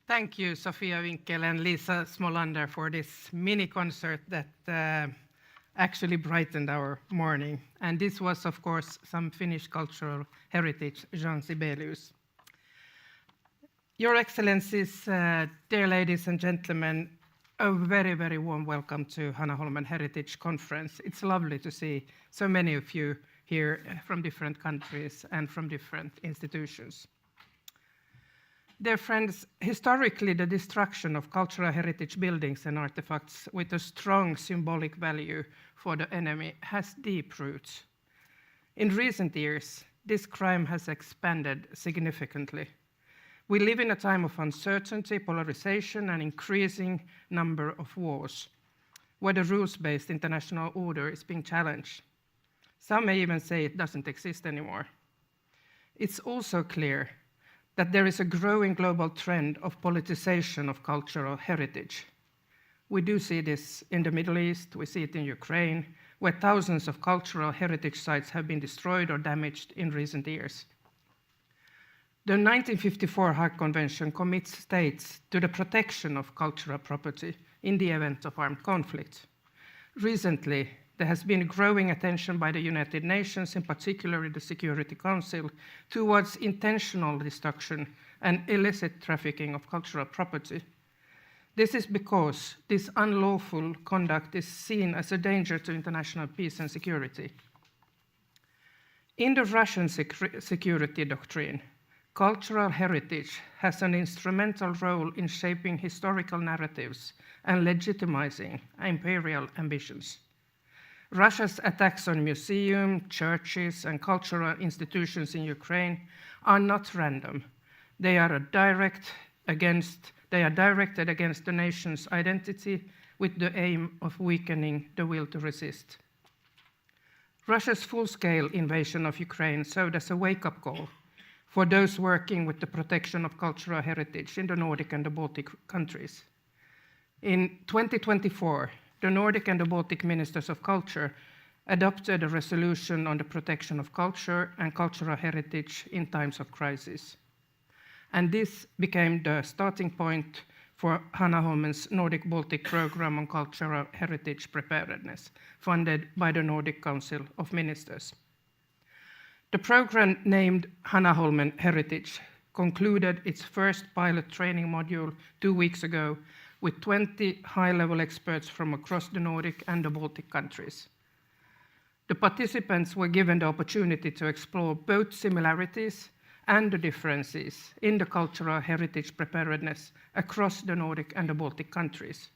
Thank you, Sofia Vinkel and Liisa Smolander, for this mini concert that actually brightened our morning. And this was, of course, some Finnish cultural heritage, Jean Sibelius. Your Excellencies, dear ladies and gentlemen, a very, very warm welcome to Hanaholmen Heritage Conference. It's lovely to see so many of you here from different countries and from different institutions. Dear friends, historically, the destruction of cultural heritage buildings and artifacts with a strong symbolic value for the enemy has deep roots. In recent years, this crime has expanded significantly. We live in a time of uncertainty, polarization, and increasing number of wars, where the rules-based international order is being challenged. Some may even say it doesn't exist anymore. It's also clear that there is a growing global trend of politicization of cultural heritage. We do see this in the Middle East, we see it in Ukraine, where thousands of cultural heritage sites have been destroyed or damaged in recent years. The 1954 Hague Convention commits states to the protection of cultural property in the event of armed conflict. Recently, there has been growing attention by the United Nations, in particular the Security Council, towards intentional destruction and illicit trafficking of cultural property. This is because this unlawful conduct is seen as a danger to international peace and security. In the Russian security doctrine, cultural heritage has an instrumental role in shaping historical narratives and legitimizing imperial ambitions. Russia's attacks on museums, churches, and cultural institutions in Ukraine are not random. They are directed against the nation's identity with the aim of weakening the will to resist. Russia's full-scale invasion of Ukraine served as a wake-up call for those working with the protection of cultural heritage in the Nordic and the Baltic countries. In 2024, the Nordic and the Baltic Ministers of Culture adopted a resolution on the protection of culture and cultural heritage in times of crisis. And this became the starting point for Hanaholmen's Nordic-Baltic program on cultural heritage preparedness, funded by the Nordic Council of Ministers. The program, named Hanaholmen Heritage, concluded its first pilot training module 2 weeks ago with 20 high-level experts from across the Nordic and the Baltic countries. The participants were given the opportunity to explore both similarities and the differences in the cultural heritage preparedness across the Nordic and the Baltic countries.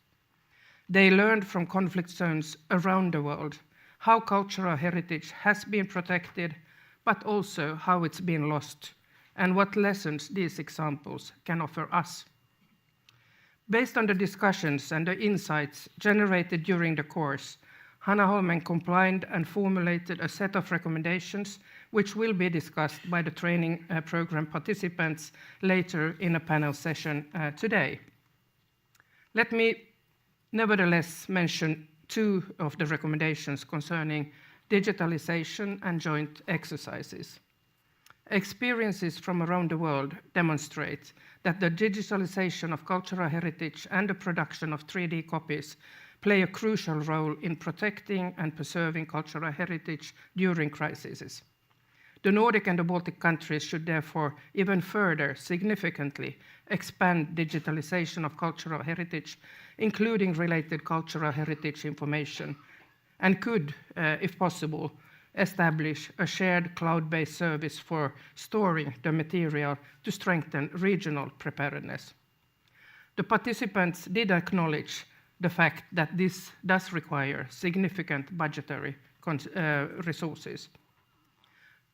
They learned from conflict zones around the world how cultural heritage has been protected, but also how it's been lost, and what lessons these examples can offer us. Based on the discussions and the insights generated during the course, Hanaholmen complied and formulated a set of recommendations which will be discussed by the training program participants later in a panel session today. Let me nevertheless mention 2 of the recommendations concerning digitalization and joint exercises. Experiences from around the world demonstrate that the digitalization of cultural heritage and the production of 3D copies play a crucial role in protecting and preserving cultural heritage during crises. The Nordic and the Baltic countries should therefore even further significantly expand digitalization of cultural heritage, including related cultural heritage information, and could, if possible, establish a shared cloud-based service for storing the material to strengthen regional preparedness. The participants did acknowledge the fact that this does require significant budgetary resources.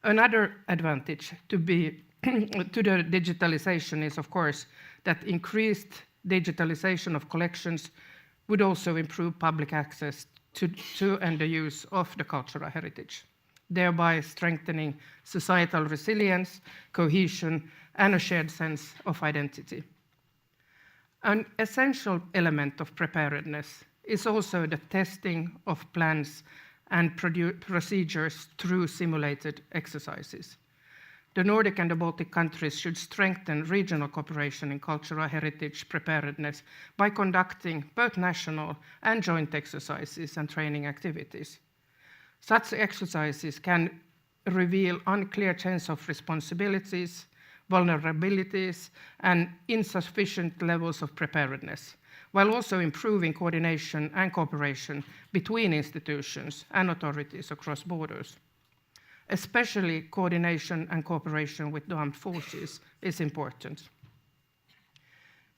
Another advantage to the digitalization is, of course, that increased digitalization of collections would also improve public access to and the use of the cultural heritage, thereby strengthening societal resilience, cohesion, and a shared sense of identity. An essential element of preparedness is also the testing of plans and procedures through simulated exercises. The Nordic and the Baltic countries should strengthen regional cooperation in cultural heritage preparedness by conducting both national and joint exercises and training activities. Such exercises can reveal unclear chains of responsibilities, vulnerabilities, and insufficient levels of preparedness, while also improving coordination and cooperation between institutions and authorities across borders. Especially coordination and cooperation with the armed forces is important.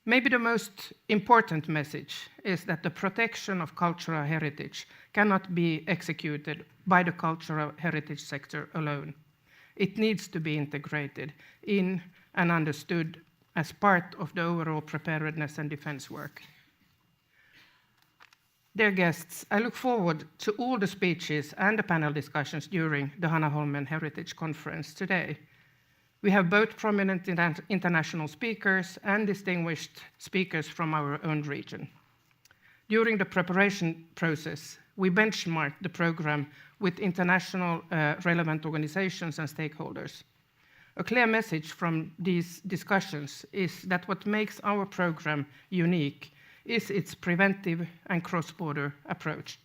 Maybe the most important message is that the protection of cultural heritage cannot be executed by the cultural heritage sector alone. It needs to be integrated in and understood as part of the overall preparedness and defense work. Dear guests, I look forward to all the speeches and the panel discussions during the Hanaholmen Heritage Conference today. We have both prominent international speakers and distinguished speakers from our own region. During the preparation process, we benchmarked the program with international relevant organizations and stakeholders. A clear message from these discussions is that what makes our program unique is its preventive and cross-border approach.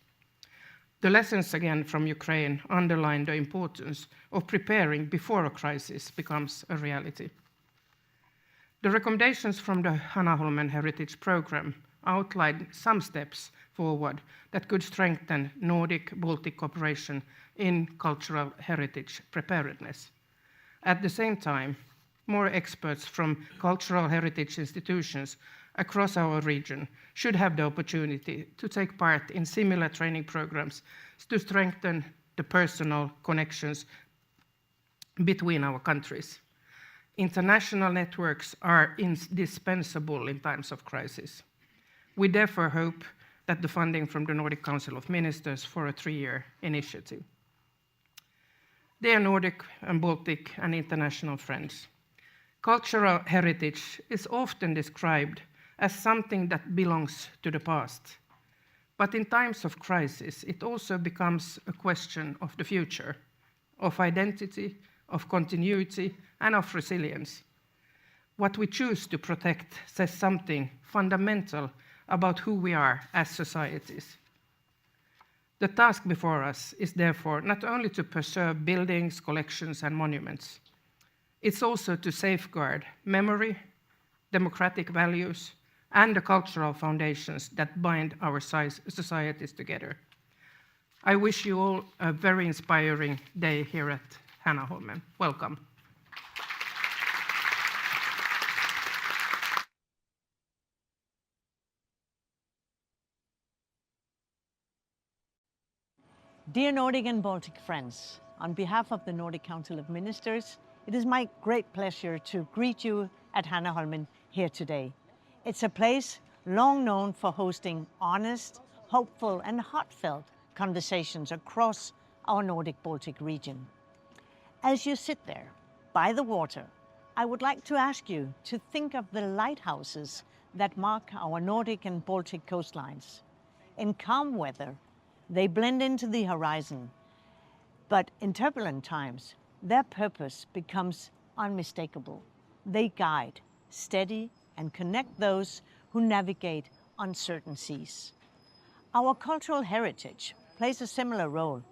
The lessons again from Ukraine underline the importance of preparing before a crisis becomes a reality. The recommendations from the Hanaholmen Heritage Program outline some steps forward that could strengthen Nordic-Baltic cooperation in cultural heritage preparedness. At the same time, more experts from cultural heritage institutions across our region should have the opportunity to take part in similar training programs to strengthen the personal connections between our countries. International networks are indispensable in times of crisis. We therefore hope that the funding from the Nordic Council of Ministers for a 3-year initiative. Dear Nordic and Baltic and international friends, cultural heritage is often described as something that belongs to the past. But in times of crisis, it also becomes a question of the future, of identity, of continuity, and of resilience. What we choose to protect says something fundamental about who we are as societies. The task before us is therefore not only to preserve buildings, collections, and monuments, it's also to safeguard memory, democratic values, and the cultural foundations that bind our societies together. I wish you all a very inspiring day here at Hanaholmen. Welcome. Dear Nordic and Baltic friends, on behalf of the Nordic Council of Ministers, it is my great pleasure to greet you at Hanaholmen here today. It's a place long known for hosting honest, hopeful, and heartfelt conversations across our Nordic-Baltic region. As you sit there by the water, I would like to ask you to think of the lighthouses that mark our Nordic and Baltic coastlines. In calm weather, they blend into the horizon, but in turbulent times, their purpose becomes unmistakable. They guide, steady, and connect those who navigate uncertain seas. Our cultural heritage plays a similar role.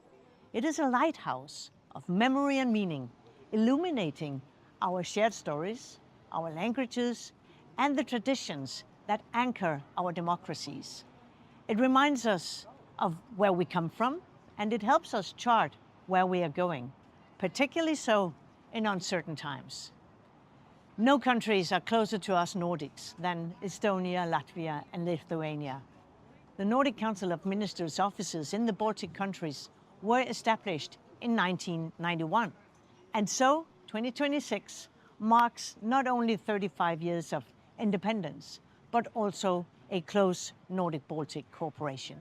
It is a lighthouse of memory and meaning, illuminating our shared stories, our languages, and the traditions that anchor our democracies. It reminds us of where we come from, and it helps us chart where we are going, particularly so in uncertain times. No countries are closer to us Nordics than Estonia, Latvia, and Lithuania. The Nordic Council of Ministers offices in the Baltic countries were established in 1991. And so 2026 marks not only 35 years of independence, but also a close Nordic-Baltic cooperation.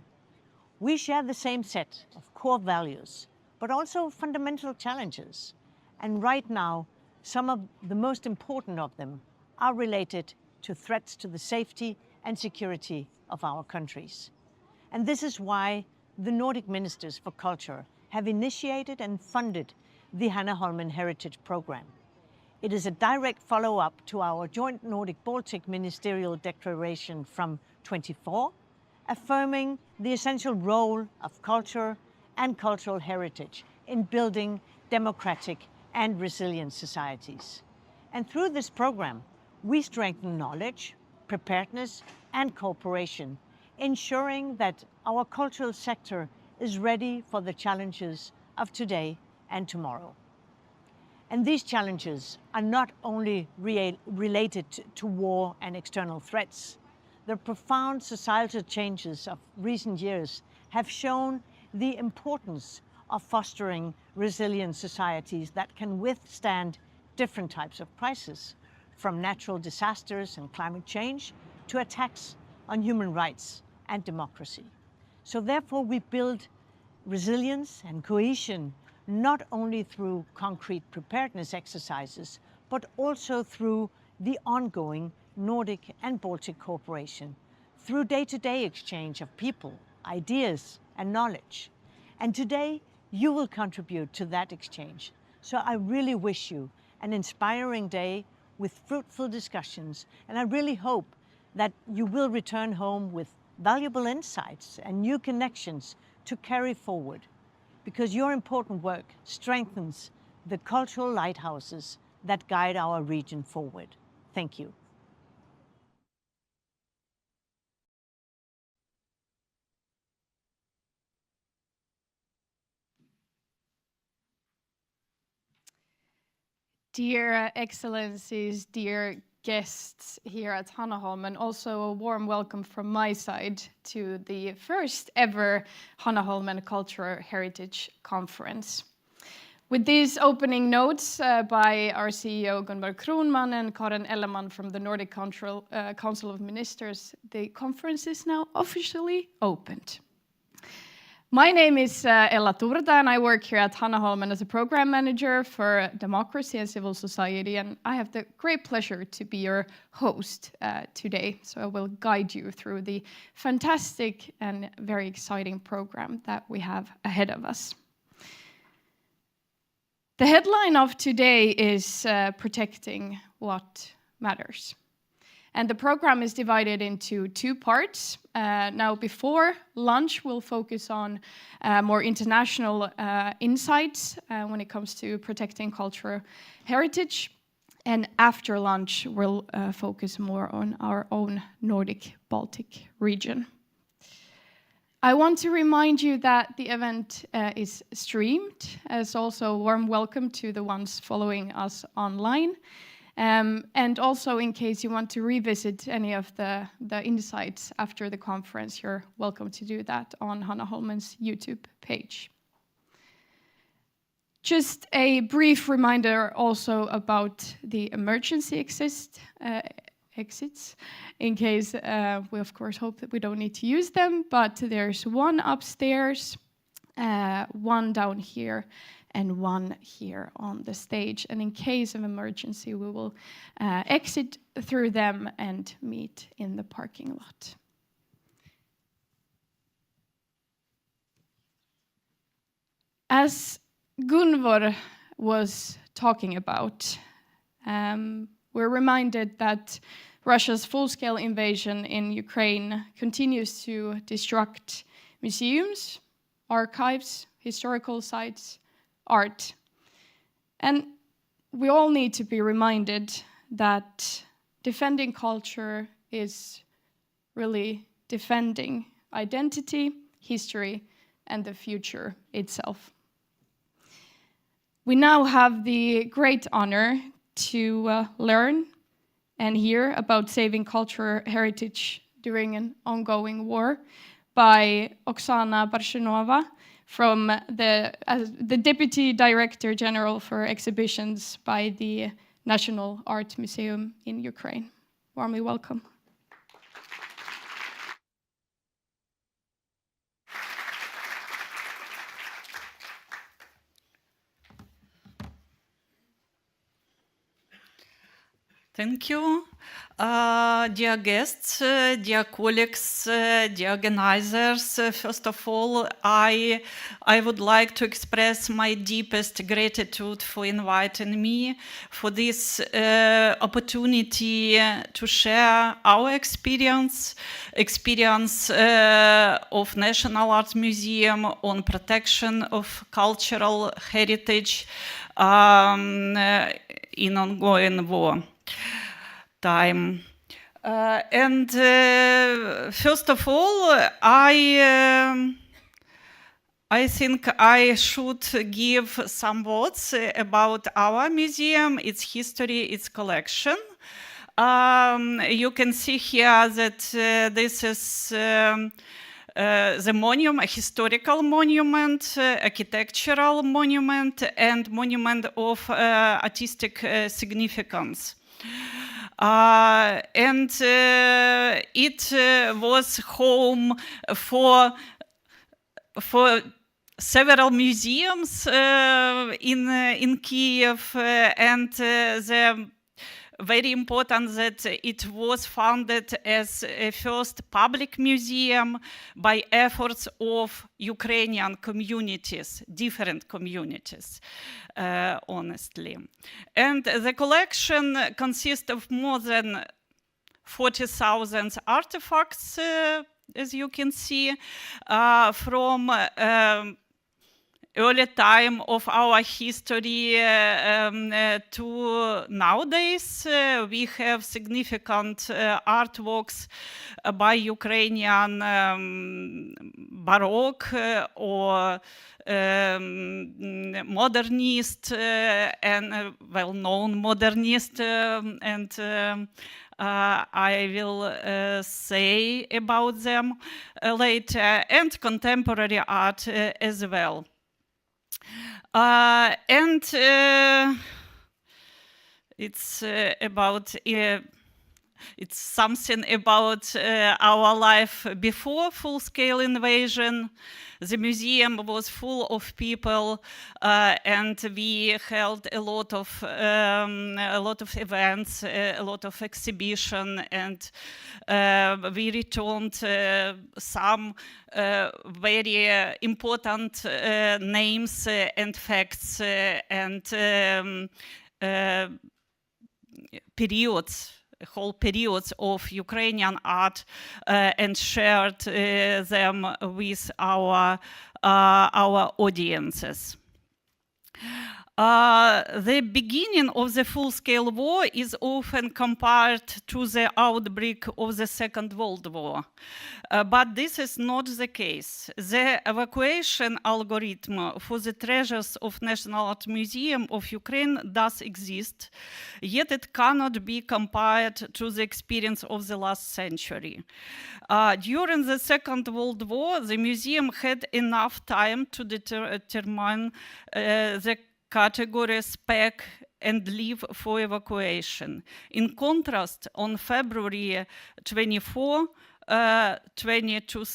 We share the same set of core values, but also fundamental challenges. And right now, some of the most important of them are related to threats to the safety and security of our countries. And this is why the Nordic Ministers for Culture have initiated and funded the Hanaholmen Heritage Program. It is a direct follow-up to our joint Nordic-Baltic ministerial declaration from 24, affirming the essential role of culture and cultural heritage in building democratic and resilient societies. And through this program, we strengthen knowledge, preparedness, and cooperation, ensuring that our cultural sector is ready for the challenges of today and tomorrow. And these challenges are not only related to war and external threats. The profound societal changes of recent years have shown the importance of fostering resilient societies that can withstand different types of crises, from natural disasters and climate change to attacks on human rights and democracy. So therefore, we build resilience and cohesion not only through concrete preparedness exercises, but also through the ongoing Nordic and Baltic cooperation, through day-to-day exchange of people, ideas, and knowledge. And today, you will contribute to that exchange. So I really wish you an inspiring day with fruitful discussions, and I really hope that you will return home with valuable insights and new connections to carry forward, because your important work strengthens the cultural lighthouses that guide our region forward. Thank you. Dear Excellencies, dear guests here at Hanaholmen, also a warm welcome from my side to the first ever Hanaholmen Cultural Heritage Conference. With these opening notes by our CEO Gunvor Kronman and Karen Ellemann from the Nordic Council of Ministers, the conference is now officially opened. My name is Ella Turta, and I work here at Hanaholmen as a program manager for democracy and civil society, and I have the great pleasure to be your host today. So I will guide you through the fantastic and very exciting program that we have ahead of us. The headline of today is Protecting What Matters. And the program is divided into two parts. Now, before lunch, we'll focus on more international insights when it comes to protecting cultural heritage. And after lunch, we'll focus more on our own Nordic-Baltic region. I want to remind you that the event is streamed, as also a warm welcome to the ones following us online. And also, in case you want to revisit any of the insights after the conference, you're welcome to do that on Hanaholmen's YouTube page. Just a brief reminder also about the emergency exits, in case we of course hope that we don't need to use them, but there's one upstairs, one down here, and one here on the stage. And in case of emergency, we will exit through them and meet in the parking lot. As Gunvor was talking about, we're reminded that Russia's full-scale invasion in Ukraine continues to destruct museums, archives, historical sites, art. And we all need to be reminded that defending culture is really defending identity, history, and the future itself. We now have the great honor to learn and hear about saving cultural heritage during an ongoing war by Oksana Barshynova, from the Deputy Director General for Exhibitions by the National Art Museum in Ukraine. Warmly welcome. Thank you. Dear guests, dear colleagues, dear organizers, first of all, I would like to express my deepest gratitude for inviting me, for this opportunity to share our experience of National Art Museum on protection of cultural heritage in ongoing war time. First of all, I think I should give some words about our museum, its history, its collection. You can see here that this is the monument, a historical monument, architectural monument, and monument of artistic significance. It was home for several museums in Kiev, and the very important that it was founded as a first public museum by efforts of Ukrainian communities, different communities, honestly. And the collection consists of more than 40,000 artifacts, as you can see, from early time of our history to nowadays. We have significant artworks by Ukrainian Baroque or modernist and well-known modernist, and I will say about them later, and contemporary art as well. It's about it's something about our life before full-scale invasion. The museum was full of people, and we held a lot of events, a lot of exhibition, and we returned some very important names and facts and periods, whole periods of Ukrainian art, and shared them with our audiences. The beginning of the full-scale war is often compared to the outbreak of the Second World War, but this is not the case. The evacuation algorithm for the treasures of National Art Museum of Ukraine does exist, yet it cannot be compared to the experience of the last century. During the Second World War, the museum had enough time to determine the category, spec, and leave for evacuation. In contrast, on February 24, 22,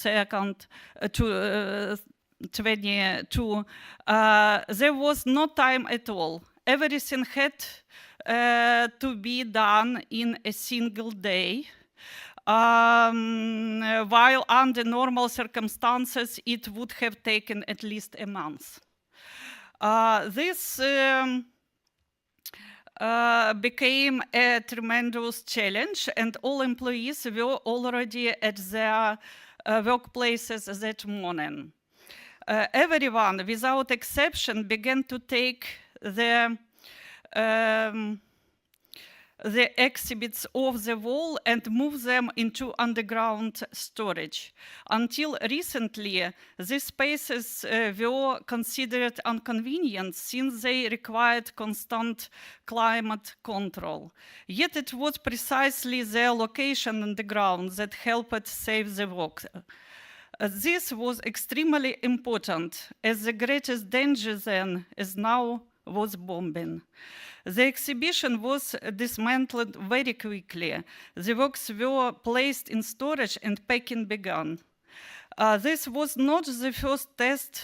there was no time at all. Everything had to be done in a single day. While under normal circumstances, it would have taken at least a month. This became a tremendous challenge, and all employees were already at their workplaces that morning. Everyone, without exception, began to take the exhibits off the wall and move them into underground storage. Until recently, these spaces were considered inconvenient since they required constant climate control. Yet it was precisely their location on the ground that helped save the work. This was extremely important, as the greatest danger then, as now, was bombing. The exhibition was dismantled very quickly. The works were placed in storage and packing began. This was not the first test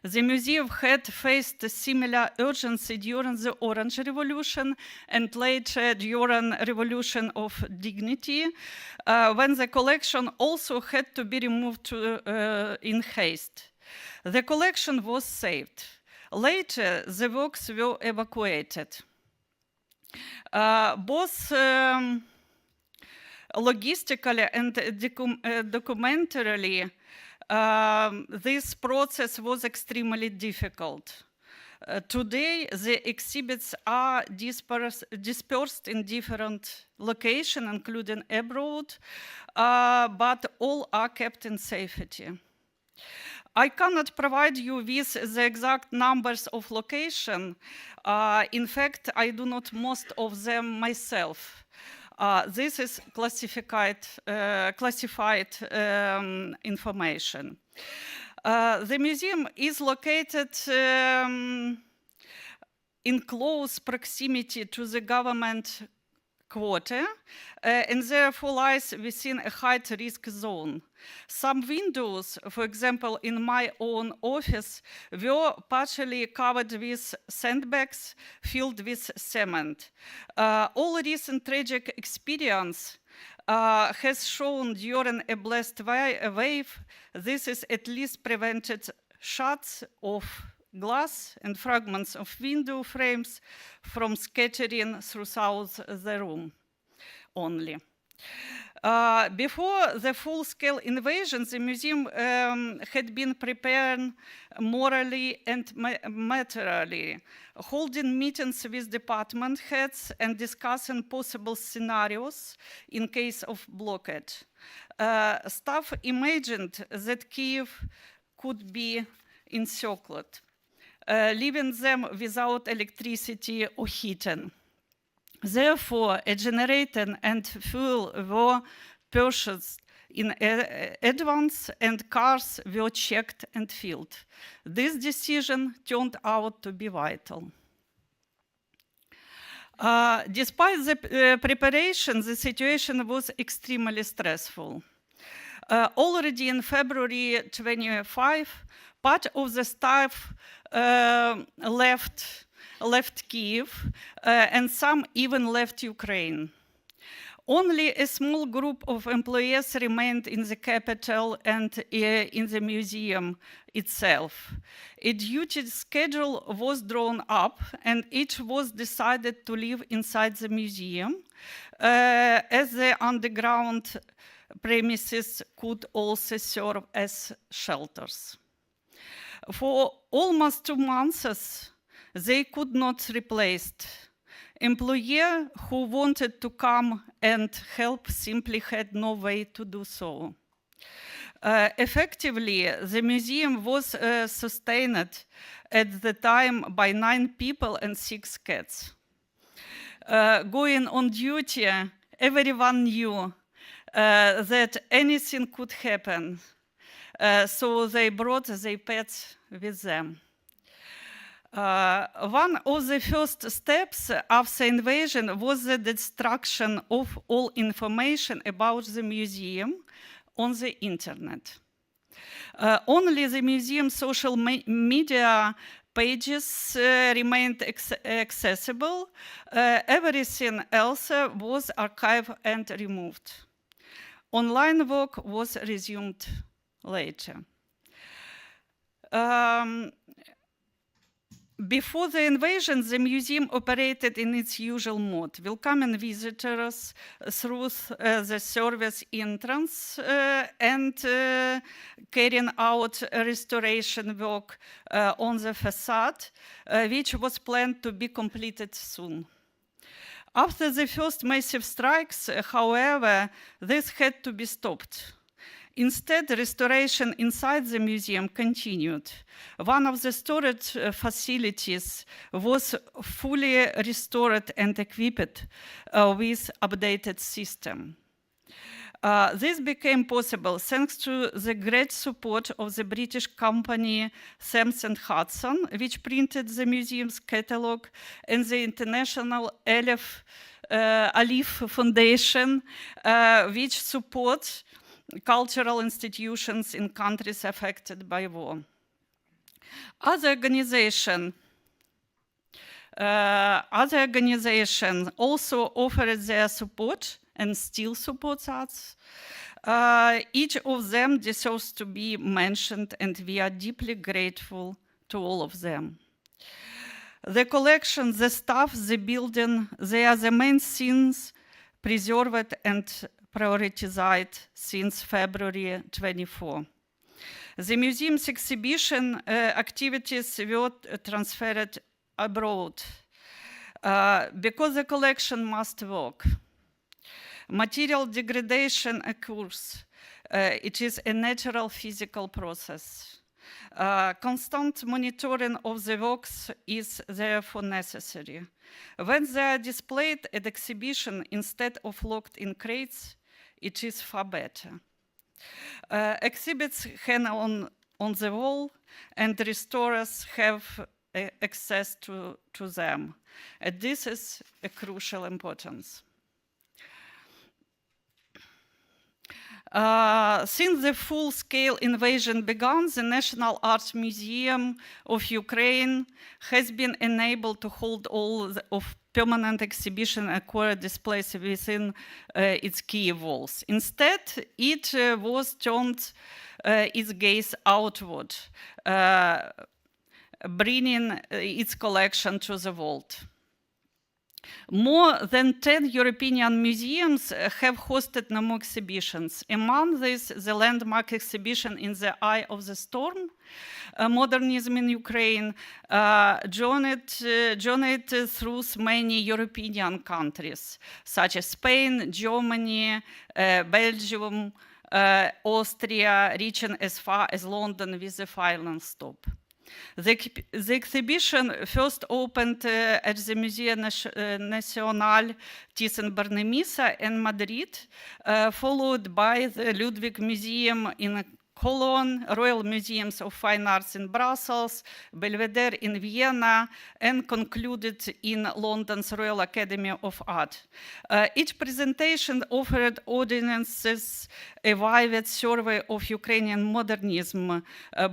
The museum had faced a similar urgency during the Orange Revolution and later during Revolution of Dignity, when the collection also had to be removed in haste. The collection was saved. Later, the works were evacuated. Both logistically and documentarily, this process was extremely difficult. Today, the exhibits are dispersed in different locations, including abroad, but all are kept in safety. I cannot provide you with the exact numbers of location. In fact, I do not most of them myself. This is classified information. The museum is located in close proximity to the government quarter and therefore lies within a high-risk zone. Some windows, for example, in my own office, were partially covered with sandbags filled with cement. All recent tragic experience has shown during a blast wave, this is at least prevented shards of glass and fragments of window frames from scattering throughout the room only. Before the full-scale invasion, the museum had been prepared morally and materially, holding meetings with department heads and discussing possible scenarios in case of blockade. Staff imagined that Kyiv could be encircled, leaving them without electricity or heating. Therefore, a generator and fuel were purchased in advance and cars were checked and filled. This decision turned out to be vital. Despite the preparation, the situation was extremely stressful. Already in February 25, part of the staff left Kyiv, and some even left Ukraine. Only a small group of employees remained in the capital and in the museum itself. A duty schedule was drawn up, and it was decided to live inside the museum, as the underground premises could also serve as shelters. For almost 2 months, they could not replace. Employees who wanted to come and help simply had no way to do so. Effectively, the museum was sustained at the time by 9 people and 6 cats. Going on duty, everyone knew that anything could happen, so they brought their pets with them. One of the first steps after invasion was the destruction of all information about the museum on the internet. Only the museum social media pages remained accessible. Everything else was archived and removed. Online work was resumed later. Before the invasion, the museum operated in its usual mode, welcoming visitors through the service entrance and carrying out restoration work on the facade, which was planned to be completed soon. After the first massive strikes, however, this had to be stopped. Instead, restoration inside the museum continued. One of the storage facilities was fully restored and equipped with updated system. This became possible thanks to the great support of the British company Thames and Hudson, which printed the museum's catalogue, and the International Alif Foundation, which supports cultural institutions in countries affected by war. Other organizations also offered their support and still supports us. Each of them deserves to be mentioned, and we are deeply grateful to all of them. The collection, the staff, the building, they are the main things preserved and prioritized since February 24. The museum's exhibition activities were transferred abroad because the collection must work. Material degradation occurs. It is a natural physical process. Constant monitoring of the works is therefore necessary. When they are displayed at exhibition instead of locked in crates, it is far better. Exhibits hang on the wall, and restorers have access to them. And this is a crucial importance. Since the full-scale invasion began, the National Art Museum of Ukraine has been enabled to hold all of permanent exhibition and core displays within its key walls. Instead, it was turned its gaze outward, bringing its collection to the world. More than 10 European museums have hosted NAMU exhibitions. Among these, the landmark exhibition In the Eye of the Storm, Modernism in Ukraine, journeyed through many European countries, such as Spain, Germany, Belgium, Austria, reaching as far as London with a final stop. The exhibition first opened at the Museo Nacional Thyssen-Bornemisza in Madrid, followed by the Ludwig Museum in Cologne, Royal Museums of Fine Arts in Brussels, Belvedere in Vienna, and concluded in London's Royal Academy of Art. Each presentation offered audiences a vivid survey of Ukrainian modernism,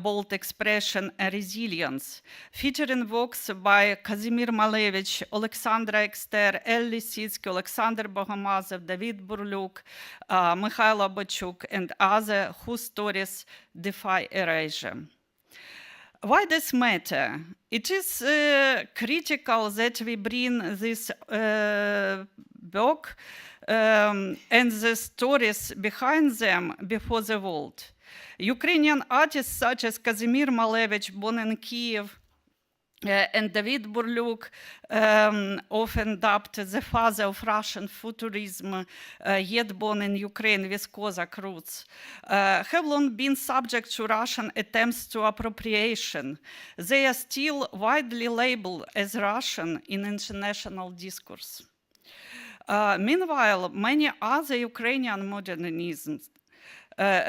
bold expression, and resilience, featuring works by Kazimir Malevich, Alexandra Ekster, El Lisitsky, Alexander Bogomazov, David Burlyuk, Mikhailo Bachuk, and others whose stories defy erasure. Why does this matter? It is critical that we bring this work and the stories behind them before the world. Ukrainian artists such as Kazimir Malevich, born in Kiev, and David Burlyuk, often dubbed the father of Russian futurism, yet born in Ukraine with Cossack roots, have long been subject to Russian attempts to appropriation. They are still widely labeled as Russian in international discourse. Meanwhile, many other Ukrainian modernisms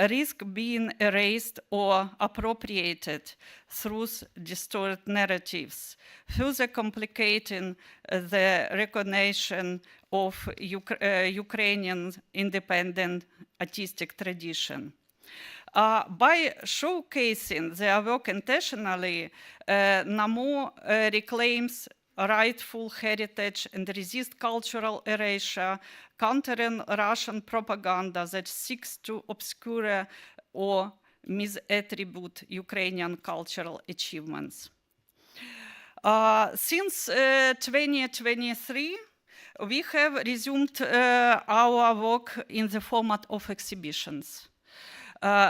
risk being erased or appropriated through distorted narratives, further complicating the recognition of Ukrainian independent artistic tradition. By showcasing their work intentionally, NAMU reclaims rightful heritage and resists cultural erasure, countering Russian propaganda that seeks to obscure or misattribute Ukrainian cultural achievements. Since 2023, we have resumed our work in the format of exhibitions.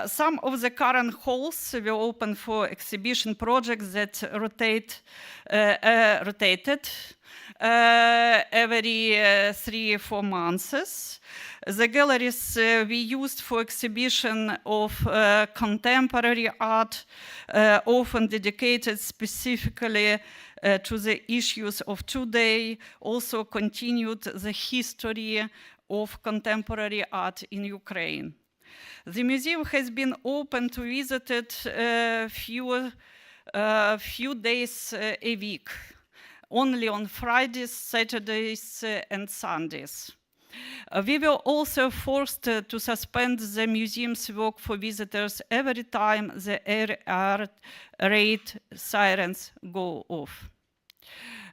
Some of the current halls were open for exhibition projects that rotated every 3-4 months. The galleries we used for exhibition of contemporary art, often dedicated specifically to the issues of today, also continued the history of contemporary art in Ukraine. The museum has been open to visited few days a week, only on Fridays, Saturdays, and Sundays. We were also forced to suspend the museum's work for visitors every time the air raid sirens go off,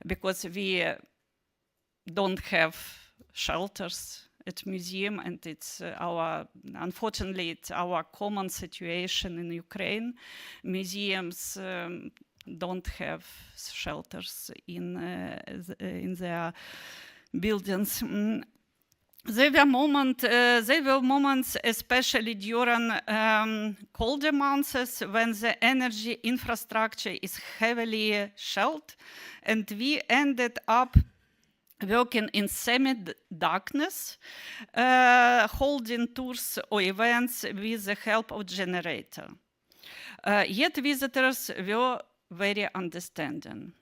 because we don't have shelters at museum, and it's unfortunately it's our common situation in Ukraine. Museums don't have shelters in their buildings. There were moments, especially during colder months, when the energy infrastructure is heavily shelled, and we ended up working in semi-darkness, holding tours or events with the help of generator. Yet visitors were very understanding.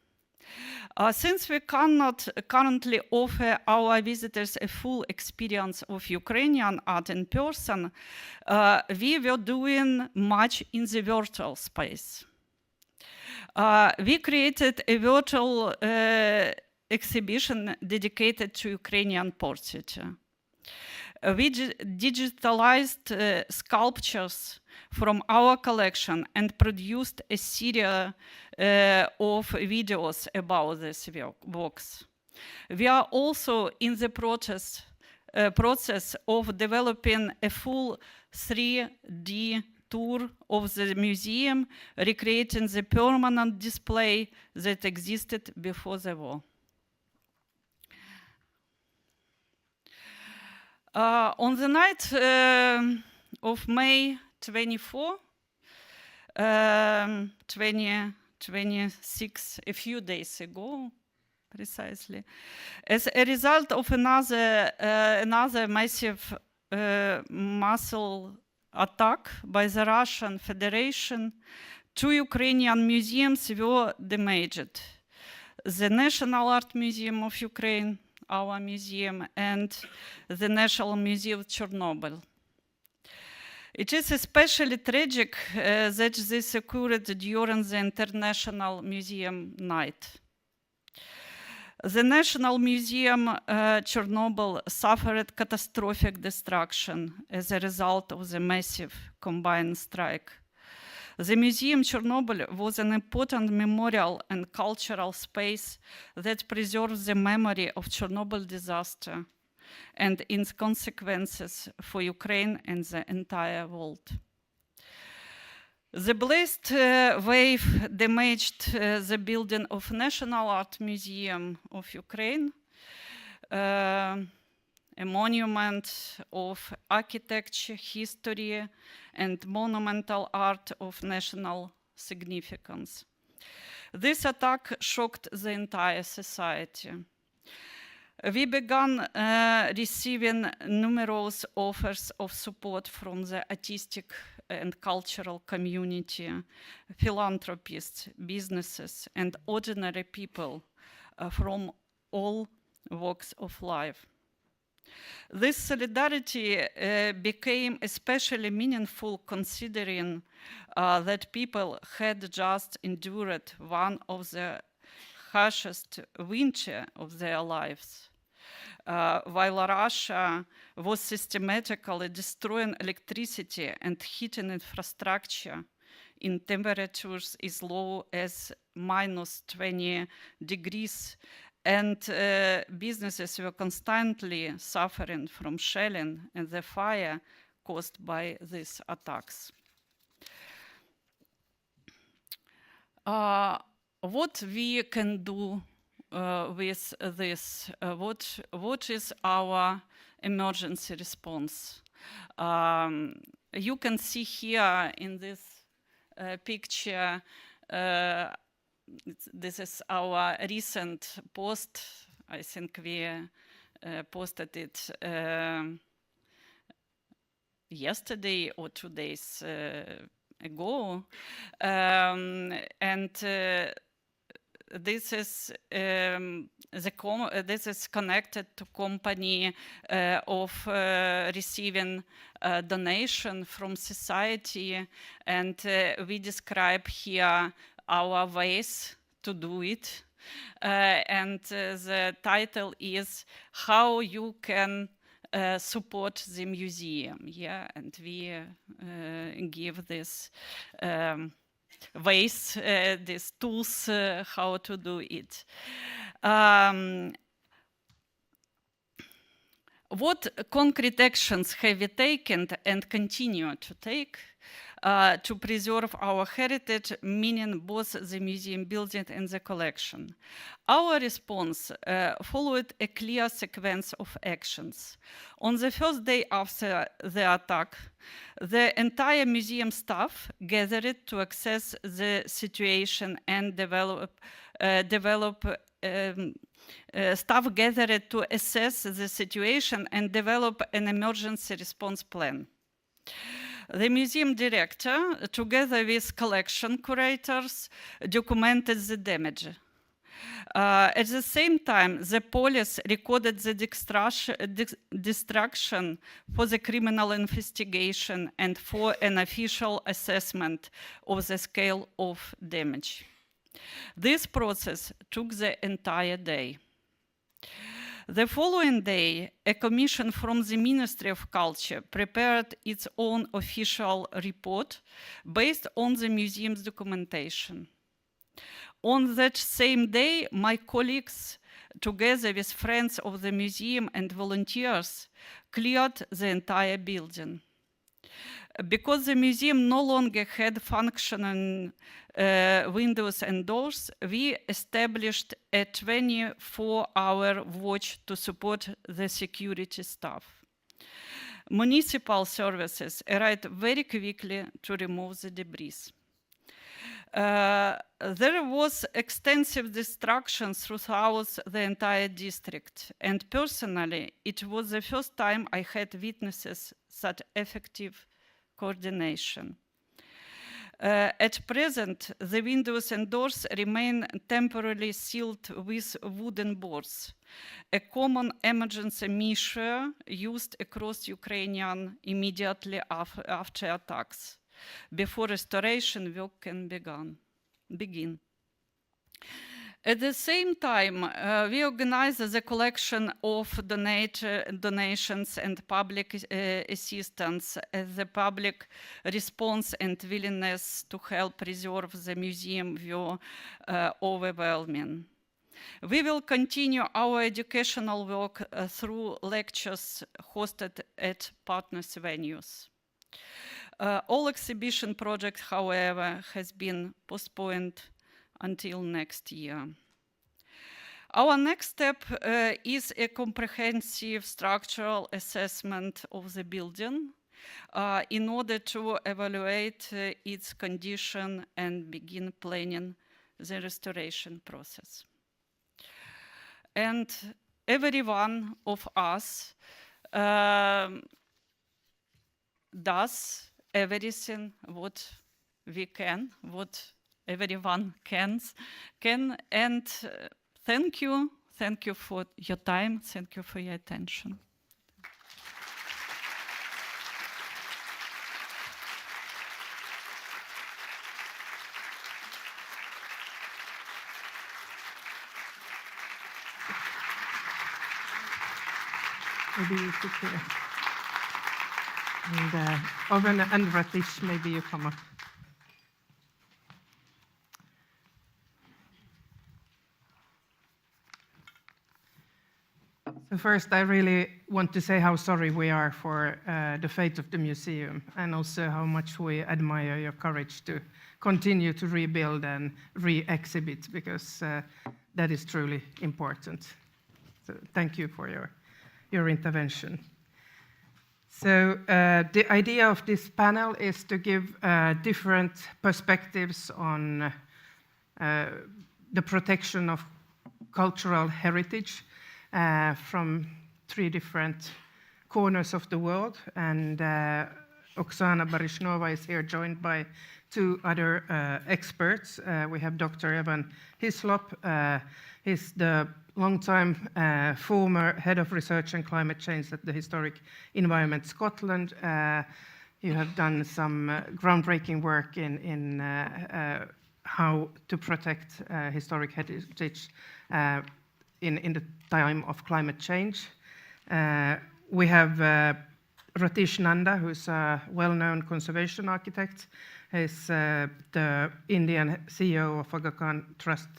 Since we cannot currently offer our visitors a full experience of Ukrainian art in person, we were doing much in the virtual space. We created a virtual exhibition dedicated to Ukrainian portraiture. We digitalized sculptures from our collection and produced a series of videos about these works. We are also in the process of developing a full 3D tour of the museum, recreating the permanent display that existed before the war. On the night of May 24, 2026, a few days ago, precisely, as a result of another massive missile attack by the Russian Federation, 2 Ukrainian museums were damaged: the National Art Museum of Ukraine, our museum, and the National Museum of Chernobyl. It is especially tragic that this occurred during the International Museum Night. The National Museum Chernobyl suffered catastrophic destruction as a result of the massive combined strike. The Museum Chernobyl was an important memorial and cultural space that preserves the memory of Chernobyl disaster and its consequences for Ukraine and the entire world. The blast wave damaged the building of National Art Museum of Ukraine, a monument of architecture, history, and monumental art of national significance. This attack shocked the entire society. We began receiving numerous offers of support from the artistic and cultural community, philanthropists, businesses, and ordinary people from all walks of life. This solidarity became especially meaningful considering that people had just endured one of the harshest winters of their lives. While Russia was systematically destroying electricity and heating infrastructure in temperatures as low as -20 degrees, and businesses were constantly suffering from shelling and the fire caused by these attacks. What we can do with this? What is our emergency response? You can see here in this picture, this is our recent post. I think we posted it yesterday or 2 days ago. This is this is connected to company of receiving donation from society, and we describe here our ways to do it. The title is "How you can support the museum, yeah, and we give this ways, these tools, how to do it. What concrete actions have we taken and continue to take to preserve our heritage, meaning both the museum building and the collection? Our response followed a clear sequence of actions. On the first day after the attack, the entire museum staff gathered to assess the situation and staff gathered to assess the situation and develop an emergency response plan. The museum director, together with collection curators, documented the damage. At the same time, the police recorded the destruction for the criminal investigation and for an official assessment of the scale of damage. This process took the entire day. The following day, a commission from the Ministry of Culture prepared its own official report based on the museum's documentation. On that same day, my colleagues, together with friends of the museum and volunteers, cleared the entire building. Because the museum no longer had functioning windows and doors, we established a 24-hour watch to support the security staff. Municipal services arrived very quickly to remove the debris. There was extensive destruction throughout the entire district, and personally, it was the first time I had witnessed such effective coordination. At present, the windows and doors remain temporarily sealed with wooden boards, a common emergency measure used across Ukraine immediately after attacks, before restoration work can begin. At the same time, we organize the collection of donations and public assistance as the public response and willingness to help preserve the museum were overwhelming. We will continue our educational work through lectures hosted at partners venues. All exhibition projects, however, has been postponed until next year. Our next step is a comprehensive structural assessment of the building in order to evaluate its condition and begin planning the restoration process. And every one of us does everything what we can, what everyone can, and thank you for your time, thank you for your attention. Maybe you sit here. And Owen and Ratish, maybe you come up. So first, I really want to say how sorry we are for the fate of the museum, and also how much we admire your courage to continue to rebuild and re-exhibit, because that is truly important. So thank you for your intervention. So the idea of this panel is to give different perspectives on the protection of cultural heritage from 3 different corners of the world. And Oksana Barshynova is here, joined by 2 other experts. We have Dr. Ewan Hyslop. He's the long-time former head of research and climate change at the Historic Environment Scotland. You have done some groundbreaking work in how to protect historic heritage in the time of climate change. we have Ratish Nanda, who's a well-known conservation architect. He's the Indian CEO of Aga Khan Trust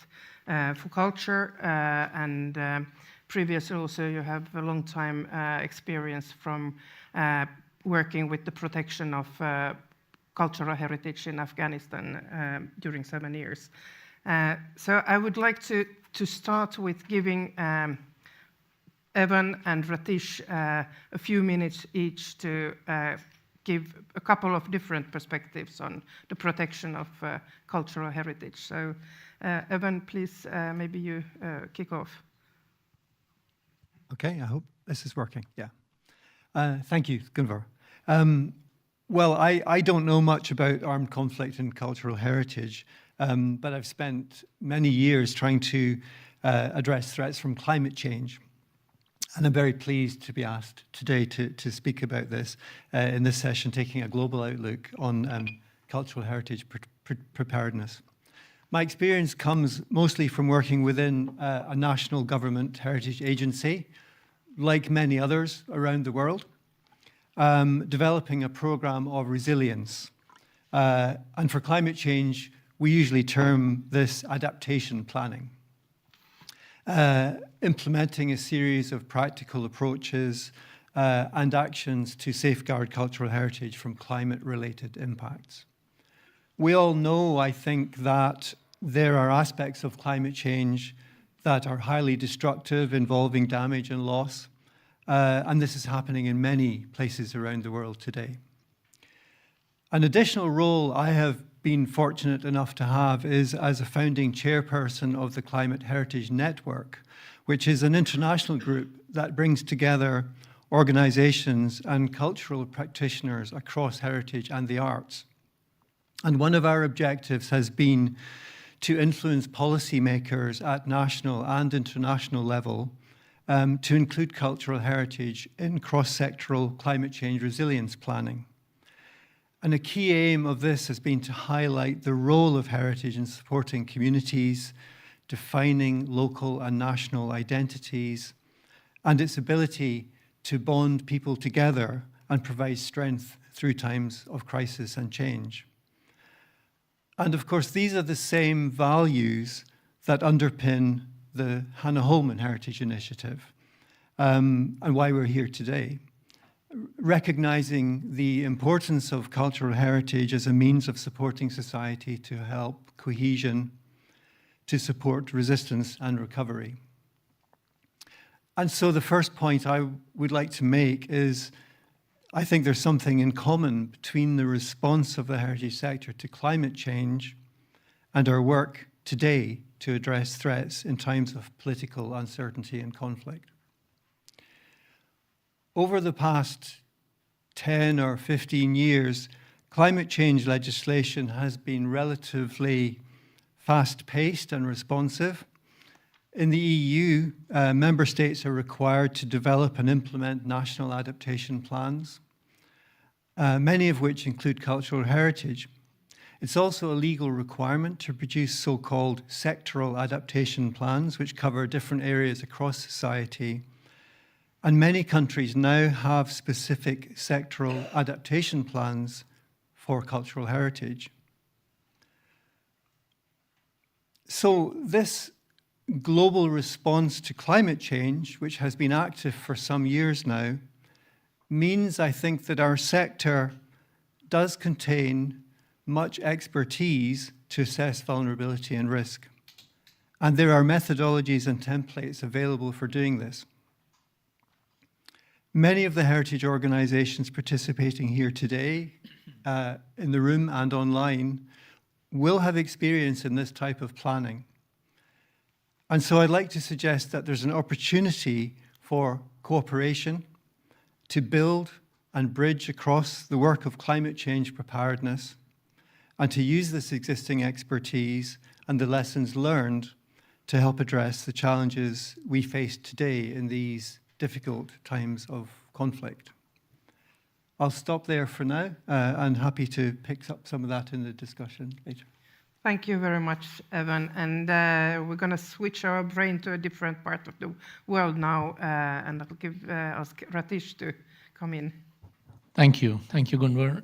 for Culture, and previously also you have a long time experience from working with the protection of cultural heritage in Afghanistan during 7 years. So I would like to start with giving Ewan and Ratish a few minutes each to give a couple of different perspectives on the protection of cultural heritage. So Ewan, please, maybe you kick off. Okay, I hope this is working, yeah. Thank you, Gunvor. Well, I don't know much about armed conflict and cultural heritage, but I've spent many years trying to address threats from climate change. And I'm very pleased to be asked today to speak about this in this session, taking a global outlook on cultural heritage preparedness. My experience comes mostly from working within a national government heritage agency, like many others around the world, developing a program of resilience. And for climate change, we usually term this adaptation planning. Implementing a series of practical approaches and actions to safeguard cultural heritage from climate-related impacts. We all know, I think, that there are aspects of climate change that are highly destructive, involving damage and loss, and this is happening in many places around the world today. An additional role I have been fortunate enough to have is as a founding chairperson of the Climate Heritage Network, which is an international group that brings together organizations and cultural practitioners across heritage and the arts. And one of our objectives has been to influence policymakers at national and international level to include cultural heritage in cross-sectoral climate change resilience planning. And a key aim of this has been to highlight the role of heritage in supporting communities, defining local and national identities, and its ability to bond people together and provide strength through times of crisis and change. And of course, these are the same values that underpin the Hanaholmen Heritage Initiative and why we're here today. Recognizing the importance of cultural heritage as a means of supporting society to help cohesion, to support resistance and recovery. And so the first point I would like to make is I think there's something in common between the response of the heritage sector to climate change and our work today to address threats in times of political uncertainty and conflict. Over the past 10 or 15 years, climate change legislation has been relatively fast-paced and responsive. In the EU, member states are required to develop and implement national adaptation plans, many of which include cultural heritage. It's also a legal requirement to produce so-called sectoral adaptation plans, which cover different areas across society. And many countries now have specific sectoral adaptation plans for cultural heritage. So this global response to climate change, which has been active for some years now, means, I think, that our sector does contain much expertise to assess vulnerability and risk. And there are methodologies and templates available for doing this. Many of the heritage organizations participating here today, in the room and online, will have experience in this type of planning. And so I'd like to suggest that there's an opportunity for cooperation to build and bridge across the work of climate change preparedness and to use this existing expertise and the lessons learned to help address the challenges we face today in these difficult times of conflict. I'll stop there for now and happy to pick up some of that in the discussion later. Thank you very much, Evan. And we're going to switch our brain to a different part of the world now, and I'll ask Ratish to come in. Thank you, Gunvor.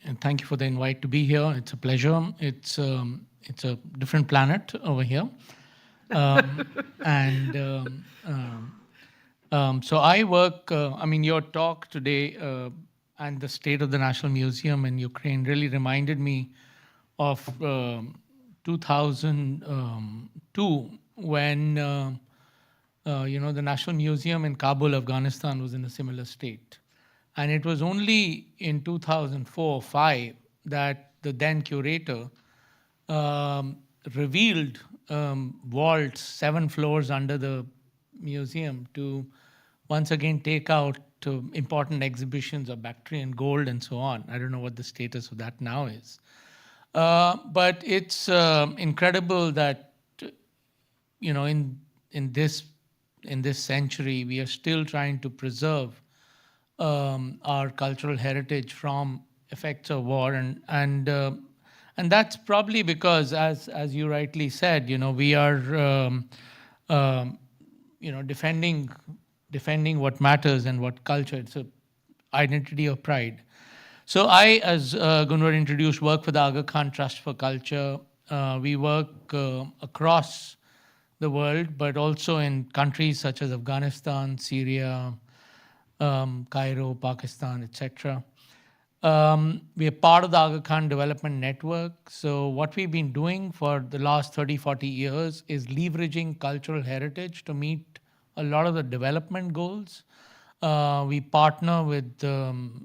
And thank you for the invite to be here. It's a pleasure. It's a different planet over here, so I work. Your talk today and the state of the National Museum in Ukraine really reminded me of 2002 when the National Museum in Kabul, Afghanistan, was in a similar state. And it was only in 2004-05 that the then curator revealed vaults 7 floors under the museum to once again take out important exhibitions of Bactrian gold and so on. I don't know what the status of that now is. But it's incredible that in this century we are still trying to preserve our cultural heritage from effects of war, and that's probably because, as you rightly said, we are defending what matters and what culture. It's an identity of pride. So I, as Gunvor introduced, work for the Aga Khan Trust for Culture. We work across the world, but also in countries such as Afghanistan, Syria, Cairo, Pakistan, etc. We are part of the Aga Khan Development Network. So what we've been doing for the last 30, 40 years is leveraging cultural heritage to meet a lot of the development goals. We partner with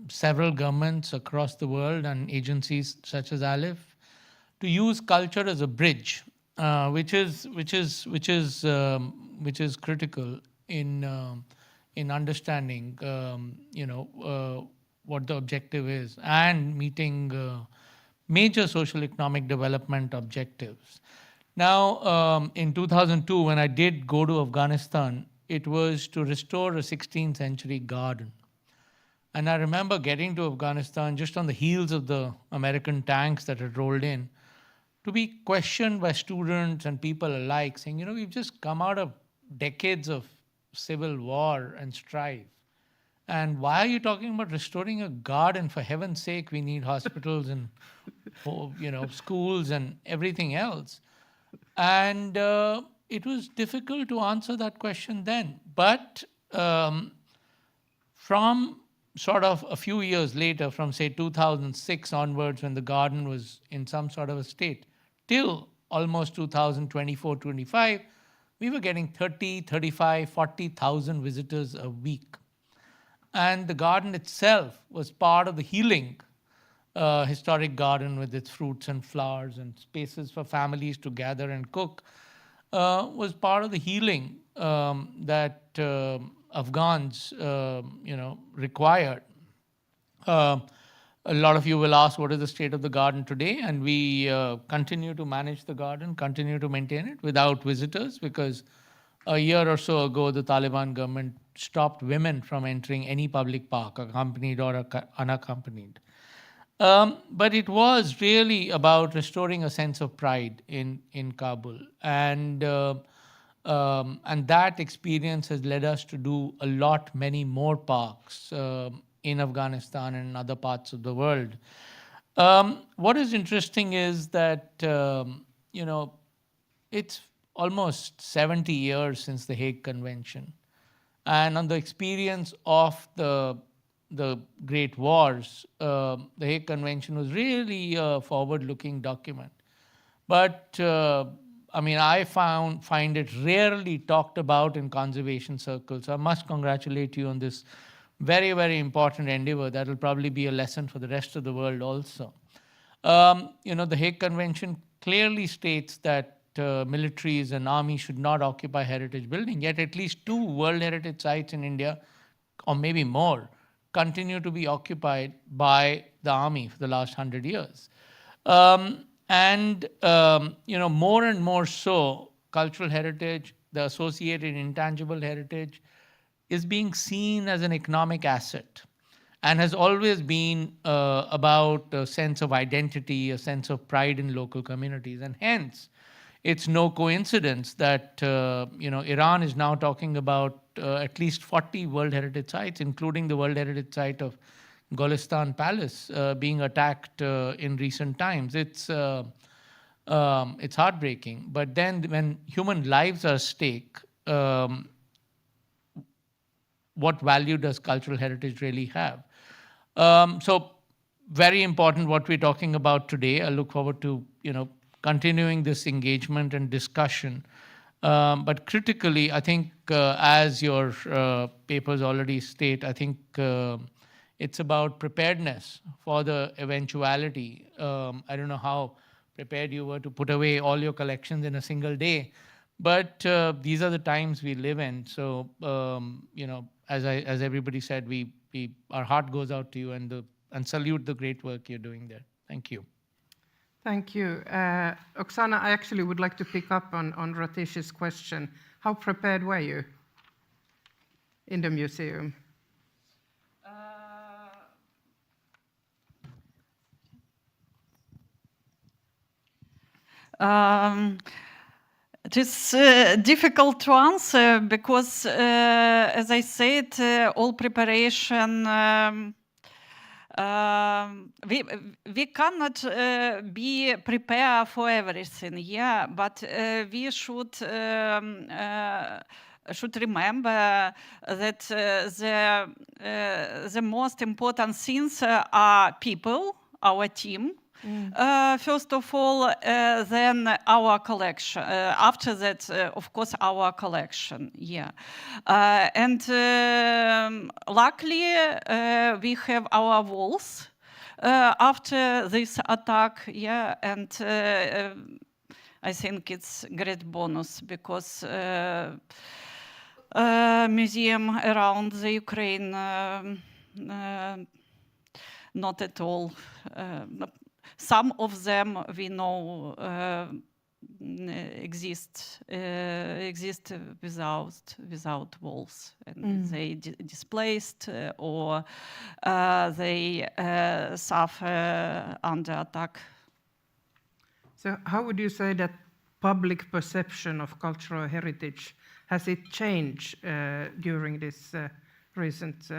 several governments across the world and agencies such as ALIPH to use culture as a bridge, which is critical in understanding what the objective is and meeting major social economic development objectives. Now, in 2002, when I did go to Afghanistan, it was to restore a 16th century garden. And I remember getting to Afghanistan just on the heels of the American tanks that had rolled in, to be questioned by students and people alike, saying, we've just come out of decades of civil war and strife. And why are you talking about restoring a garden? For heaven's sake, we need hospitals and schools and everything else. And it was difficult to answer that question then. But from sort of a few years later, from say 2006 onwards, when the garden was in some sort of a state, till almost 2024-25, we were getting 30, 35, 40,000 visitors a week. And the garden itself was part of the healing historic garden with its fruits and flowers and spaces for families to gather and cook, was part of the healing that Afghans required. A lot of you will ask, what is the state of the garden today? And we continue to manage the garden, continue to maintain it without visitors, because a year or so ago, the Taliban government stopped women from entering any public park, accompanied or unaccompanied. But it was really about restoring a sense of pride in Kabul. And that experience has led us to do many more parks in Afghanistan and other parts of the world. What is interesting is that, it's almost 70 years since the Hague Convention. And on the experience of the Great Wars, the Hague Convention was really a forward-looking document. But I find it rarely talked about in conservation circles. So I must congratulate you on this very, very important endeavor. That will probably be a lesson for the rest of the world also. The Hague Convention clearly states that militaries and armies should not occupy heritage buildings, yet at least 2 World Heritage Sites in India, or maybe more, continue to be occupied by the army for the last 100 years. More and more so, cultural heritage, the associated intangible heritage, is being seen as an economic asset. and has always been about a sense of identity, a sense of pride in local communities. And hence, it's no coincidence that Iran is now talking about at least 40 World Heritage Sites, including the World Heritage Site of Golistan Palace being attacked in recent times. It's heartbreaking. But then when human lives are at stake, what value does cultural heritage really have? So very important what we're talking about today. I look forward to continuing this engagement and discussion. But critically, I think as your papers already state, I think it's about preparedness for the eventuality. I don't know how prepared you were to put away all your collections in a single day, but these are the times we live in. So, as everybody said, our heart goes out to you and salute the great work you're doing there. Thank you. Thank you. Oksana, I actually would like to pick up on Ratish's question. How prepared were you in the museum? It is difficult to answer because, as I said, all preparation, we cannot be prepared for everything, yeah, but we should remember that the most important things are people, our team. First of all, then our collection. After that, of course, our collection. Yeah, and luckily we have our walls after this attack. Yeah, and I think it's great bonus because museum around the Ukraine not at all. Some of them we know exist without walls, and they displaced or they suffer under attack. So how would you say that public perception of cultural heritage, has it changed during this recent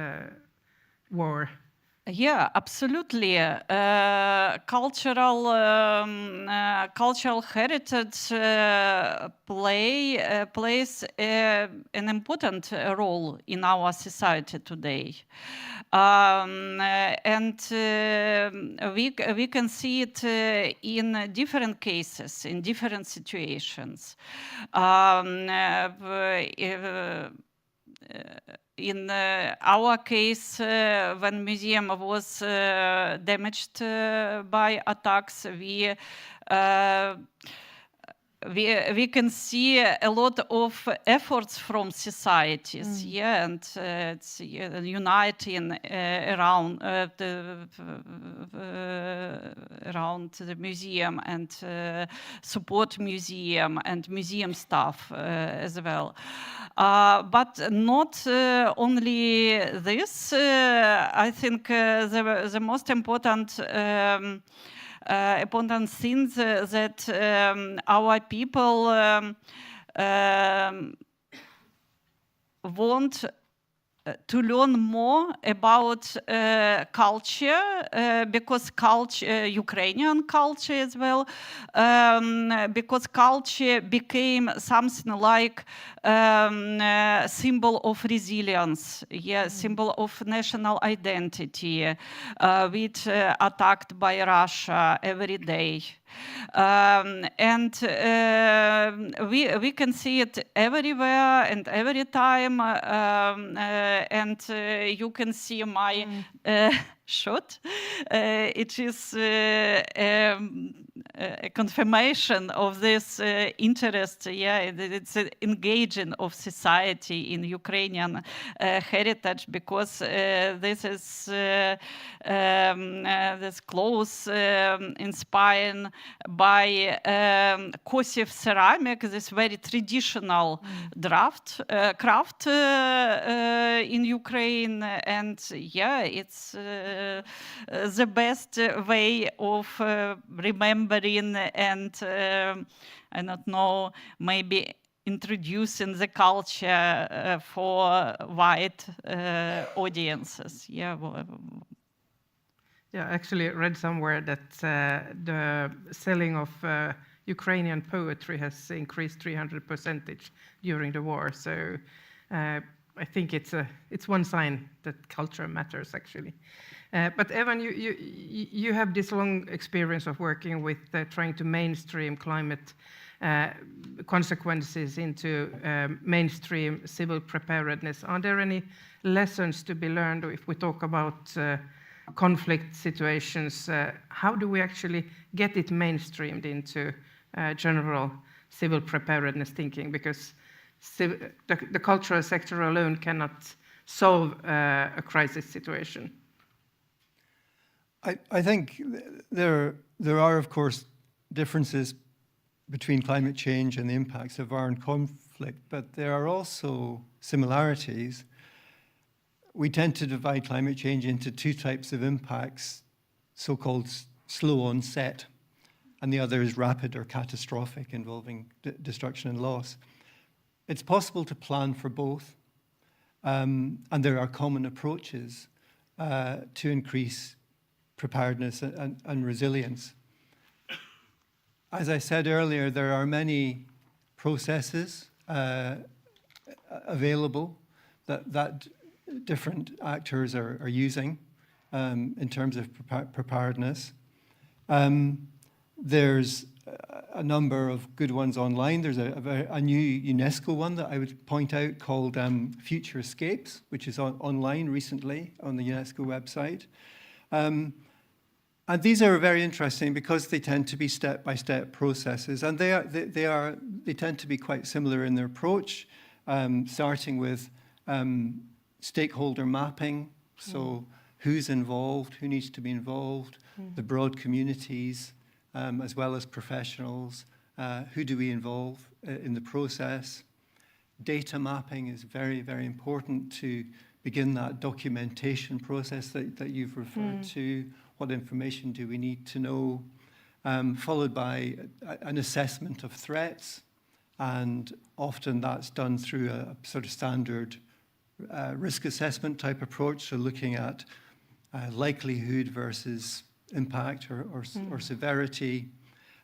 war? Yeah, absolutely. Cultural heritage plays an important role in our society today, and we can see it in different cases, in different situations. In our case, when museum was damaged by attacks, we can see a lot of efforts from societies, yeah, and it's uniting around the museum and support museum and museum staff as well. But not only this. I think the most important things that our people want to learn more about culture, because Ukrainian culture as well, because culture became something like symbol of resilience, yeah, symbol of national identity, which attacked by Russia every day. And we can see it everywhere and every time, and you can see my shot. It is a confirmation of this interest. Yeah, it's an engaging of society in Ukrainian heritage, because this is this clothes inspired by Kosiv ceramic, this very traditional craft in Ukraine, and yeah, it's the best way of remembering and I don't know, maybe introducing the culture for wide audiences. Yeah. Yeah, I actually read somewhere that the selling of Ukrainian poetry has increased 300% during the war. So I think it's one sign that culture matters, actually. But Ewan, you have this long experience of working with trying to mainstream climate consequences into mainstream civil preparedness. Are there any lessons to be learned if we talk about conflict situations? How do we actually get it mainstreamed into general civil preparedness thinking? Because the cultural sector alone cannot solve a crisis situation. I think there are, of course, differences between climate change and the impacts of armed conflict, but there are also similarities. We tend to divide climate change into two types of impacts, so-called slow onset, and the other is rapid or catastrophic, involving destruction and loss. It's possible to plan for both, and there are common approaches to increase preparedness and resilience. As I said earlier, there are many processes available that different actors are using in terms of preparedness. There's a number of good ones online. There's a new UNESCO one that I would point out called Future Escapes, which is online recently on the UNESCO website. And these are very interesting because they tend to be step-by-step processes, and they tend to be quite similar in their approach, starting with stakeholder mapping, so who's involved, who needs to be involved, the broad communities, as well as professionals, who do we involve in the process. Data mapping is very, very important to begin that documentation process that you've referred to. What information do we need to know? Followed by an assessment of threats, and often that's done through a sort of standard risk assessment type approach, so looking at likelihood versus impact or severity.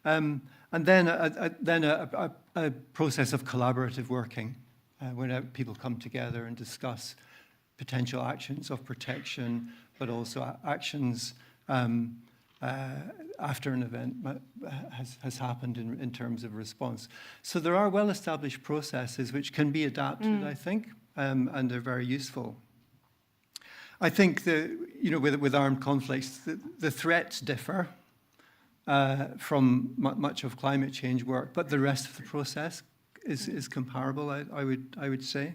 And then a process of collaborative working, when people come together and discuss potential actions of protection, but also actions after an event has happened in terms of response. So there are well-established processes which can be adapted, I think, and they're very useful. I think with armed conflicts, the threats differ from much of climate change work, but the rest of the process is comparable, I would say.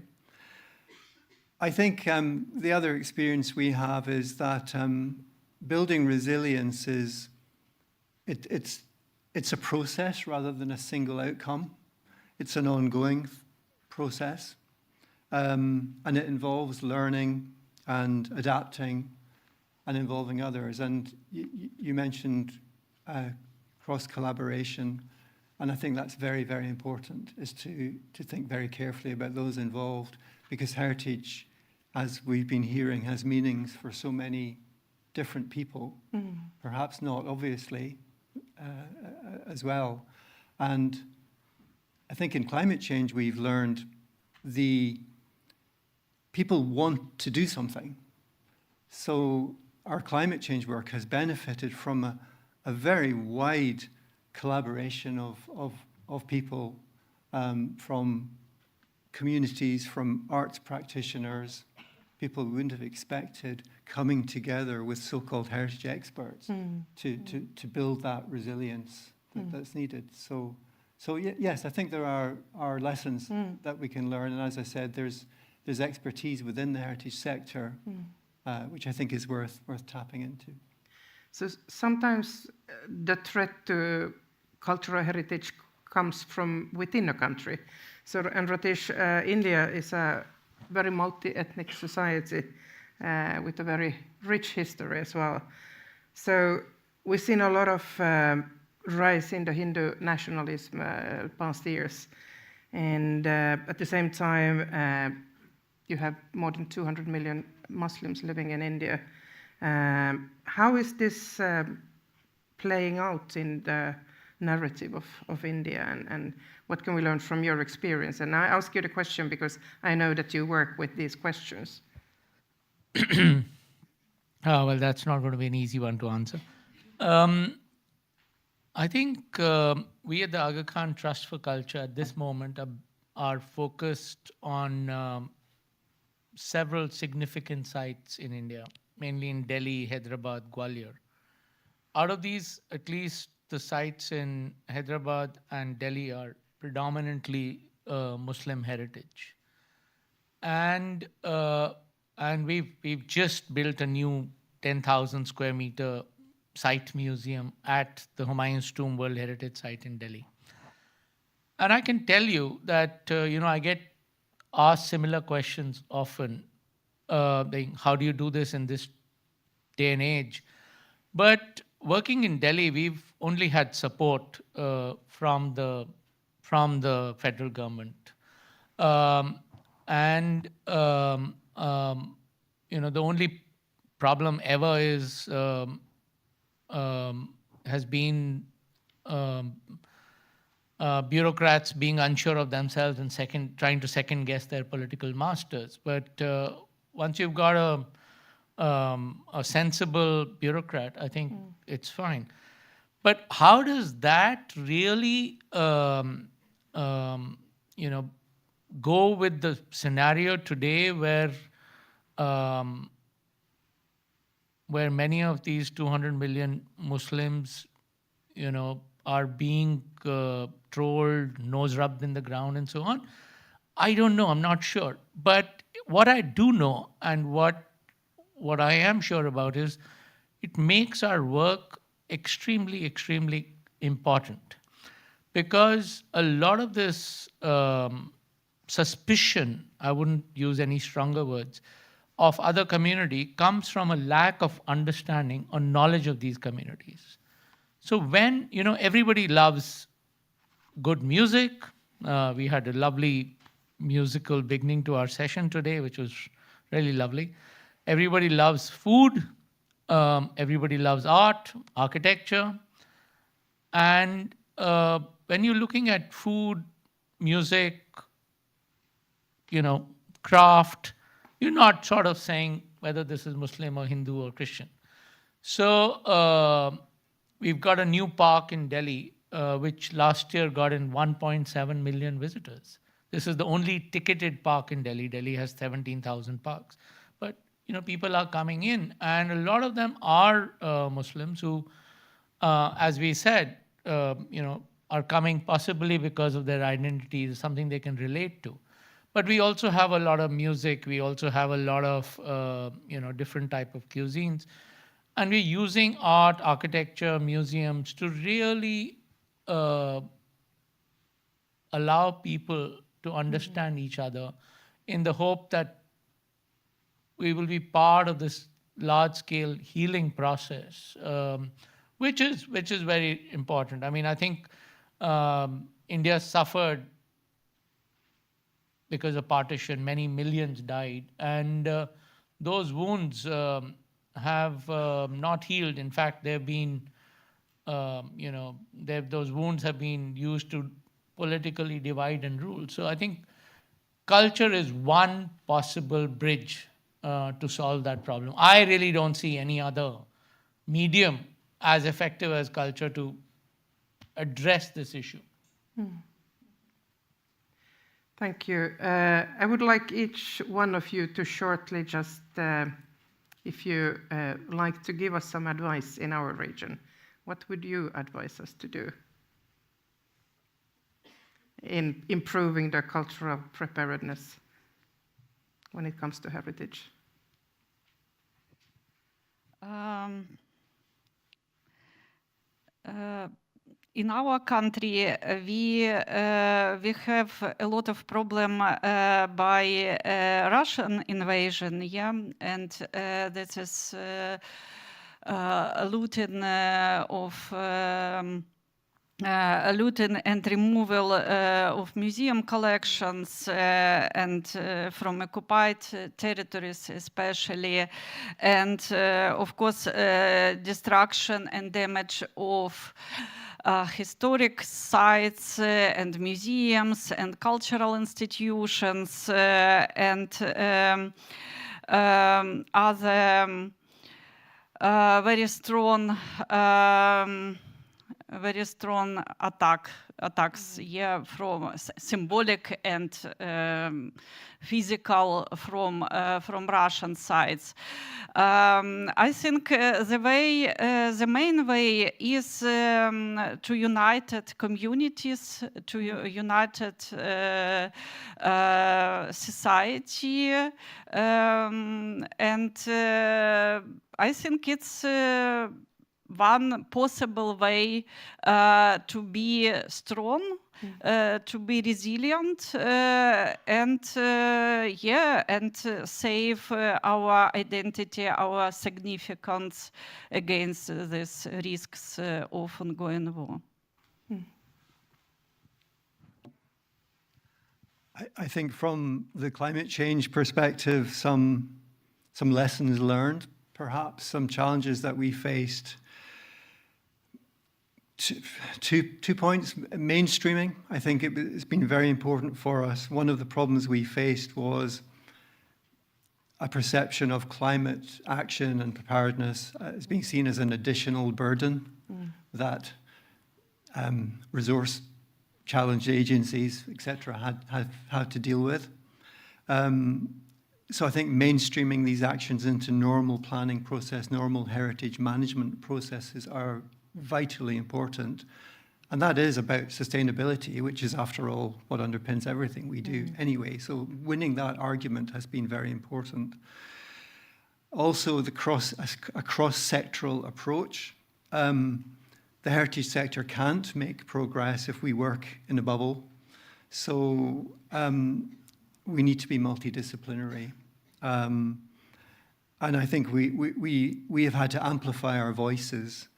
I think the other experience we have is that building resilience it's a process rather than a single outcome. It's an ongoing process, and it involves learning and adapting and involving others. And you mentioned cross-collaboration, and I think that's very, very important, is to think very carefully about those involved, because heritage, as we've been hearing, has meanings for so many different people, perhaps not obviously as well. And I think in climate change we've learned the people want to do something. So our climate change work has benefited from a very wide collaboration of people, from communities, from arts practitioners, people we wouldn't have expected coming together with so-called heritage experts to build that resilience that's needed. So yes, I think there are lessons that we can learn. And as I said, there's expertise within the heritage sector, which I think is worth tapping into. So sometimes the threat to cultural heritage comes from within a country. So, and Ratish, India is a very multi-ethnic society with a very rich history as well. So we've seen a lot of rise in the Hindu nationalism past years. And at the same time, you have more than 200 million Muslims living in India. How is this playing out in the narrative of India, and what can we learn from your experience? And I ask you the question because I know that you work with these questions. Well, that's not going to be an easy one to answer. I think we at the Aga Khan Trust for Culture at this moment are focused on several significant sites in India, mainly in Delhi, Hyderabad, Gwalior. Out of these, at least the sites in Hyderabad and Delhi are predominantly Muslim heritage. And we've just built a new 10,000 square meter site museum at the Humayun's Tomb World Heritage Site in Delhi. And I can tell you that, I get asked similar questions often, like, how do you do this in this day and age? But working in Delhi, we've only had support from the federal government. The only problem ever has been bureaucrats being unsure of themselves and trying to second guess their political masters. But once you've got a sensible bureaucrat, I think it's fine. But how does that really, go with the scenario today where many of these 200 million Muslims, are being trolled, nose rubbed in the ground and so on? I don't know. I'm not sure. But what I do know and what I am sure about is it makes our work extremely, extremely important, because a lot of this suspicion, I wouldn't use any stronger words, of other community comes from a lack of understanding or knowledge of these communities. So when, everybody loves good music, we had a lovely musical beginning to our session today, which was really lovely. Everybody loves food. Everybody loves art, architecture. And when you're looking at food, music, craft, you're not sort of saying whether this is Muslim or Hindu or Christian. So we've got a new park in Delhi, which last year got in 1.7 million visitors. This is the only ticketed park in Delhi. Delhi has 17,000 parks. But, people are coming in, and a lot of them are Muslims who, as we said, are coming possibly because of their identity, something they can relate to. But we also have a lot of music. We also have a lot of, different type of cuisines. And we're using art, architecture, museums to really allow people to understand each other, in the hope that we will be part of this large-scale healing process, which is very important. I mean, I think India suffered because of partition. Many millions died, and those wounds have not healed. In fact, they've been, those wounds have been used to politically divide and rule. So I think culture is one possible bridge to solve that problem. I really don't see any other medium as effective as culture to address this issue. Thank you. I would like each one of you to shortly just, if you like to give us some advice in our region, what would you advise us to do in improving the cultural preparedness when it comes to heritage? In our country, we have a lot of problem by Russian invasion, yeah, and that is looting and removal of museum collections and from occupied territories especially, and of course destruction and damage of historic sites and museums and cultural institutions and other very strong attacks, yeah, from symbolic and physical from Russian sides. I think the main way is to united communities, to united society, and I think it's one possible way to be strong, to be resilient, and save our identity, our significance against these risks of ongoing war. I think from the climate change perspective, some lessons learned, perhaps some challenges that we faced. Two points. Mainstreaming, I think it's been very important for us. One of the problems we faced was a perception of climate action and preparedness as being seen as an additional burden that resource challenged agencies, etc., had to deal with. So I think mainstreaming these actions into normal planning process, normal heritage management processes are vitally important. And that is about sustainability, which is, after all, what underpins everything we do anyway. So winning that argument has been very important. Also, a cross-sectoral approach. The heritage sector can't make progress if we work in a bubble. So we need to be multidisciplinary. And I think we have had to amplify our voices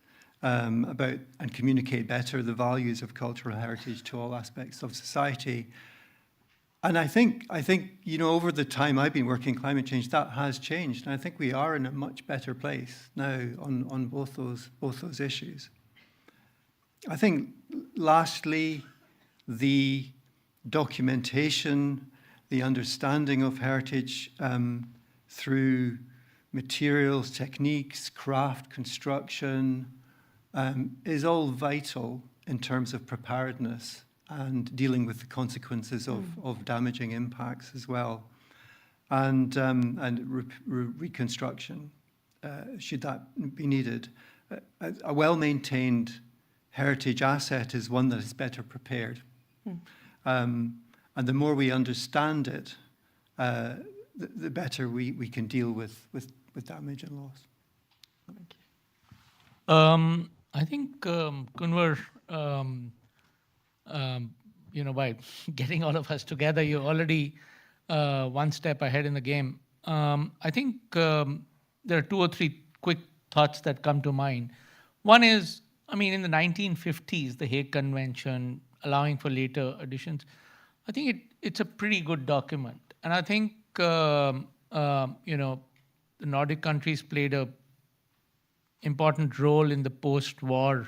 about and communicate better the values of cultural heritage to all aspects of society. And I think over the time I've been working climate change, that has changed, and I think we are in a much better place now on both those issues. I think lastly, the documentation, the understanding of heritage through materials, techniques, craft, construction, is all vital in terms of preparedness and dealing with the consequences of damaging impacts as well, and reconstruction, should that be needed. A well-maintained heritage asset is one that is better prepared. And the more we understand it, the better we can deal with damage and loss. Thank you. I think Gunvor, by getting all of us together, you're already one step ahead in the game. I think there are two or three quick thoughts that come to mind. One is, in the 1950s, the Hague Convention, allowing for later additions, I think it's a pretty good document. And I think, the Nordic countries played a important role in the post-war,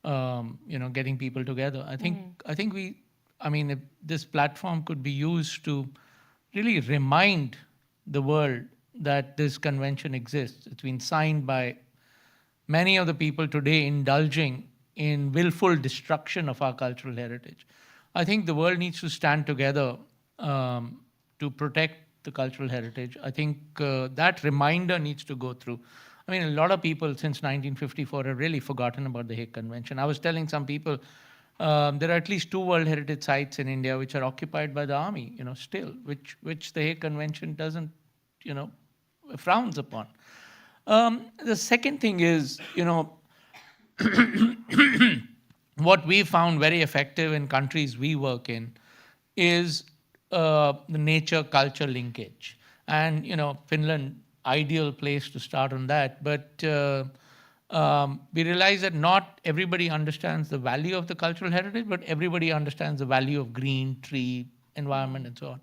getting people together. I think if this platform could be used to really remind the world that this convention exists. It's been signed by many of the people today indulging in willful destruction of our cultural heritage. I think the world needs to stand together to protect the cultural heritage. I think that reminder needs to go through. I mean, a lot of people since 1954 have really forgotten about the Hague Convention. I was telling some people there are at least 2 World Heritage sites in India which are occupied by the army, still, which the Hague Convention doesn't, frowns upon. The second thing is, what we found very effective in countries we work in is the nature-culture linkage. And, Finland, ideal place to start on that. But we realize that not everybody understands the value of the cultural heritage, but everybody understands the value of green, tree, environment, and so on.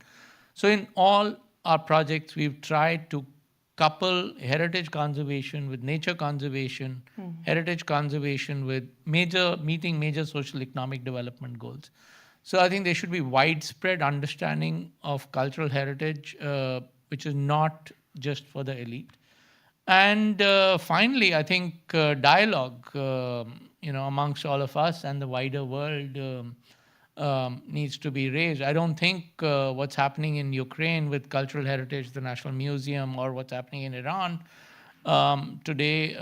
So in all our projects, we've tried to couple heritage conservation with nature conservation, heritage conservation with meeting major social economic development goals. So I think there should be widespread understanding of cultural heritage, which is not just for the elite. And finally, I think dialogue, amongst all of us and the wider world needs to be raised. I don't think what's happening in Ukraine with cultural heritage, the National Museum, or what's happening in Iran today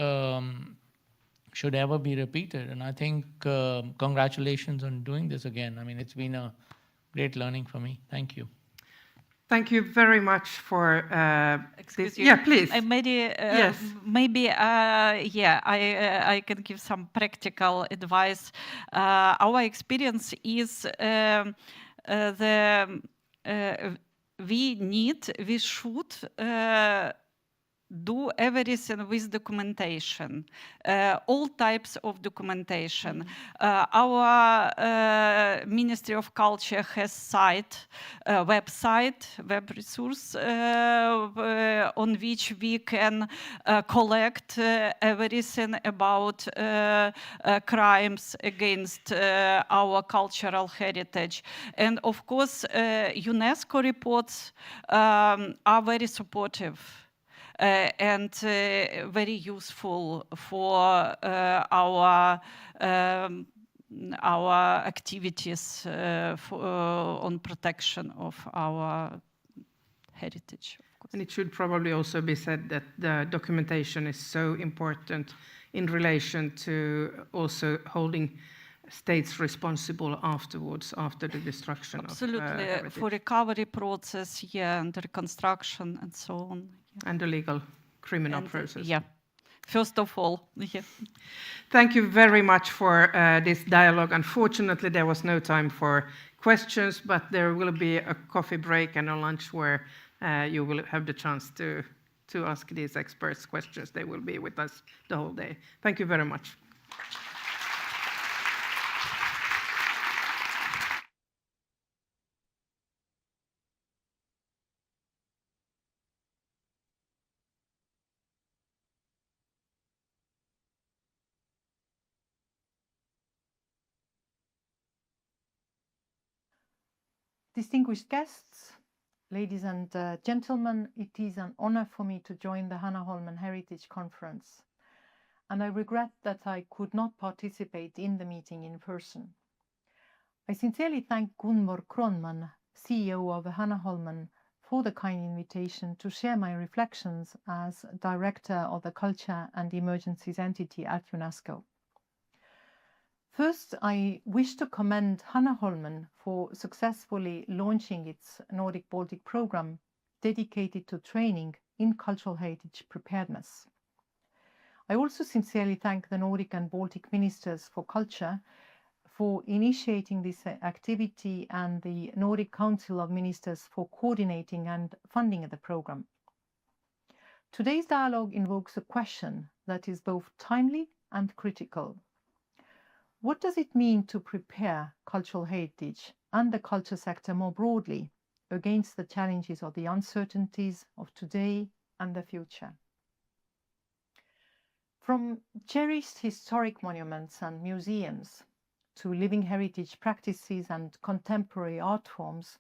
should ever be repeated. And I think congratulations on doing this again. I mean, it's been a great learning for me. Thank you. Thank you very much for Excuse this. you. Yeah, please. Yes. Maybe, I can give some practical advice. Our experience is we should do everything with documentation, all types of documentation. Our Ministry of Culture has website, web resource on which we can collect everything about crimes against our cultural heritage. And of course, UNESCO reports are very supportive. And very useful for our activities on protection of our heritage. And it should probably also be said that the documentation is so important in relation to also holding states responsible afterwards, after the destruction of heritage. For recovery process, and reconstruction and so on. And the legal criminal process. Yeah, first of all. Yeah. Thank you very much for this dialogue. Unfortunately, there was no time for questions, but there will be a coffee break and a lunch where you will have the chance to ask these experts questions. They will be with us the whole day. Thank you very much. Distinguished guests, ladies and gentlemen, it is an honor for me to join the Hanaholmen Heritage Conference, and I regret that I could not participate in the meeting in person. I sincerely thank Gunvor Kronman, CEO of Hanaholmen, for the kind invitation to share my reflections as Director of the Culture and Emergencies Entity at UNESCO. First, I wish to commend Hanaholmen for successfully launching its Nordic-Baltic program dedicated to training in cultural heritage preparedness. I also sincerely thank the Nordic and Baltic Ministers for Culture for initiating this activity and the Nordic Council of Ministers for coordinating and funding the program. Today's dialogue invokes a question that is both timely and critical. What does it mean to prepare cultural heritage and the culture sector more broadly against the challenges of the uncertainties of today and the future? From cherished historic monuments and museums to living heritage practices and contemporary art forms,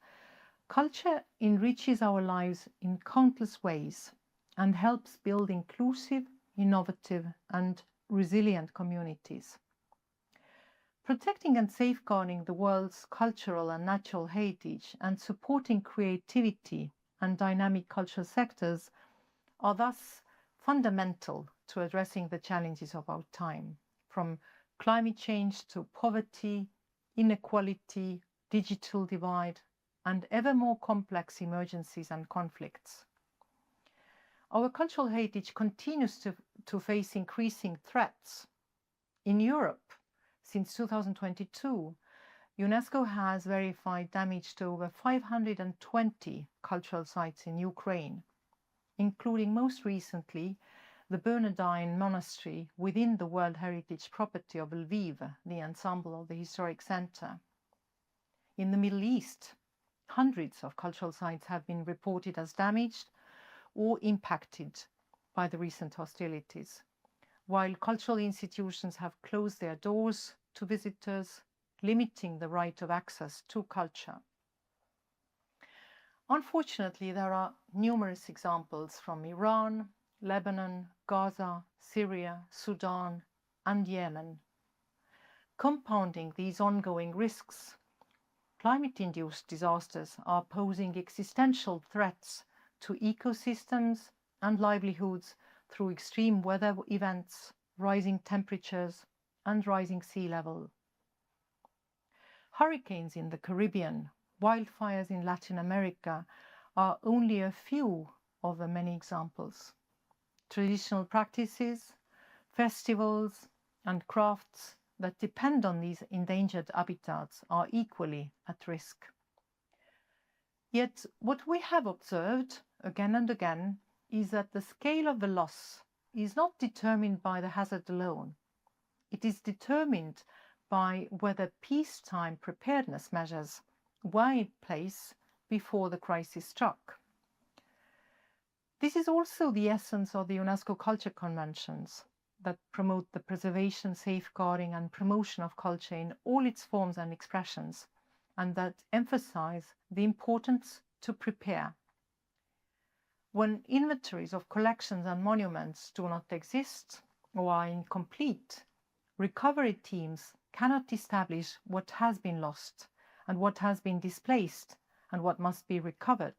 culture enriches our lives in countless ways and helps build inclusive, innovative, and resilient communities. Protecting and safeguarding the world's cultural and natural heritage and supporting creativity and dynamic cultural sectors are thus fundamental to addressing the challenges of our time, from climate change to poverty, inequality, digital divide, and ever more complex emergencies and conflicts. Our cultural heritage continues to face increasing threats. In Europe, since 2022, UNESCO has verified damage to over 520 cultural sites in Ukraine, including most recently the Bernardine Monastery within the World Heritage Property of Lviv, the ensemble of the historic center. In the Middle East, hundreds of cultural sites have been reported as damaged or impacted by the recent hostilities, while cultural institutions have closed their doors to visitors, limiting the right of access to culture. Unfortunately, there are numerous examples from Iran, Lebanon, Gaza, Syria, Sudan, and Yemen. Compounding these ongoing risks, climate-induced disasters are posing existential threats to ecosystems and livelihoods through extreme weather events, rising temperatures, and rising sea level. Hurricanes in the Caribbean, wildfires in Latin America are only a few of the many examples. Traditional practices, festivals, and crafts that depend on these endangered habitats are equally at risk. Yet what we have observed again and again is that the scale of the loss is not determined by the hazard alone. It is determined by whether peacetime preparedness measures were in place before the crisis struck. This is also the essence of the UNESCO Culture Conventions that promote the preservation, safeguarding, and promotion of culture in all its forms and expressions, and that emphasize the importance to prepare. When inventories of collections and monuments do not exist or are incomplete, recovery teams cannot establish what has been lost and what has been displaced and what must be recovered.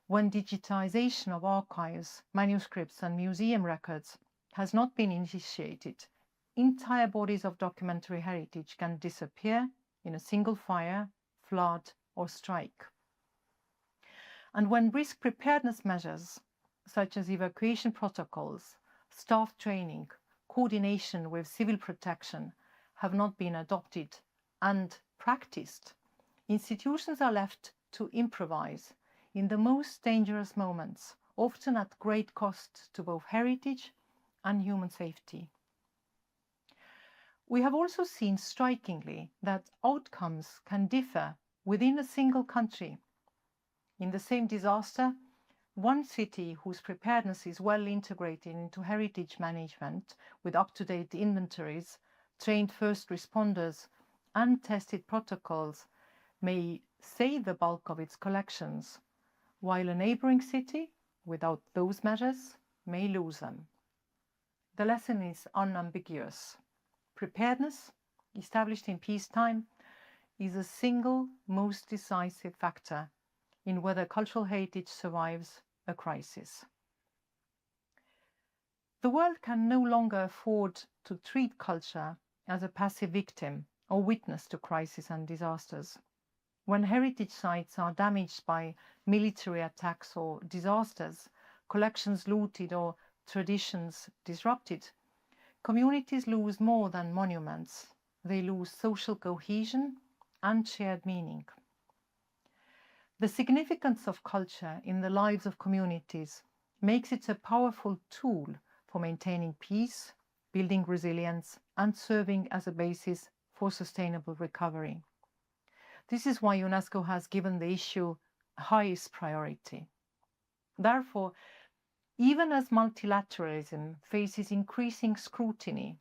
When digitization of archives, manuscripts, and museum records has not been initiated, entire bodies of documentary heritage can disappear in a single fire, flood, or strike. And when risk preparedness measures, such as evacuation protocols, staff training, coordination with civil protection, have not been adopted and practiced, institutions are left to improvise in the most dangerous moments, often at great cost to both heritage and human safety. We have also seen strikingly that outcomes can differ within a single country. In the same disaster, one city whose preparedness is well integrated into heritage management with up-to-date inventories, trained first responders, and tested protocols may save the bulk of its collections, while a neighboring city, without those measures, may lose them. The lesson is unambiguous. Preparedness, established in peacetime, is the single most decisive factor in whether cultural heritage survives a crisis. The world can no longer afford to treat culture as a passive victim or witness to crises and disasters. When heritage sites are damaged by military attacks or disasters, collections looted or traditions disrupted, communities lose more than monuments. They lose social cohesion and shared meaning. The significance of culture in the lives of communities makes it a powerful tool for maintaining peace, building resilience, and serving as a basis for sustainable recovery. This is why UNESCO has given the issue highest priority. Therefore, even as multilateralism faces increasing scrutiny,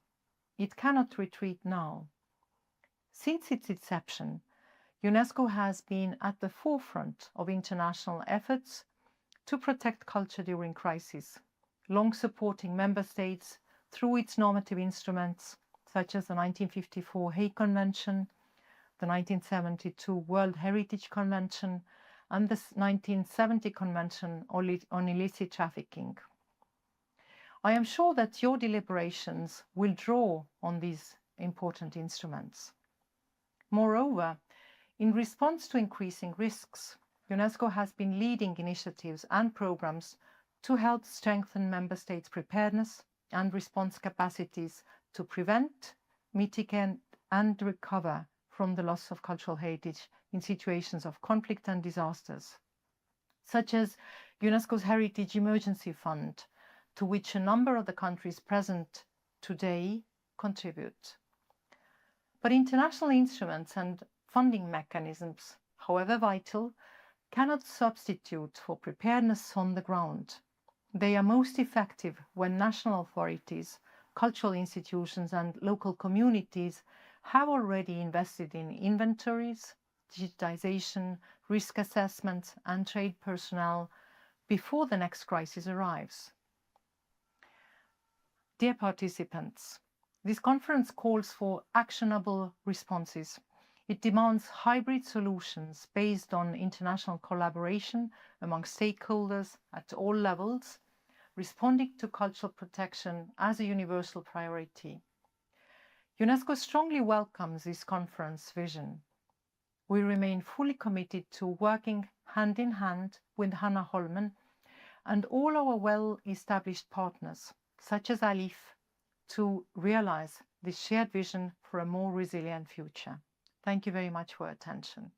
it cannot retreat now. Since its inception, UNESCO has been at the forefront of international efforts to protect culture during crisis, long supporting member states through its normative instruments such as the 1954 Hague Convention, the 1972 World Heritage Convention, and the 1970 Convention on Illicit Trafficking. I am sure that your deliberations will draw on these important instruments. Moreover, in response to increasing risks, UNESCO has been leading initiatives and programs to help strengthen member states' preparedness and response capacities to prevent, mitigate, and recover from the loss of cultural heritage in situations of conflict and disasters, such as UNESCO's Heritage Emergency Fund, to which a number of the countries present today contribute. But international instruments and funding mechanisms, however vital, cannot substitute for preparedness on the ground. They are most effective when national authorities, cultural institutions, and local communities have already invested in inventories, digitization, risk assessment, and trained personnel before the next crisis arrives. Dear participants, this conference calls for actionable responses. It demands hybrid solutions based on international collaboration among stakeholders at all levels, responding to cultural protection as a universal priority. UNESCO strongly welcomes this conference vision. We remain fully committed to working hand in hand with Hanaholmen and all our well-established partners, such as ALIF, to realize this shared vision for a more resilient future. Thank you very much for your attention.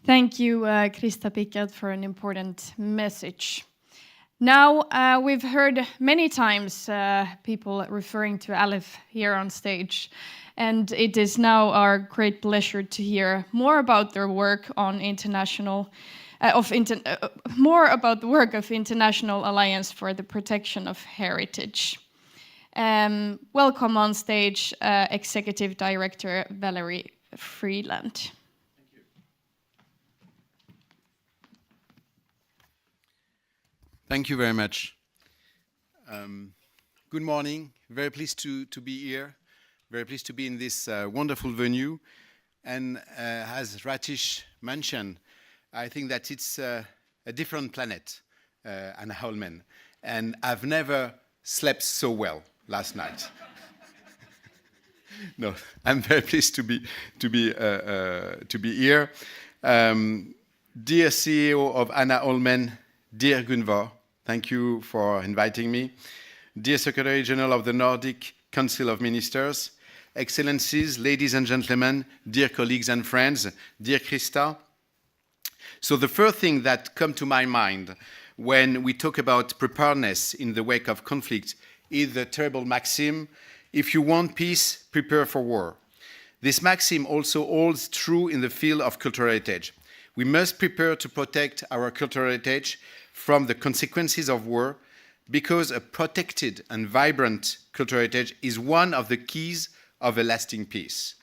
Thank you, Krista Pickett, for an important message. Now, we've heard many times people referring to ALIF here on stage, and it is now our great pleasure to hear more about their work on more about the work of International Alliance for the Protection of Heritage. Welcome on stage, Executive Director Valerie Freeland. Thank you very much. Good morning. Very pleased to be here. Very pleased to be in this wonderful venue. And as Ratish mentioned, I think that it's a different planet, Hanaholmen. And I've never slept so well last night. No, I'm very pleased to be here. Dear CEO of Hanaholmen, dear Gunvor, thank you for inviting me. Dear Secretary General of the Nordic Council of Ministers, Excellencies, ladies and gentlemen, dear colleagues and friends, dear Krista. So the first thing that comes to my mind when we talk about preparedness in the wake of conflict is the terrible maxim, if you want peace, prepare for war. This maxim also holds true in the field of cultural heritage. We must prepare to protect our cultural heritage from the consequences of war, because a protected and vibrant cultural heritage is one of the keys of a lasting peace.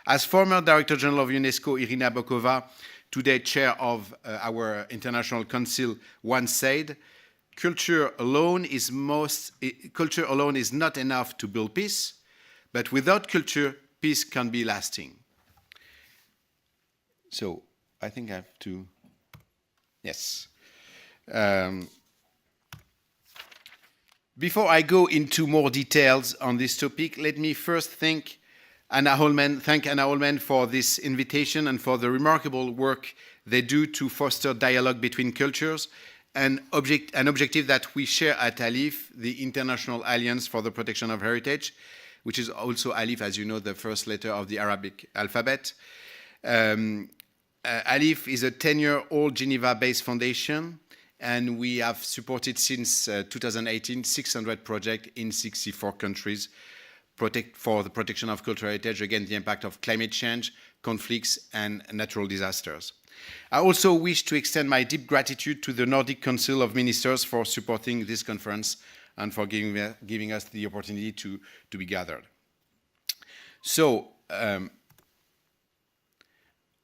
As former Director General of UNESCO, Irina Bokova, today chair of our International Council, once said, culture alone is not enough to build peace, but without culture, peace can be lasting. So I think I have to, yes. Before I go into more details on this topic, let me first thank Hanaholmen for this invitation and for the remarkable work they do to foster dialogue between cultures, an objective that we share at ALIF, the International Alliance for the Protection of Heritage, which is also ALIF, as you know, the first letter of the Arabic alphabet. ALIF is a 10-year-old Geneva-based foundation, and we have supported since 2018 600 projects in 64 countries for the protection of cultural heritage against the impact of climate change, conflicts, and natural disasters. I also wish to extend my deep gratitude to the Nordic Council of Ministers for supporting this conference and for giving us the opportunity to be gathered. So,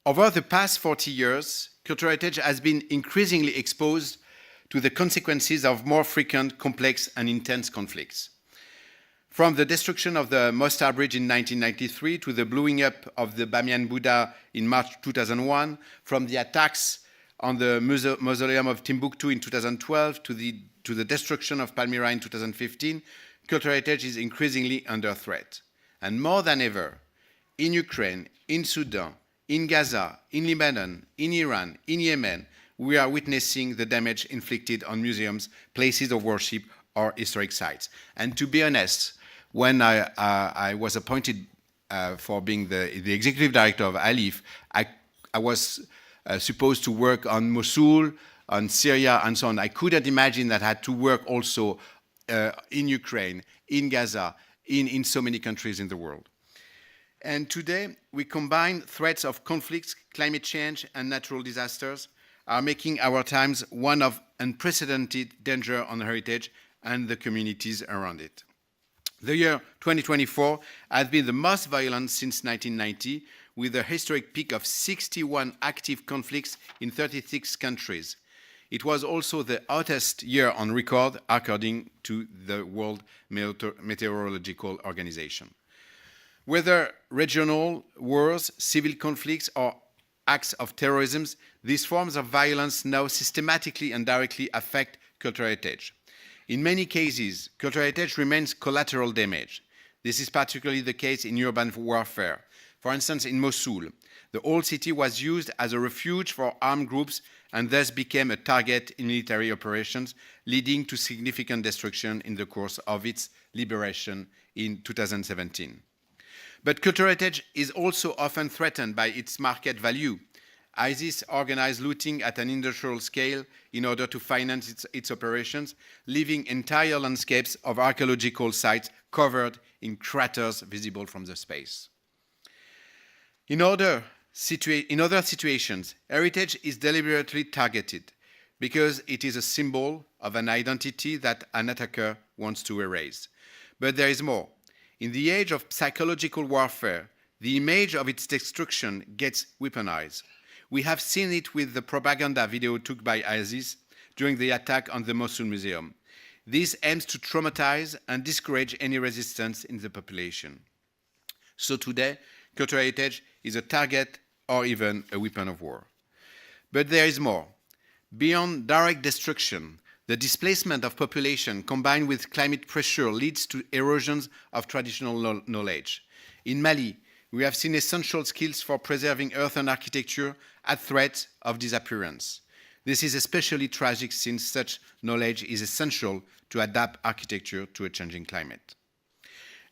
Over the past 40 years, cultural heritage has been increasingly exposed to the consequences of more frequent, complex, and intense conflicts. From the destruction of the Mostar Bridge in 1993 to the blowing up of the Bamiyan Buddha in March 2001, from the attacks on the mausoleum of Timbuktu in 2012 to the destruction of Palmyra in 2015, cultural heritage is increasingly under threat. And more than ever, in Ukraine, in Sudan, in Gaza, in Lebanon, in Iran, in Yemen, we are witnessing the damage inflicted on museums, places of worship, or historic sites. And to be honest, when I was appointed for being the executive director of ALIF, I was supposed to work on Mosul, on Syria, and so on. I couldn't imagine that I had to work also in Ukraine, in Gaza, in so many countries in the world. And today, we combine threats of conflicts, climate change, and natural disasters are making our times one of unprecedented danger on heritage and the communities around it. The year 2024 has been the most violent since 1990, with a historic peak of 61 active conflicts in 36 countries. It was also the hottest year on record, according to the World Meteorological Organization. Whether regional wars, civil conflicts, or acts of terrorism, these forms of violence now systematically and directly affect cultural heritage. In many cases, cultural heritage remains collateral damage. This is particularly the case in urban warfare. For instance, in Mosul, the old city was used as a refuge for armed groups and thus became a target in military operations, leading to significant destruction in the course of its liberation in 2017. But cultural heritage is also often threatened by its market value. ISIS organized looting at an industrial scale in order to finance its operations, leaving entire landscapes of archaeological sites covered in craters visible from the space. In other situations, heritage is deliberately targeted because it is a symbol of an identity that an attacker wants to erase. But there is more. In the age of psychological warfare, the image of its destruction gets weaponized. We have seen it with the propaganda video took by ISIS during the attack on the Mosul Museum. This aims to traumatize and discourage any resistance in the population. So today, cultural heritage is a target or even a weapon of war. But there is more. Beyond direct destruction, the displacement of population combined with climate pressure leads to erosions of traditional knowledge. In Mali, we have seen essential skills for preserving earthen architecture at threat of disappearance. This is especially tragic since such knowledge is essential to adapt architecture to a changing climate.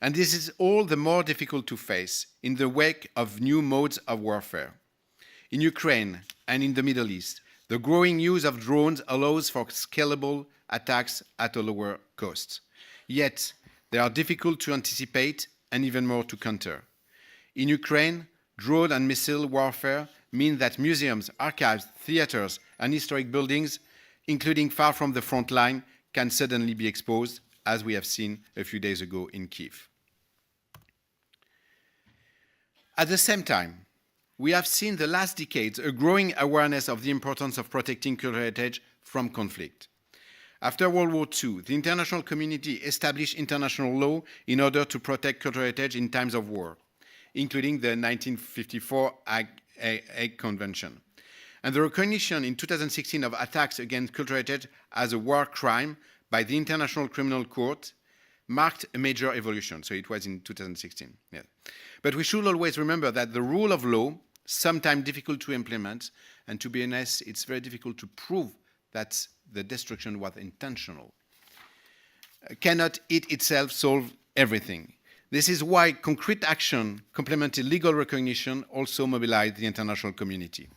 And this is all the more difficult to face in the wake of new modes of warfare. In Ukraine and in the Middle East, the growing use of drones allows for scalable attacks at a lower cost. Yet, they are difficult to anticipate and even more to counter. In Ukraine, drone and missile warfare mean that museums, archives, theaters, and historic buildings, including far from the front line, can suddenly be exposed, as we have seen a few days ago in Kyiv. At the same time, we have seen the last decades a growing awareness of the importance of protecting cultural heritage from conflict. After World War II, the international community established international law in order to protect cultural heritage in times of war, including the 1954 Hague Convention. And the recognition in 2016 of attacks against cultural heritage as a war crime by the International Criminal Court marked a major evolution. So it was in 2016. Yeah. But we should always remember that the rule of law, sometimes difficult to implement, and to be honest, it's very difficult to prove that the destruction was intentional, cannot it itself solve everything. This is why concrete action complemented legal recognition also mobilized the international community.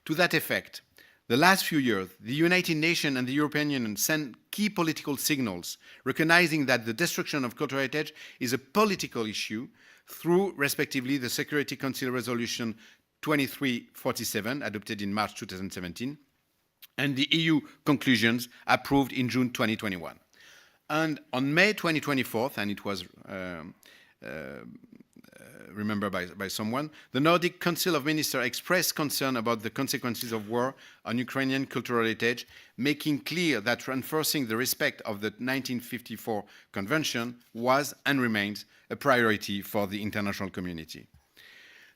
To that effect, the last few years, the United Nations and the European Union sent key political signals recognizing that the destruction of cultural heritage is a political issue through, respectively, the Security Council Resolution 2347, adopted in March 2017, and the EU conclusions approved in June 2021. And on May 2024, and it was remembered by someone, the Nordic Council of Ministers expressed concern about the consequences of war on Ukrainian cultural heritage, making clear that reinforcing the respect of the 1954 Convention was and remains a priority for the international community.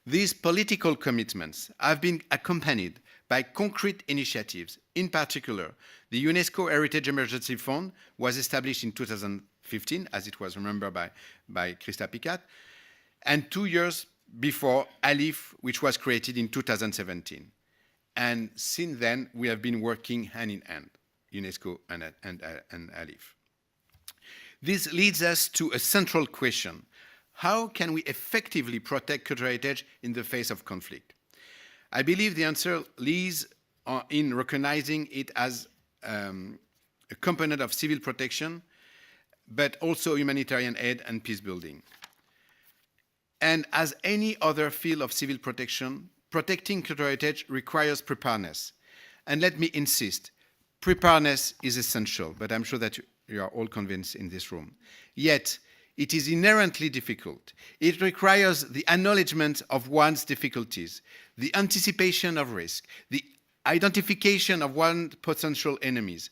These political commitments have been accompanied by concrete initiatives. In particular, the UNESCO Heritage Emergency Fund was established in 2015, as it was remembered by Christa Picat, and 2 years before, ALIF, which was created in 2017. And since then, we have been working hand in hand, UNESCO and ALIF. This leads us to a central question. How can we effectively protect cultural heritage in the face of conflict? I believe the answer lies in recognizing it as a component of civil protection, but also humanitarian aid and peace building. And as any other field of civil protection, protecting cultural heritage requires preparedness. And let me insist, preparedness is essential, but I'm sure that you are all convinced in this room. Yet, it is inherently difficult. It requires the acknowledgement of one's difficulties, the anticipation of risk, the identification of one's potential enemies,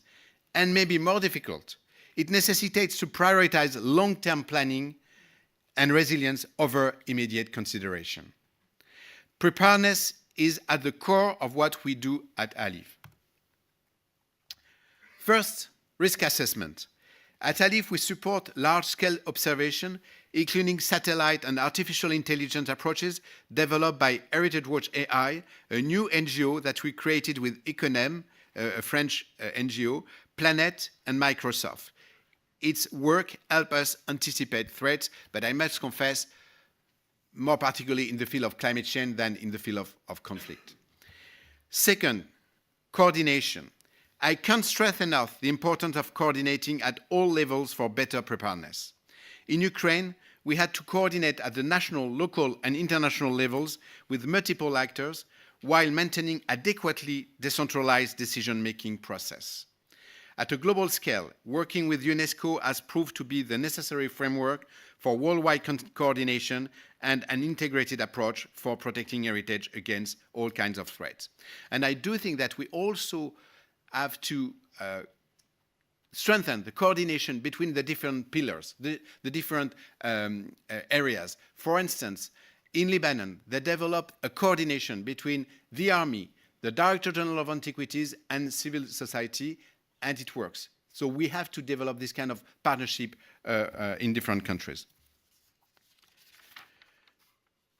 and maybe more difficult, it necessitates to prioritize long-term planning and resilience over immediate consideration. Preparedness is at the core of what we do at ALIF. First, risk assessment. At ALIF, we support large-scale observation, including satellite and artificial intelligence approaches developed by Heritage Watch AI, a new NGO that we created with Econem, a French NGO, Planet, and Microsoft. Its work helps us anticipate threats, but I must confess, more particularly in the field of climate change than in the field of conflict. Second, coordination. I can't stress enough the importance of coordinating at all levels for better preparedness. In Ukraine, we had to coordinate at the national, local, and international levels with multiple actors while maintaining adequately decentralized decision-making process. At a global scale, working with UNESCO has proved to be the necessary framework for worldwide coordination and an integrated approach for protecting heritage against all kinds of threats. And I do think that we also have to strengthen the coordination between the different pillars, the different areas. For instance, in Lebanon, they developed a coordination between the army, the Director General of Antiquities, and civil society, and it works. So we have to develop this kind of partnership in different countries.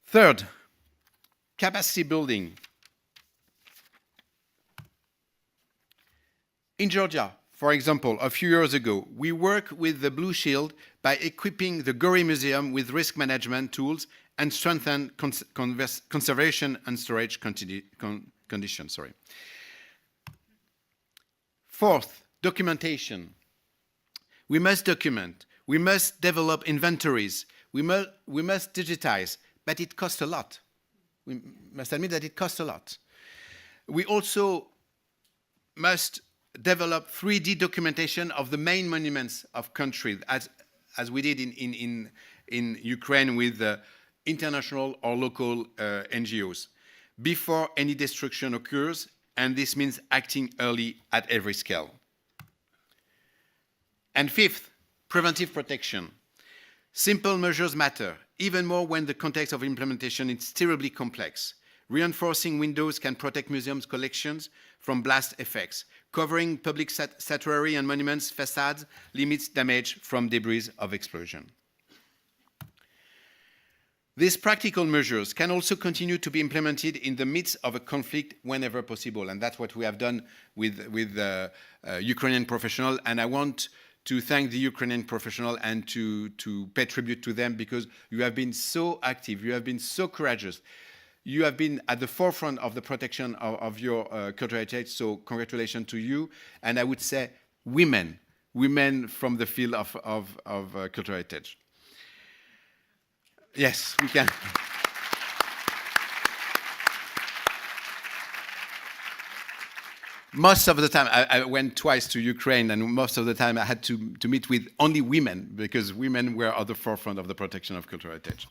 Third, capacity building. In Georgia, for example, a few years ago, we worked with the Blue Shield by equipping the Gori Museum with risk management tools and strengthen conservation and storage conditions. Fourth, documentation. We must document. We must develop inventories. We must digitize, but it costs a lot. We must admit that it costs a lot. We also must develop 3D documentation of the main monuments of countries, as we did in Ukraine with international or local NGOs, before any destruction occurs, and this means acting early at every scale. And fifth, preventive protection. Simple measures matter, even more when the context of implementation is terribly complex. Reinforcing windows can protect museums' collections from blast effects. Covering public statuary and monuments facades limits damage from debris of explosion. These practical measures can also continue to be implemented in the midst of a conflict whenever possible, and that's what we have done with Ukrainian professionals, and I want to thank the Ukrainian professionals and to pay tribute to them because you have been so active, you have been so courageous. You have been at the forefront of the protection of your cultural heritage, so congratulations to you. And I would say women from the field of cultural heritage. Yes, we can. Most of the time, I went twice to Ukraine, and most of the time I had to meet with only women because women were at the forefront of the protection of cultural heritage.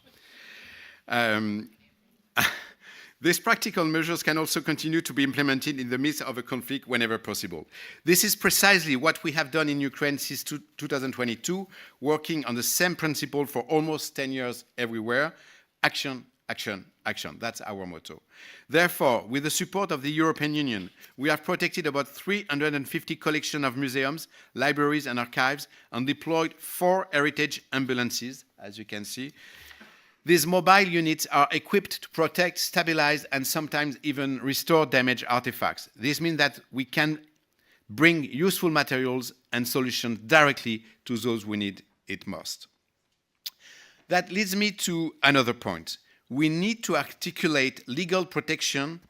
These practical measures can also continue to be implemented in the midst of a conflict whenever possible. This is precisely what we have done in Ukraine since 2022, working on the same principle for almost 10 years everywhere. Action, action, action. That's our motto. Therefore, with the support of the European Union, we have protected about 350 collections of museums, libraries, and archives, and deployed 4 heritage ambulances, as you can see. These mobile units are equipped to protect, stabilize, and sometimes even restore damaged artifacts. This means that we can bring useful materials and solutions directly to those who need it most. That leads me to another point. We need to articulate legal protection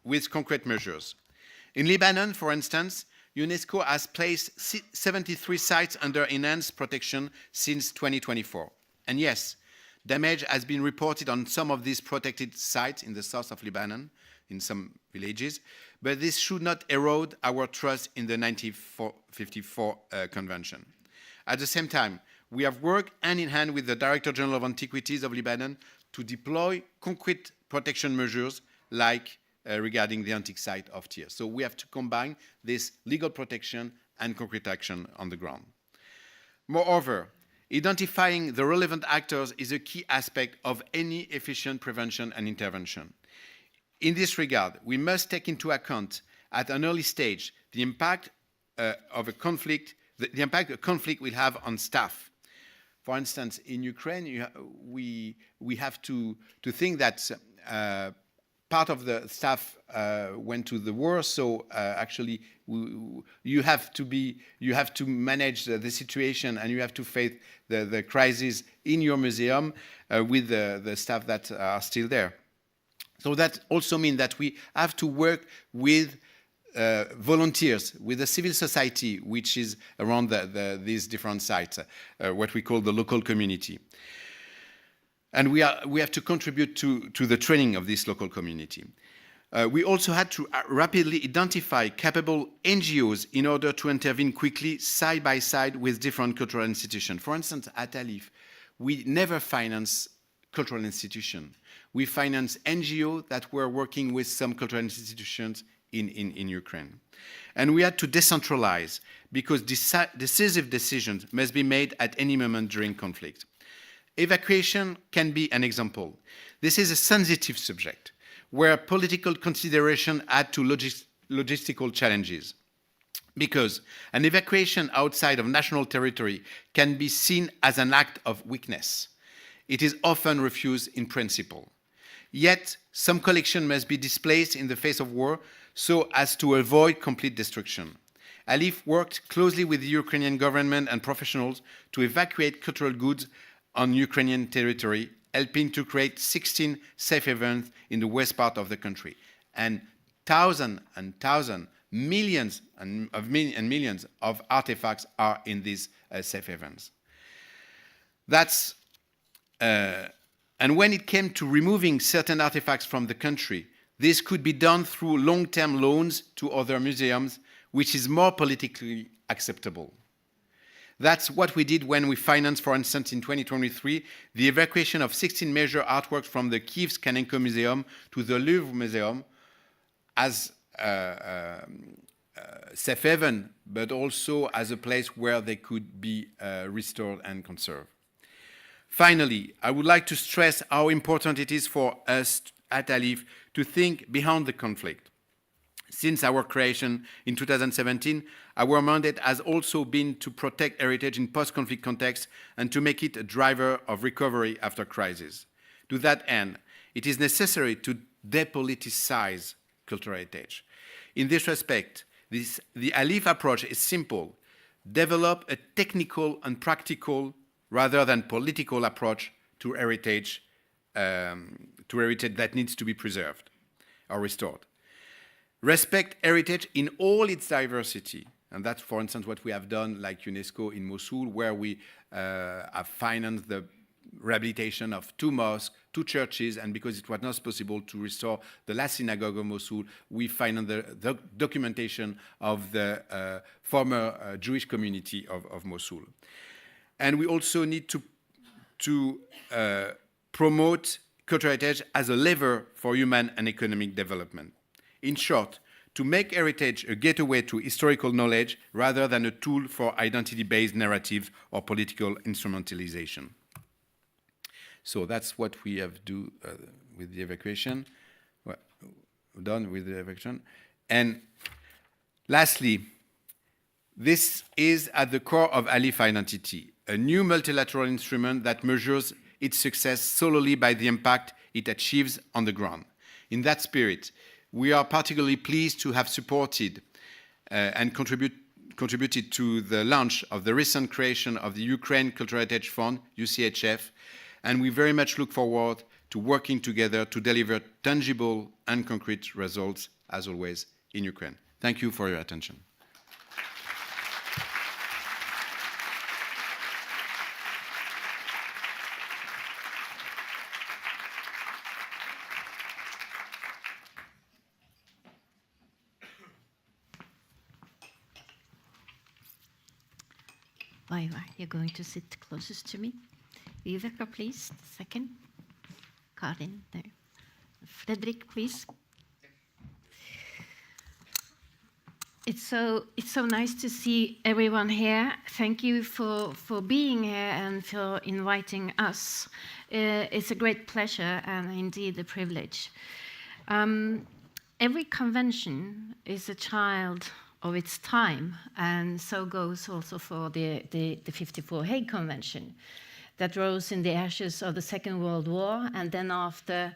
with concrete measures. In Lebanon, for instance, UNESCO has placed 73 sites under enhanced protection since 2024. And yes, damage has been reported on some of these protected sites in the south of Lebanon, in some villages, but this should not erode our trust in the 1954 Convention. At the same time, we have worked hand in hand with the Director General of Antiquities of Lebanon to deploy concrete protection measures like regarding the antique site of Tyre. So we have to combine this legal protection and concrete action on the ground. Moreover, identifying the relevant actors is a key aspect of any efficient prevention and intervention. In this regard, we must take into account at an early stage the impact of a conflict, the impact a conflict will have on staff. For instance, in Ukraine, we have to think that part of the staff went to the war, so actually you have to manage the situation, and you have to face the crisis in your museum with the staff that are still there. So that also means that we have to work with volunteers, with the civil society, which is around these different sites, what we call the local community. And we have to contribute to the training of this local community. We also had to rapidly identify capable NGOs in order to intervene quickly, side by side with different cultural institutions. For instance, at ALIF, we never finance cultural institutions. We finance NGOs that were working with some cultural institutions in Ukraine. And we had to decentralize because decisive decisions must be made at any moment during conflict. Evacuation can be an example. This is a sensitive subject where political consideration add to logistical challenges. Because an evacuation outside of national territory can be seen as an act of weakness. It is often refused in principle. Yet, some collection must be displaced in the face of war so as to avoid complete destruction. ALIF worked closely with the Ukrainian government and professionals to evacuate cultural goods on Ukrainian territory, helping to create 16 safe havens in the west part of the country. And thousands and thousands, millions and millions of artifacts are in these safe havens. And when it came to removing certain artifacts from the country, this could be done through long-term loans to other museums, which is more politically acceptable. That's what we did when we financed, for instance, in 2023, the evacuation of 16 major artworks from the Kyiv Skanenko Museum to the Louvre Museum as safe haven, but also as a place where they could be restored and conserved. Finally, I would like to stress how important it is for us at ALIF to think beyond the conflict. Since our creation in 2017, our mandate has also been to protect heritage in post-conflict context and to make it a driver of recovery after crisis. To that end, it is necessary to depoliticize cultural heritage. In this respect, the ALIF approach is simple. Develop a technical and practical rather than political approach to heritage that needs to be preserved or restored. Respect heritage in all its diversity. And that's, for instance, what we have done, like UNESCO in Mosul, where we have financed the rehabilitation of 2 mosques, 2 churches, and because it was not possible to restore the last synagogue of Mosul, we financed the documentation of the former Jewish community of Mosul. And we also need to promote cultural heritage as a lever for human and economic development. In short, to make heritage a gateway to historical knowledge rather than a tool for identity-based narrative or political instrumentalization. So that's what we have do with the evacuation. Well, done with the evacuation. And lastly, this is at the core of ALIF identity, a new multilateral instrument that measures its success solely by the impact it achieves on the ground. In that spirit, we are particularly pleased to have supported and contributed to the launch of the recent creation of the Ukraine Cultural Heritage Fund, UCHF, and we very much look forward to working together to deliver tangible and concrete results, as always, in Ukraine. Thank you for your attention. Ivar, you're going to sit closest to me. Viveka, please, second. Karin, there. Fredrik, please. It's so nice to see everyone here. Thank you for being here and for inviting us. It's a great pleasure and indeed a privilege. Every convention is a child of its time, and so goes also for the 54 Hague Convention that rose in the ashes of the Second World War, and then after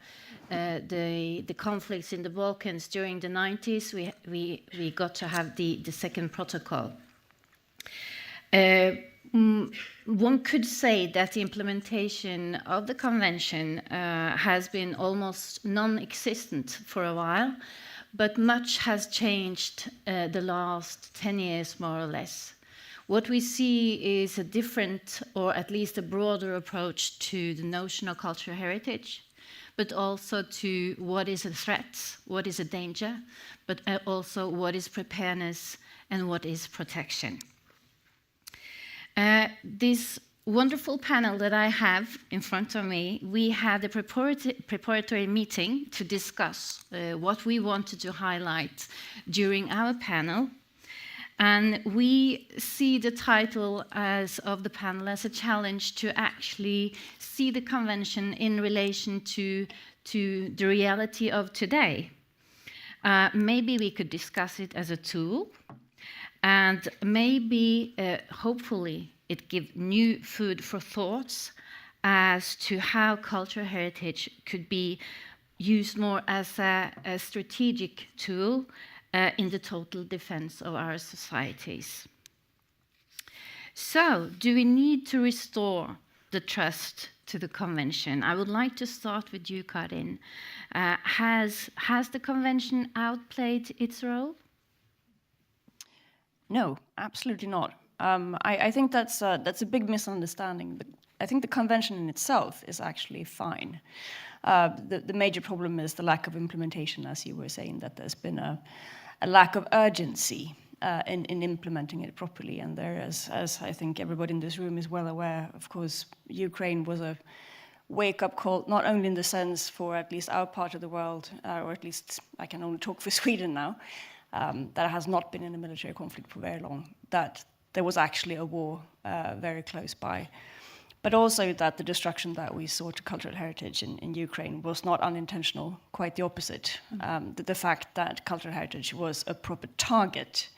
the conflicts in the Balkans during the 90s, we got to have the second protocol. One could say that the implementation of the convention has been almost non-existent for a while, but much has changed the last 10 years, more or less. What we see is a different, or at least a broader approach to the notion of cultural heritage, but also to what is a threat, what is a danger, but also what is preparedness and what is protection. This wonderful panel that I have in front of me, we had a preparatory meeting to discuss what we wanted to highlight during our panel. And we see the title of the panel as a challenge to actually see the convention in relation to the reality of today. Maybe we could discuss it as a tool, and maybe, hopefully, it gives new food for thoughts as to how cultural heritage could be used more as a strategic tool in the total defense of our societies. So, do we need to restore the trust to the convention? I would like to start with you, Karin. Has the convention outplayed its role? No, absolutely not. I think that's a big misunderstanding. But I think the convention in itself is actually fine. The major problem is the lack of implementation, as you were saying, that there's been a lack of urgency in implementing it properly. And there, as I think everybody in this room is well aware, of course, Ukraine was a wake-up call, not only in the sense for at least our part of the world, or at least I can only talk for Sweden now, that has not been in a military conflict for very long, that there was actually a war very close by. But also that the destruction that we saw to cultural heritage in Ukraine was not unintentional, quite the opposite. The fact that cultural heritage was a proper target,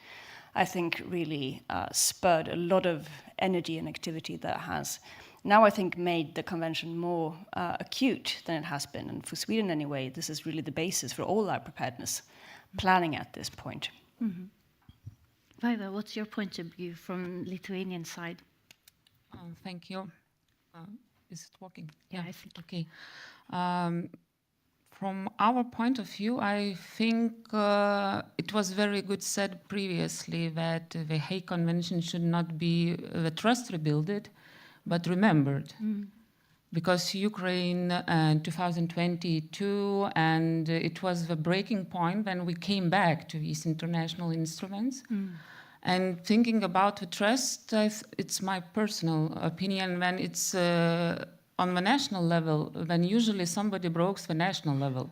I think really spurred a lot of energy and activity that has now, I think, made the convention more acute than it has been. And for Sweden anyway, this is really the basis for all our preparedness planning at this point. Mm-hmm. Vaiva, what's your point of view from Lithuanian side? Thank you. Is it working? Yeah, I think. Okay. From our point of view, I think it was very good said previously that the Hague Convention should not be the trust rebuilded, but remembered. Because Ukraine in 2022, and it was the breaking point when we came back to these international instruments. And thinking about the trust, it's my personal opinion, when it's on the national level, then usually somebody breaks the national level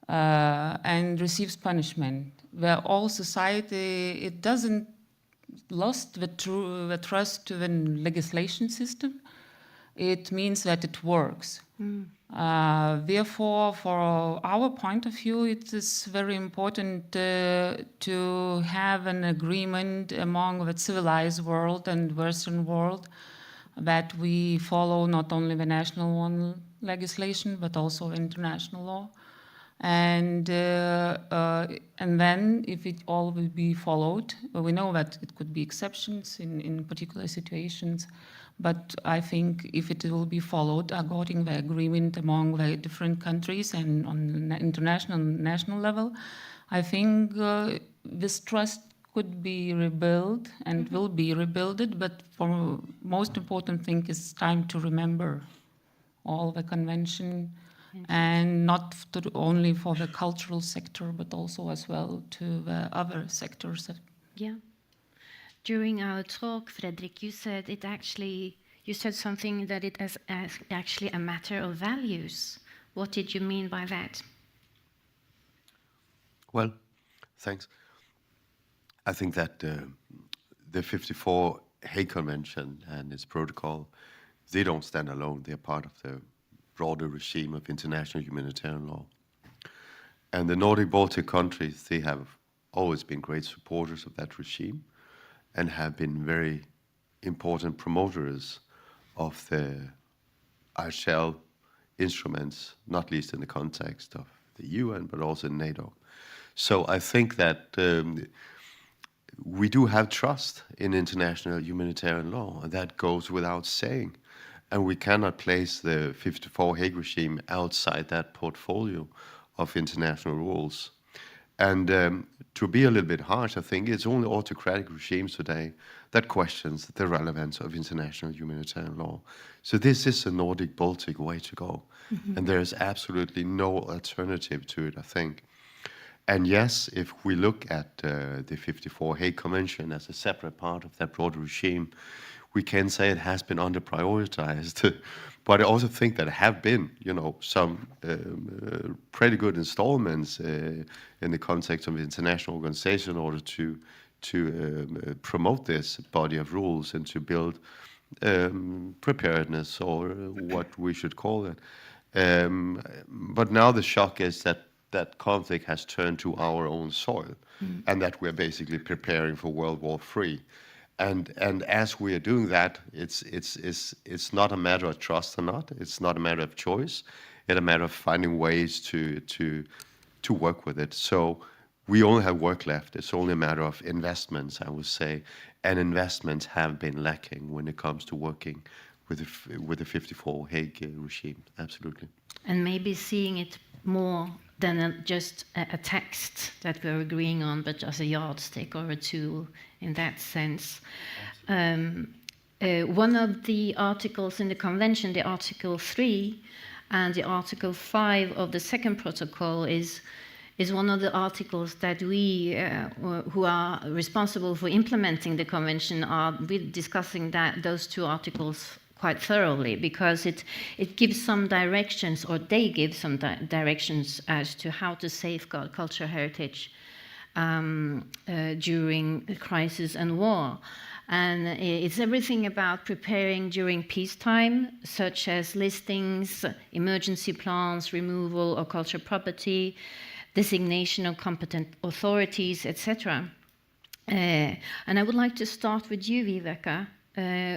and receives punishment. Where all society, it doesn't lost the trust to the legislation system. It means that it works. Therefore, for our point of view, it is very important to have an agreement among the civilized world and Western world that we follow not only the national legislation but also international law. And then, if it all will be followed, we know that it could be exceptions in particular situations. But I think if it will be followed according to the agreement among the different countries and on the international and national level, I think this trust could be rebuilt and will be rebuilt. But for most important thing is time to remember all the convention, and not only for the cultural sector, but also as well to the other sectors. Yeah. During our talk, Fredrik, you said you said something that it is actually a matter of values. What did you mean by that? Well, thanks. I think that the 54 Hague Convention and its protocol, they don't stand alone. They're part of the broader regime of international humanitarian law. And the Nordic Baltic countries, they have always been great supporters of that regime and have been very important promoters of the IHL instruments, not least in the context of the Ewan, but also in NATO. So I think that we do have trust in international humanitarian law, and that goes without saying. And we cannot place the 54 Hague regime outside that portfolio of international rules. And to be a little bit harsh, I think it's only autocratic regimes today that questions the relevance of international humanitarian law. So this is a Nordic Baltic way to go. And there's absolutely no alternative to it, I think. And yes, if we look at the 54 Hague Convention as a separate part of that broader regime, we can say it has been under-prioritized. But I also think that there have been, some pretty good installments in the context of the international organization in order to promote this body of rules and to build preparedness, or what we should call it. But now the shock is that conflict has turned to our own soil, and that we're basically preparing for World War III. And as we are doing that, it's not a matter of trust or not. It's not a matter of choice. It's a matter of finding ways to work with it. So we only have work left. It's only a matter of investments, I would say, and investments have been lacking when it comes to working with the 54 Hague regime. Absolutely. And maybe seeing it more than just a text that we're agreeing on, but as a yardstick or a tool in that sense. One of the articles in the convention, the Article 3 and the Article 5 of the second protocol, is one of the articles that we, who are responsible for implementing the convention, are discussing those two articles quite thoroughly, because it gives some directions, or they give some directions as to how to safeguard cultural heritage during crisis and war. And it's everything about preparing during peacetime, such as listings, emergency plans, removal of cultural property, designation of competent authorities, etc. And I would like to start with you, Viveka.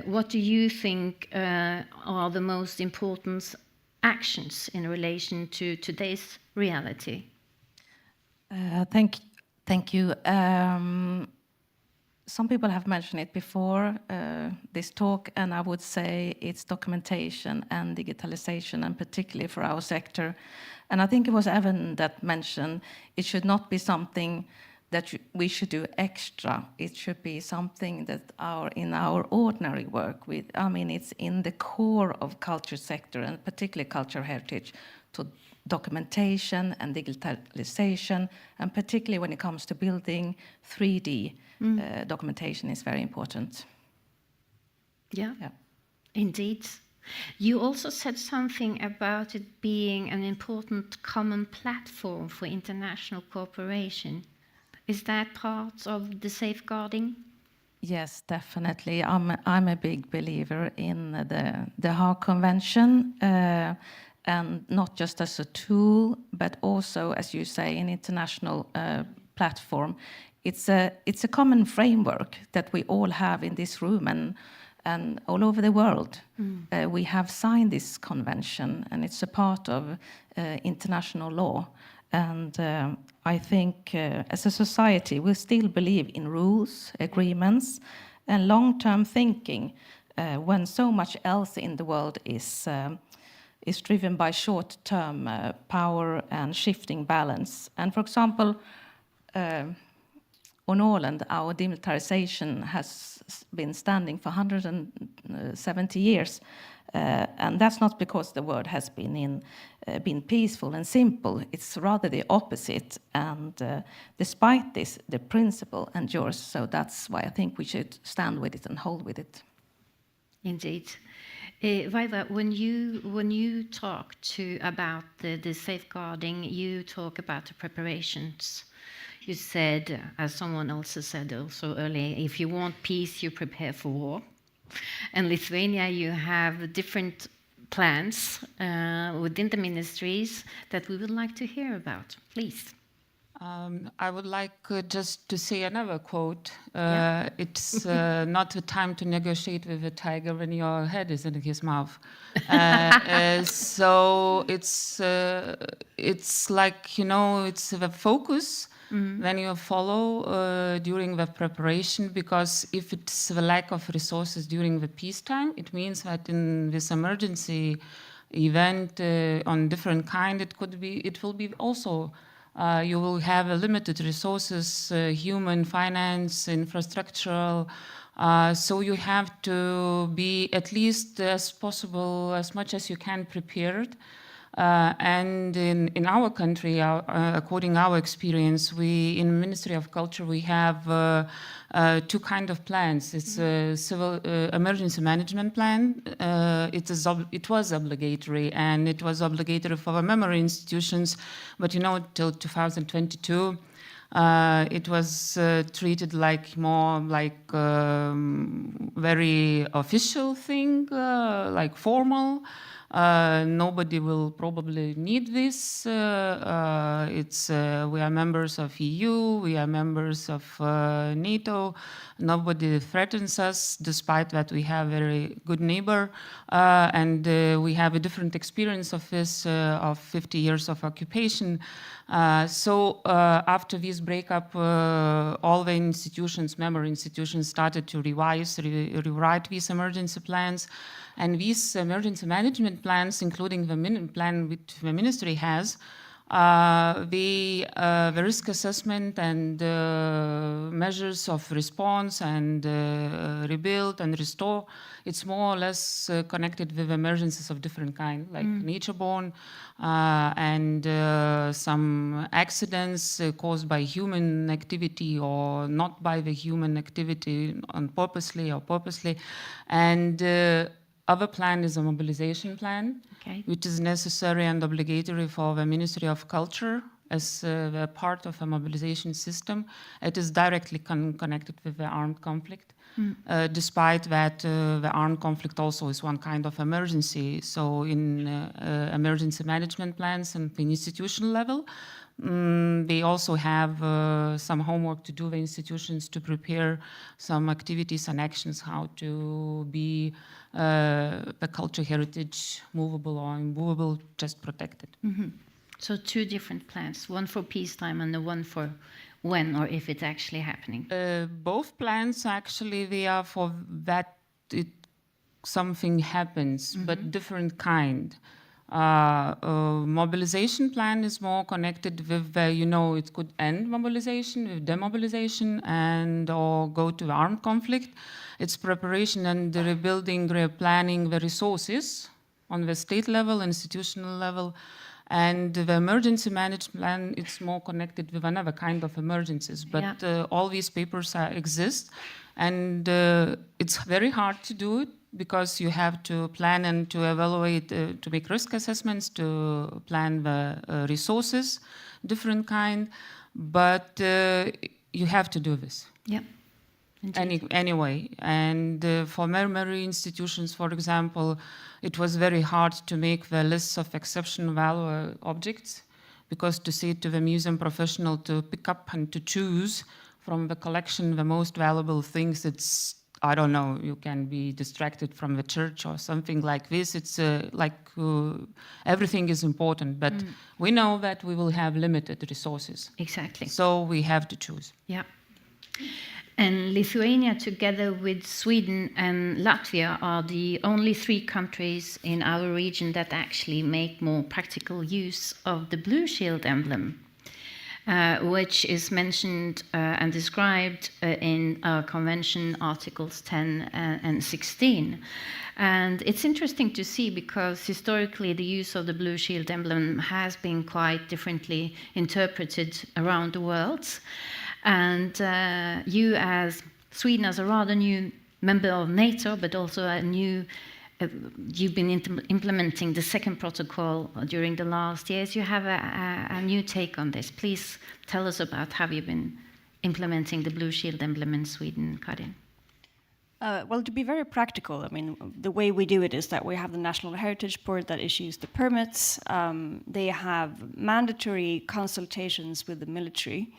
What do you think are the most important actions in relation to today's reality? Thank you. Some people have mentioned it before this talk, and I would say it's documentation and digitalization, and particularly for our sector. And I think it was Ewan that mentioned it should not be something that we should do extra. It should be something that in our ordinary work with. I mean, it's in the core of culture sector, and particularly cultural heritage, to documentation and digitalization, and particularly when it comes to building 3D documentation is very important. Yeah. Indeed. You also said something about it being an important common platform for international cooperation. Is that part of the safeguarding? Yes, definitely. I'm a big believer in the Hague Convention, and not just as a tool, but also, as you say, an international platform. It's a common framework that we all have in this room and all over the world. We have signed this convention, and it's a part of international law. And I think as a society, we still believe in rules, agreements, and long-term thinking when so much else in the world is driven by short-term power and shifting balance. And for example, on Åland, our demilitarization has been standing for 170 years. And that's not because the world has been peaceful and simple. It's rather the opposite. And despite this, the principle endures. So that's why I think we should stand with it and hold with it. Indeed. Vaida, when you talk about the safeguarding, you talk about the preparations. You said, as someone else said also earlier, if you want peace, you prepare for war. In Lithuania, you have different plans within the ministries that we would like to hear about. Please. I would like just to say another quote. Yeah. It's not the time to negotiate with a tiger when your head is in his mouth. So it's like, you know, it's the focus when you follow during the preparation, because if it's the lack of resources during the peacetime, it means that in this emergency event on different kind, it will be also you will have a limited resources, human, finance, infrastructural. So you have to be at least as possible, as much as you can prepared. And in our country, according to our experience, we in Ministry of Culture we have two kind of plans. It's a civil emergency management plan. It was obligatory, and it was obligatory for the memory institutions. But you know, till 2022, it was treated like more like very official thing, like formal. Nobody will probably need this. We are members of EU, we are members of NATO. Nobody threatens us, despite that we have a very good neighbor. And we have a different experience of this, of 50 years of occupation. So after this breakup, all the institutions, member institutions, started to rewrite these emergency plans. And these emergency management plans, including the plan which the ministry has, the risk assessment and measures of response and rebuild and restore, it's more or less connected with emergencies of different kind, like nature-borne and some accidents caused by human activity or not by the human activity purposely or purposely. And other plan is a mobilization plan, which is necessary and obligatory for the Ministry of Culture as a part of a mobilization system. It is directly connected with the armed conflict, despite that the armed conflict also is one kind of emergency. So in emergency management plans and the institutional level, they also have some homework to do, the institutions, to prepare some activities and actions, how to be the culture heritage, movable or immovable, just protected. So two different plans, one for peacetime and the one for when or if it's actually happening. Both plans actually, they are for that something happens, but different kind. Mobilization plan is more connected with, you know, it could end mobilization, with demobilization, and or go to armed conflict. It's preparation and the rebuilding, replanning the resources on the state level, institutional level. And the emergency management plan, it's more connected with another kind of emergencies. But all these papers exist, and it's very hard to do it. because you have to plan and to evaluate, to make risk assessments, to plan the resources, different kind, but you have to do this. Yeah. Anyway, and for memory institutions, for example, it was very hard to make the lists of exception value objects, because to say to the museum professional to pick up and to choose from the collection the most valuable things, it's, I don't know, you can be distracted from the church or something like this. It's everything is important, but we know that we will have limited resources. Exactly. So we have to choose. Yeah. And Lithuania, together with Sweden and Latvia, are the only 3 countries in our region that actually make more practical use of the blue shield emblem, which is mentioned and described in our convention articles 10 and 16. And it's interesting to see, because historically the use of the blue shield emblem has been quite differently interpreted around the world. And you, as Sweden, as a rather new member of NATO, but also a new, you've been implementing the second protocol during the last years. You have a new take on this. Please tell us about how you've been implementing the blue shield emblem in Sweden, Karin. Well, to be very practical, I mean, the way we do it is that we have the National Heritage Board that issues the permits. They have mandatory consultations with the military.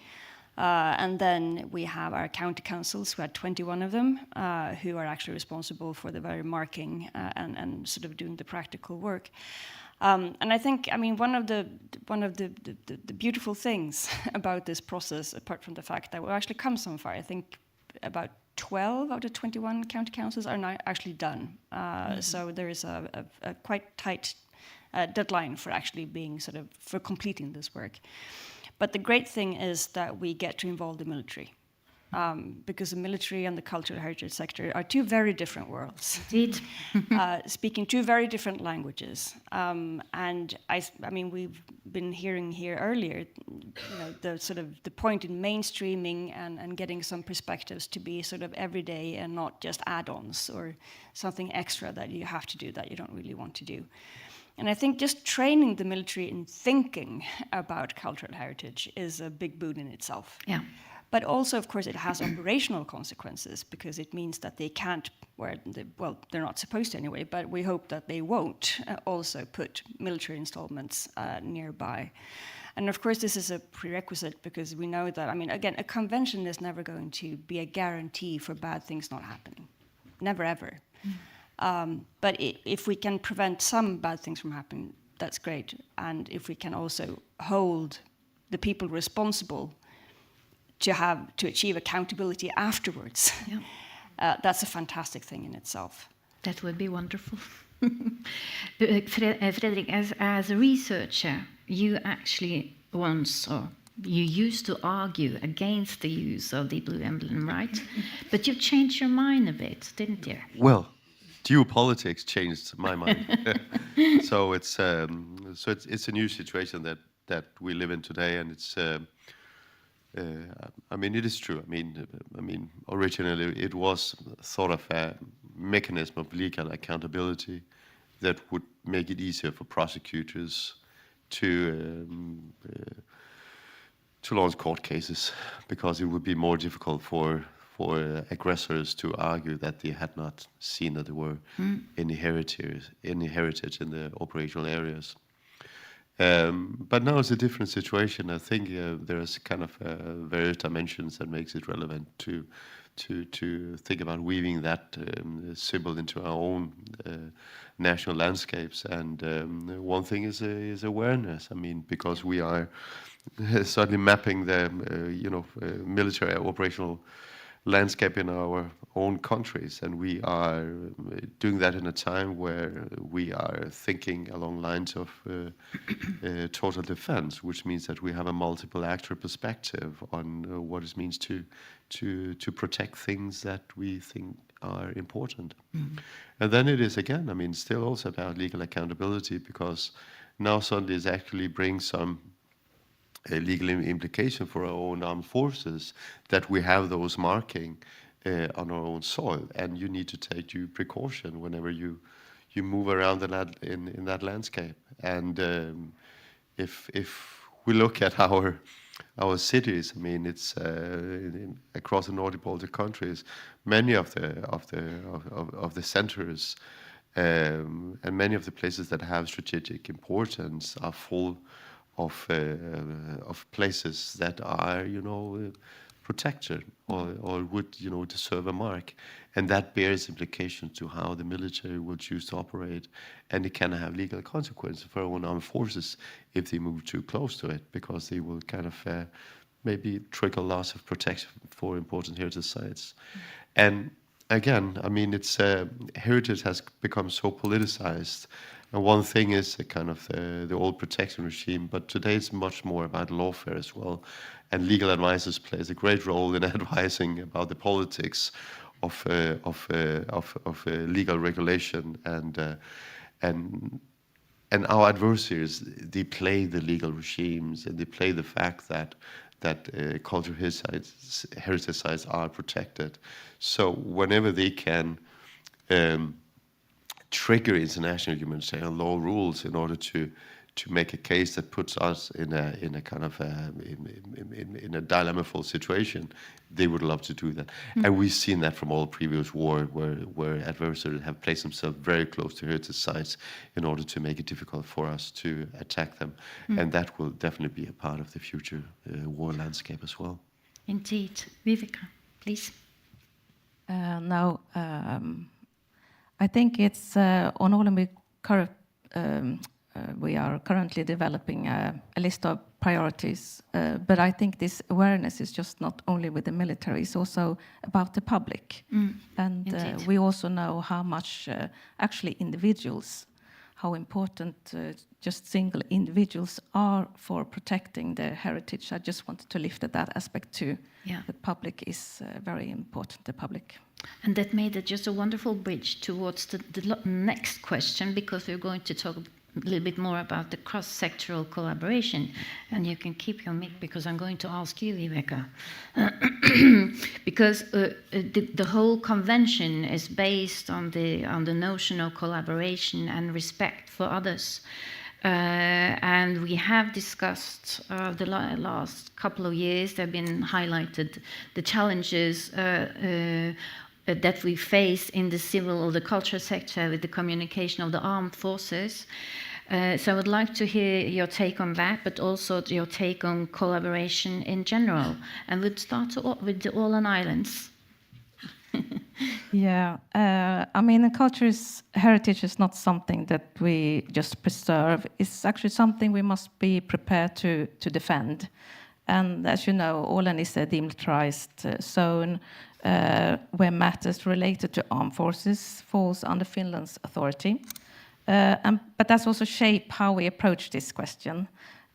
And then we have our county councils, we had 21 of them, who are actually responsible for the very marking and sort of doing the practical work. And I think, I mean, one of the beautiful things about this process, apart from the fact that we've actually come so far, I think about 12 out of 21 county councils are now actually done. So there is a quite tight deadline for actually being sort of, for completing this work. But the great thing is that we get to involve the military, because the military and the cultural heritage sector are 2 very different worlds. Indeed. Speaking 2 very different languages. And I mean, we've been hearing here earlier, you know, the sort of the point in mainstreaming and getting some perspectives to be sort of everyday and not just add-ons or something extra that you have to do that you don't really want to do. And I think just training the military in thinking about cultural heritage is a big boon in itself. Yeah. But also, of course, it has operational consequences, because it means that they can't, well, they're not supposed to anyway, but we hope that they won't also put military installments nearby. And of course, this is a prerequisite, because we know that, I mean, again, a convention is never going to be a guarantee for bad things not happening. Never, ever. But if we can prevent some bad things from happening, that's great. And if we can also hold the people responsible to achieve accountability afterwards, that's a fantastic thing in itself. That would be wonderful. Fredrik, as a researcher, you actually once, or you used to argue against the use of the blue emblem, right? But you changed your mind a bit, didn't you? Well, geopolitics changed my mind. So it's a new situation that we live in today, and it's I mean, it is true. I mean, originally it was sort of a mechanism of legal accountability that would make it easier for prosecutors to launch court cases, because it would be more difficult for aggressors to argue that they had not seen that there were any heritage in the operational areas. But now it's a different situation. I think there's kind of various dimensions that makes it relevant to think about weaving that symbol into our own national landscapes. And one thing is awareness. I mean, because we are certainly mapping the military operational landscape in our own countries, and we are doing that in a time where we are thinking along lines of total defense, which means that we have a multiple actor perspective on what it means to protect things that we think are important. And then it is, again, I mean, still also about legal accountability, because now suddenly it actually brings some a legal implication for our own armed forces that we have those marking on our own soil, and you need to take due precaution whenever you move around in that landscape. And if we look at our cities, I mean, it's across the Nordic Baltic countries, many of the centers and many of the places that have strategic importance are full of places that are, protected or would, deserve a mark. And that bears implications to how the military will choose to operate. And it can have legal consequences for our own armed forces if they move too close to it, because they will kind of maybe trigger loss of protection for important heritage sites. And again, I mean, it's heritage has become so politicized. And one thing is a kind of the old protection regime, but today it's much more about lawfare as well. And legal advisors plays a great role in advising about the politics of legal regulation, and our adversaries, they play the legal regimes, and they play the fact that cultural heritage sites are protected. So whenever they can trigger international humanitarian law rules in order to make a case that puts us in a kind of in a dilemma-full situation, they would love to do that. And we've seen that from all previous war where adversaries have placed themselves very close to heritage sites in order to make it difficult for us to attack them. And that will definitely be a part of the future war landscape as well. Indeed. Viveka, please. Now, I think it's on all, and we are currently developing a list of priorities, but I think this awareness is just not only with the military, it's also about the public. And we also know how much actually individuals, how important just single individuals are for protecting their heritage. I just wanted to lift at that aspect too. Yeah. The public is very important, the public. And that made it just a wonderful bridge towards the next question, because we're going to talk a little bit more about the cross-sectoral collaboration. And you can keep your mic, because I'm going to ask you, Viveka. Because the whole convention is based on the notion of collaboration and respect for others. And we have discussed the last couple of years, there have been highlighted the challenges that we face in the civil or the cultural sector with the communication of the armed forces. So I would like to hear your take on that, but also your take on collaboration in general. And we'd start with the Åland Islands. Yeah, I mean, culture's heritage is not something that we just preserve. It's actually something we must be prepared to defend. And as you know, Åland is a demilitarized zone where matters related to armed forces falls under Finland's authority. But that's also shaped how we approach this question.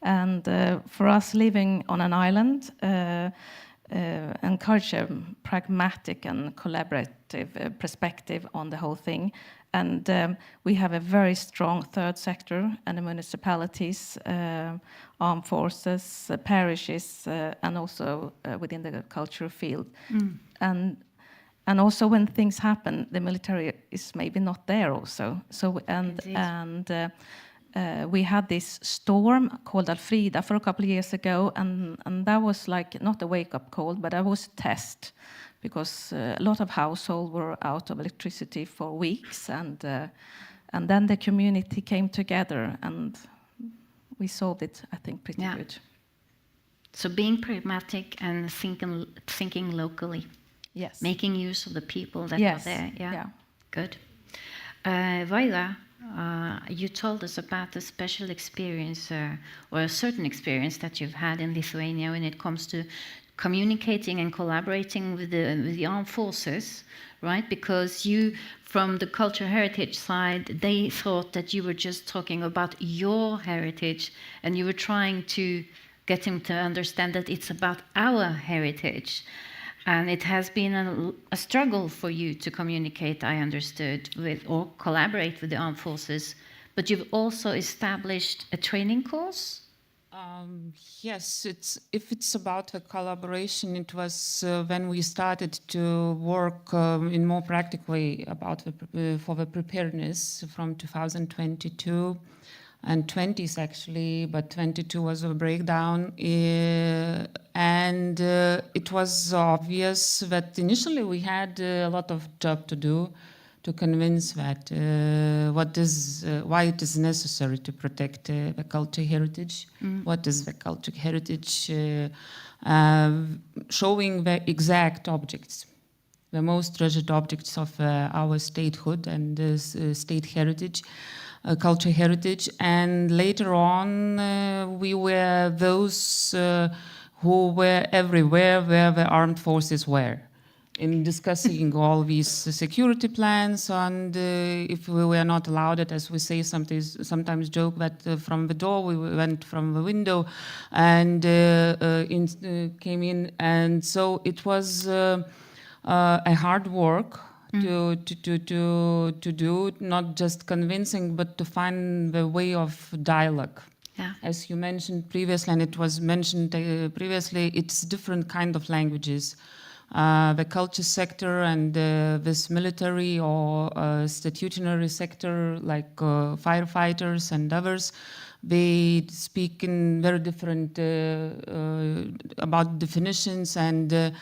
And for us living on an island, encourage a pragmatic and collaborative perspective on the whole thing. And we have a very strong third sector, and the municipalities, armed forces, parishes, and also within the cultural field. And also when things happen, the military is maybe not there also. So we had this storm called Alfrida for a couple of years ago, and that was like not a wake-up call, but that was a test, because a lot of households were out of electricity for weeks, and then the community came together, and we solved it, I think, pretty good. So being pragmatic and thinking locally. Yes. Making use of the people that are there. Yeah. Good. Vaila, you told us about a special experience or a certain experience that you've had in Lithuania when it comes to communicating and collaborating with the armed forces, right? Because you, from the cultural heritage side, they thought that you were just talking about your heritage, and you were trying to get him to understand that it's about our heritage. And it has been a struggle for you to communicate, I understood, with or collaborate with the armed forces. But you've also established a training course? Yes, if it's about the collaboration, it was when we started to work in more practical way about for the preparedness from 2022 and 20s actually, but 22 was a breakdown. And it was obvious that initially we had a lot of job to do to convince that why it is necessary to protect the culture heritage. What is the culture heritage? Showing the exact objects, the most treasured objects of our statehood and state heritage, culture heritage. And later on, we were those who were everywhere where the armed forces were, in discussing all these security plans, and if we were not allowed it, as we say, sometimes joke that from the door we went from the window and came in, and so it was a hard work to do, not just convincing, but to find the way of dialogue. Yeah. As you mentioned previously, and it was mentioned previously, it's different kind of languages. The culture sector and this military or statutory sector, like firefighters and others, they speak in very different about definitions, and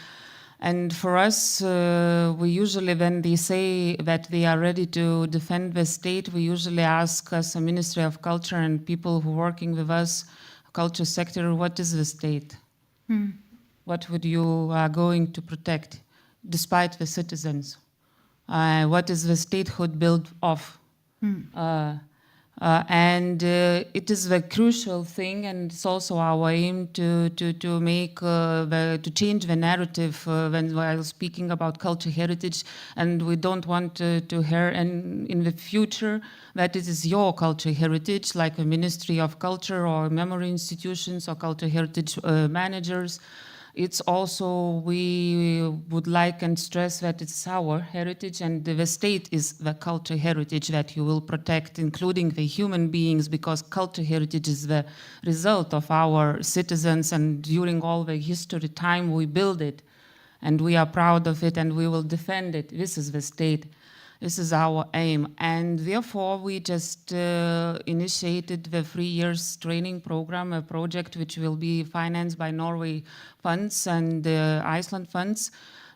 for us, we usually, when they say that they are ready to defend the state, we usually ask as a Ministry of Culture and people who are working with us, culture sector, what is the state? What would you are going to protect, despite the citizens? What is the statehood built of? And it is the crucial thing, and it's also our aim to make to change the narrative when while speaking about culture heritage. And we don't want to hear in the future that it is your culture heritage, like a Ministry of Culture or memory institutions or culture heritage managers. It's also, we would like and stress that it's our heritage, and the state is the culture heritage that you will protect, including the human beings, because culture heritage is the result of our citizens, and during all the history time we build it, and we are proud of it, and we will defend it. This is the state. This is our aim, and therefore we just initiated the 3 years training program, a project which will be financed by Norway funds and Iceland funds.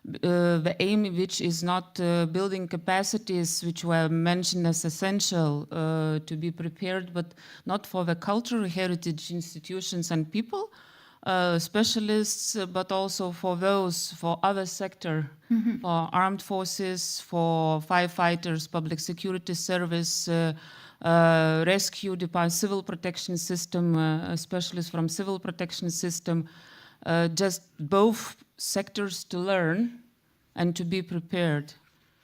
The aim which is not building capacities which were mentioned as essential to be prepared, but not for the cultural heritage institutions and people, specialists, but also for those, for other sector, for armed forces, for firefighters, public security service, rescue department, civil protection system, specialists from civil protection system, just both sectors to learn and to be prepared.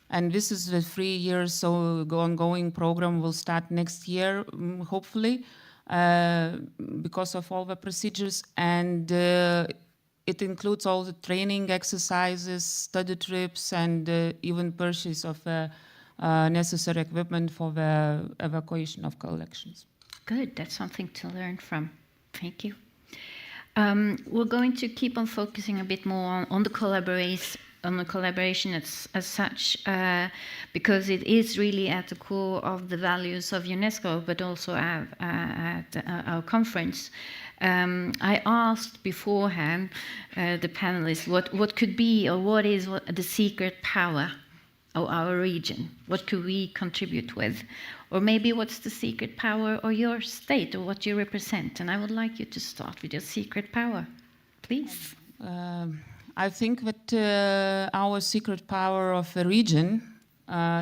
And this is the 3 years so ongoing program will start next year, hopefully. Because of all the procedures, and it includes all the training exercises, study trips, and even purchase of necessary equipment for the evacuation of collections. Good, that's something to learn from. Thank you. We're going to keep on focusing a bit more on the collaboration as such, because it is really at the core of the values of UNESCO, but also at our conference. I asked beforehand the panelists what could be, or what is the secret power of our region? What could we contribute with? Or maybe what's the secret power of your state, or what you represent? And I would like you to start with your secret power, please. I think that our secret power of the region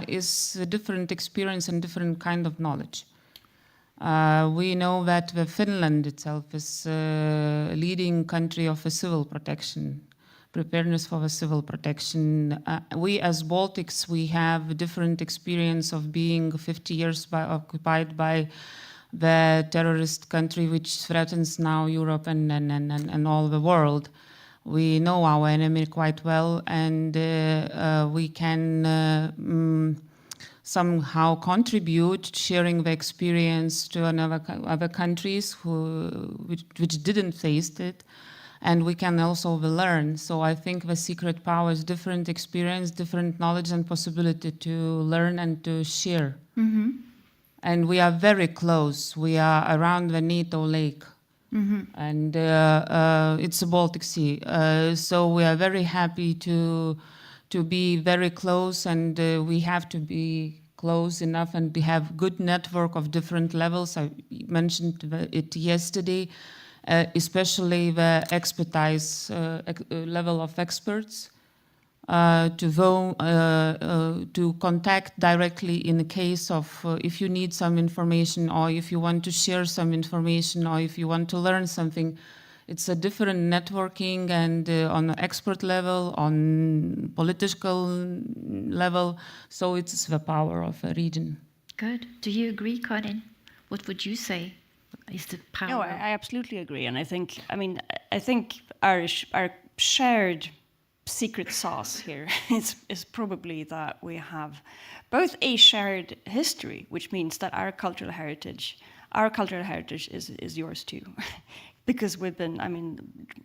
is a different experience and different kind of knowledge. We know that Finland itself is a leading country of a civil protection, preparedness for the civil protection. We as Baltics, we have a different experience of being 50 years occupied by the terrorist country which threatens now Europe and all the world. We know our enemy quite well, and we can somehow contribute, sharing the experience to other countries which didn't face it. And we can also learn. So I think the secret power is different experience, different knowledge and possibility to learn and to share. Mm-hmm. And we are very close. We are around the NATO lake. Mm-hmm. And it's the Baltic Sea. So we are very happy to be very close, and we have to be close enough and have good network of different levels. I mentioned it yesterday, especially the expertise level of experts. To contact directly in the case of if you need some information, or if you want to share some information, or if you want to learn something. It's a different networking, and on the expert level, on political level, so it's the power of a region. Good. Do you agree, Karin? What would you say is the power? No, I absolutely agree, and I think our shared secret sauce here is probably that we have both a shared history, which means that our cultural heritage is yours too. Because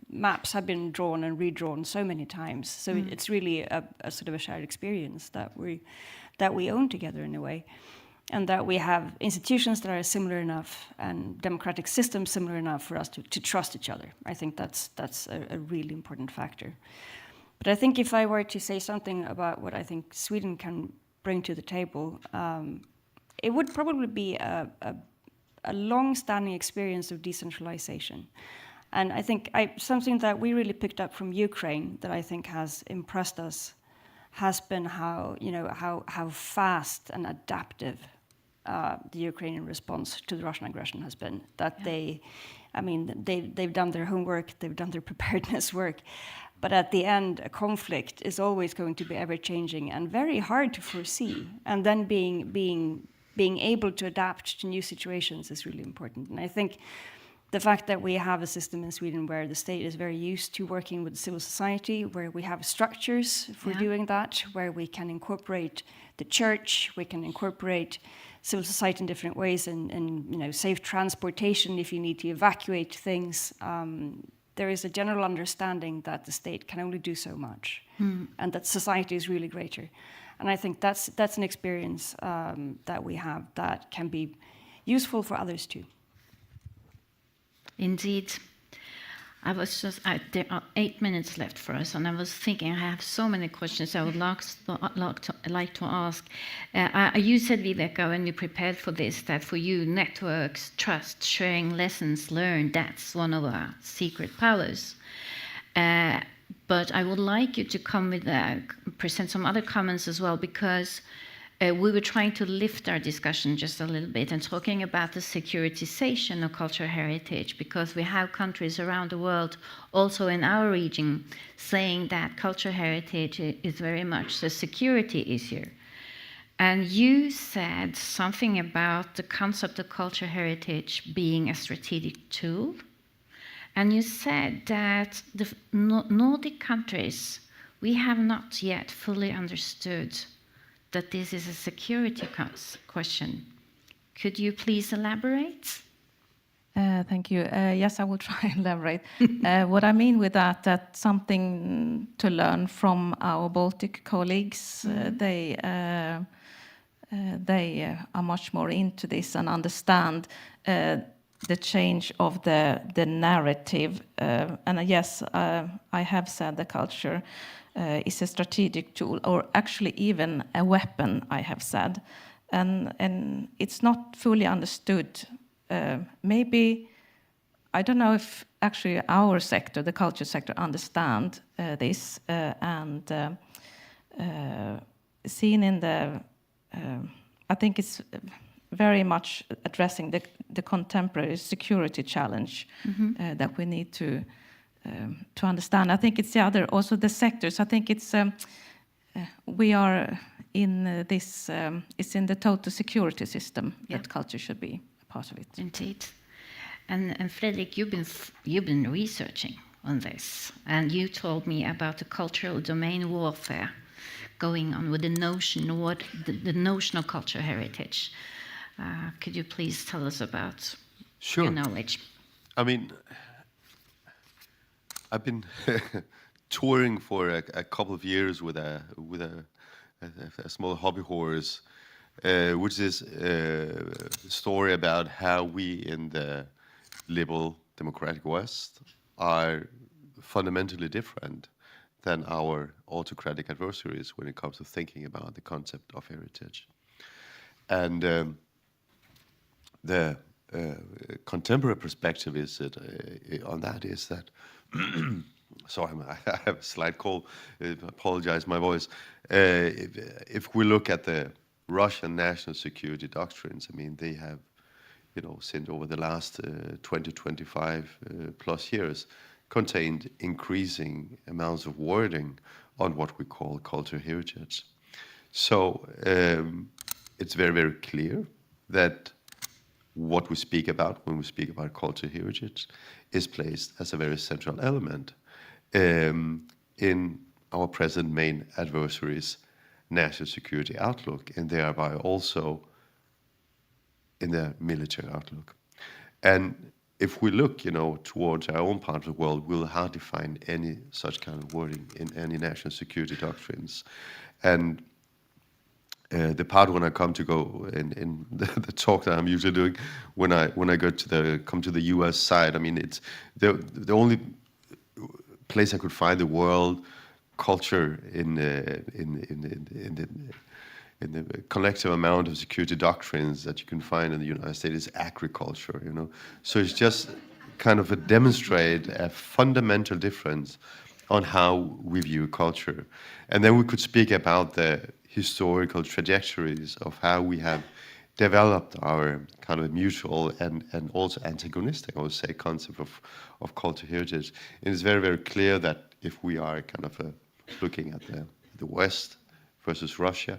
maps have been drawn and redrawn so many times. So it's really a sort of a shared experience that we own together in a way. And that we have institutions that are similar enough and democratic systems similar enough for us to trust each other. I think that's a really important factor. But I think if I were to say something about what I think Sweden can bring to the table, it would probably be a long-standing experience of decentralization. And I think something that we really picked up from Ukraine that I think has impressed us has been how fast and adaptive the Ukrainian response to the Russian aggression has been. That they've done their homework, they've done their preparedness work, but at the end, a conflict is always going to be ever-changing and very hard to foresee. And then being able to adapt to new situations is really important. And I think the fact that we have a system in Sweden where the state is very used to working with civil society, where we have structures for doing that, where we can incorporate the church, we can incorporate civil society in different ways, and safe transportation if you need to evacuate things. There is a general understanding that the state can only do so much, and that society is really greater. And I think that's an experience that we have that can be useful for others too. Indeed. There are 8 minutes left for us, and I was thinking I have so many questions I would like to ask. You said, Viveka, when we prepared for this, that for you, networks, trust, sharing lessons learned, that's one of our secret powers. But I would like you to come with present some other comments as well, because we were trying to lift our discussion just a little bit and talking about the securitization of cultural heritage, because we have countries around the world, also in our region, saying that cultural heritage is very much a security issue. And you said something about the concept of cultural heritage being a strategic tool. And you said that the Nordic countries, we have not yet fully understood that this is a security question. Could you please elaborate? Thank you. Yes, I will try and elaborate. What I mean with that something to learn from our Baltic colleagues. They are much more into this and understand the change of the narrative. And yes, I have said the culture is a strategic tool, or actually even a weapon, I have said. And it's not fully understood. Maybe, I don't know if actually our sector, the culture sector, understand this, and seen in the, I think it's very much addressing the contemporary security challenge that we need to understand. I think it's also the sectors. I think it's we are in this. It's in the total security system that culture should be a part of it. Indeed, and Fredrik, you've been researching on this, and you told me about the cultural domain warfare. going on with the notion, what the notion of cultural heritage. Could you please tell us about your knowledge? I mean, I've been touring for a couple of years with a small hobby horse, which is a story about how we in the liberal democratic West are fundamentally different than our autocratic adversaries when it comes to thinking about the concept of heritage. And the contemporary perspective is that, on that is that, sorry, I have a slight cold, apologize my voice. If we look at the Russian national security doctrines, I mean, they have, since over the last 20, 25 plus years, contained increasing amounts of wording on what we call cultural heritage. So it's very, very clear that what we speak about when we speak about cultural heritage is placed as a very central element in our present main adversaries' national security outlook, and thereby also in their military outlook. And if we look, towards our own part of the world, we'll hardly find any such kind of wording in any national security doctrines. And the part when I come to go in the talk that I'm usually doing, when I go to come to the U.S. side, I mean, it's the only place I could find the world culture in the collective amount of security doctrines that you can find in the United States is agriculture, So it's just kind of demonstrate a fundamental difference on how we view culture. And then we could speak about the historical trajectories of how we have developed our kind of mutual and also antagonistic, I would say, concept of cultural heritage. And it's very, very clear that if we are kind of looking at the West versus Russia,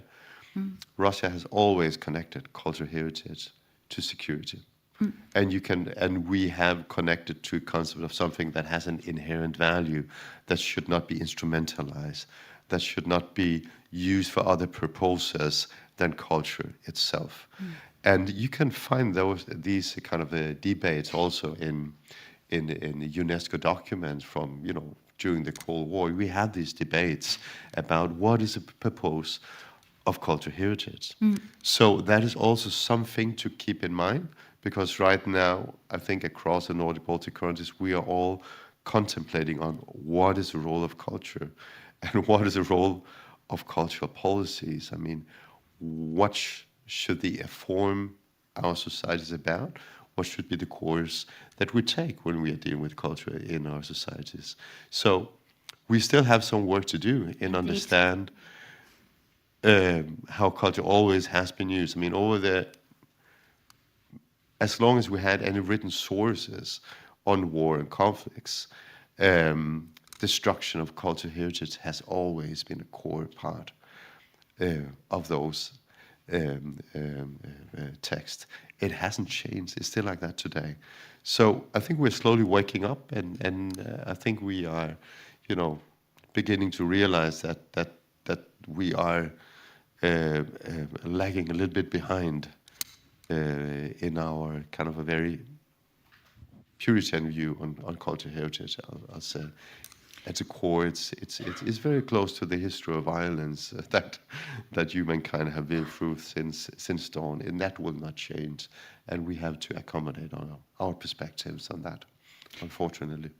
Russia has always connected cultural heritage to security. And we have connected to a concept of something that has an inherent value that should not be instrumentalized, that should not be used for other purposes than culture itself. And you can find these kind of debates also in the UNESCO documents from, during the Cold War. We had these debates about what is the purpose of cultural heritage. So that is also something to keep in mind, because right now, I think across the Nordic Baltic countries, we are all contemplating on what is the role of culture and what is the role of cultural policies. I mean, what should they inform our societies about? What should be the course that we take when we are dealing with culture in our societies? So we still have some work to do in understand how culture always has been used. I mean, as long as we had any written sources on war and conflicts, destruction of cultural heritage has always been a core part of those texts. It hasn't changed. It's still like that today. So I think we're slowly waking up, and I think we are, beginning to realize that we are lagging a little bit behind in our kind of a very Puritan view on cultural heritage. I'll say at the core, it's very close to the history of violence that humankind have been through since dawn, and that will not change. And we have to accommodate our perspectives on that, unfortunately.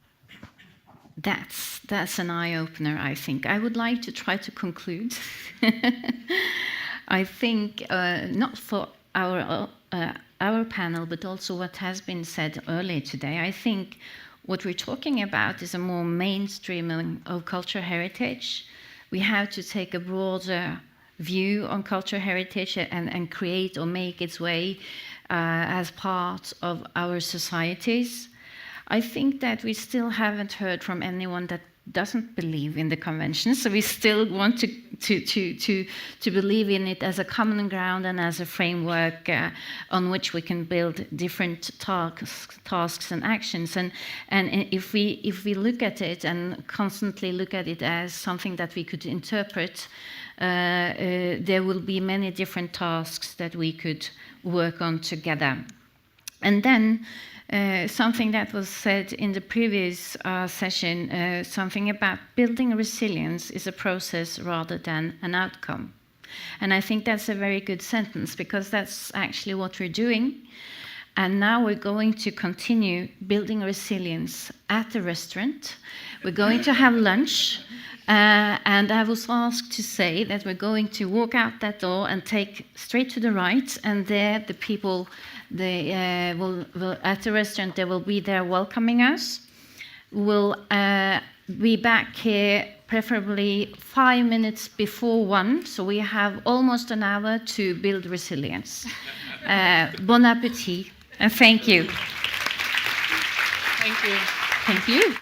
That's an eye-opener, I think. I would like to try to conclude. I think not for our panel, but also what has been said earlier today. I think what we're talking about is a more mainstreaming of cultural heritage. We have to take a broader view on cultural heritage and create or make its way as part of our societies. I think that we still haven't heard from anyone that doesn't believe in the convention, so we still want to believe in it as a common ground and as a framework on which we can build different tasks and actions. And if we look at it and constantly look at it as something that we could interpret there will be many different tasks that we could work on together. And then something that was said in the previous session, something about building resilience is a process rather than an outcome. And I think that's a very good sentence, because that's actually what we're doing. And now we're going to continue building resilience at the restaurant. We're going to have lunch. And I was asked to say that we're going to walk out that door and take straight to the right. And there the people will at the restaurant, they will be there welcoming us. We'll be back here preferably 5 minutes before 1, so we have almost an hour to build resilience. Bon appétit, and thank you. Thank you. Thank you.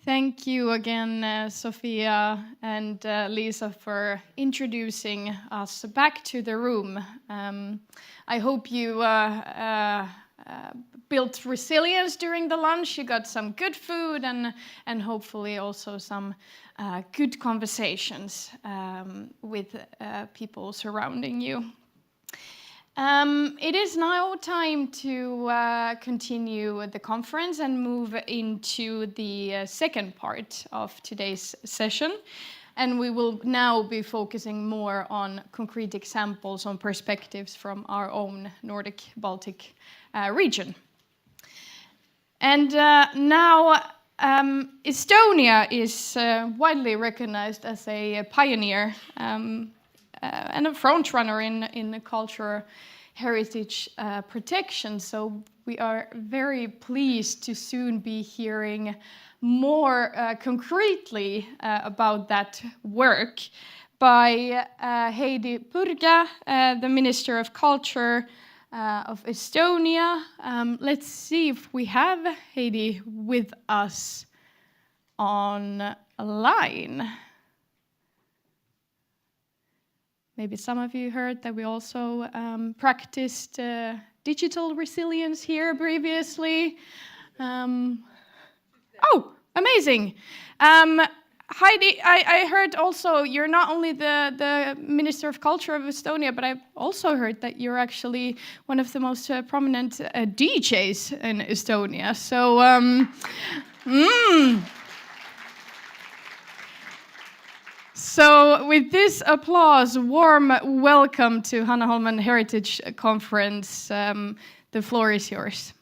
Thank you again, Sofia and Liisa, for introducing us back to the room. I hope you built resilience during the lunch. You got some good food and hopefully also some good conversations with people surrounding you. It is now time to continue the conference and move into the second part of today's session. And we will now be focusing more on concrete examples, on perspectives from our own Nordic-Baltic region. And now Estonia is widely recognized as a pioneer and a frontrunner in cultural heritage protection. So we are very pleased to soon be hearing more concretely about that work by Heidi Purga, the Minister of Culture of Estonia. Let's see if we have Heidi with us online. Maybe some of you heard that we also practiced digital resilience here previously. Oh, amazing. Heidi, I heard also you're not only the Minister of Culture of Estonia, but I've also heard that you're actually one of the most prominent DJs in Estonia. So, So with this applause, warm welcome to Hanaholmen Heritage Conference. The floor is yours.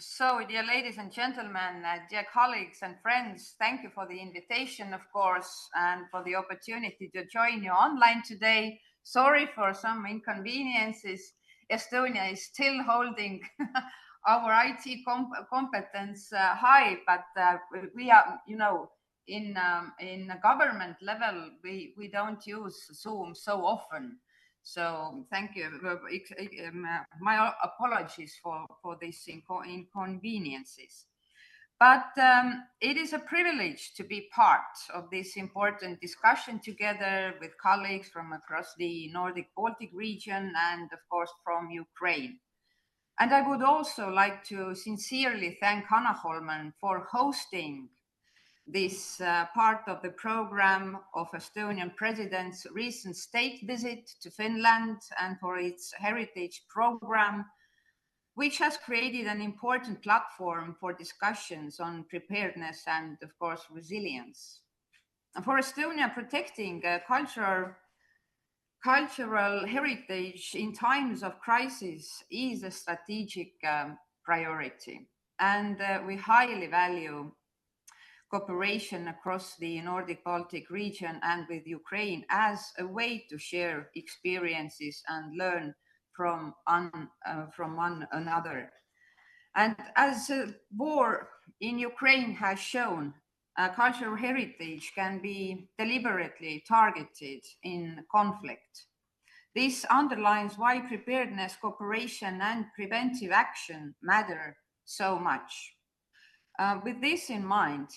So, dear ladies and gentlemen, dear colleagues and friends, thank you for the invitation, of course, and for the opportunity to join you online today. Sorry for some inconveniences. Estonia is still holding our IT competence high, but we are, you know, in a government level, we don't use Zoom so often. So thank you. My apologies for these inconveniences. But it is a privilege to be part of this important discussion together with colleagues from across the Nordic-Baltic region and, of course, from Ukraine. And I would also like to sincerely thank Hanaholmen for hosting this part of the program of Estonian President's recent state visit to Finland and for its heritage program, which has created an important platform for discussions on preparedness and, of course, resilience. And for Estonia, protecting cultural heritage in times of crisis is a strategic priority. And we highly value cooperation across the Nordic-Baltic region and with Ukraine as a way to share experiences and learn from one another. And as the war in Ukraine has shown, cultural heritage can be deliberately targeted in conflict. This underlines why preparedness, cooperation, and preventive action matter so much. With this in mind,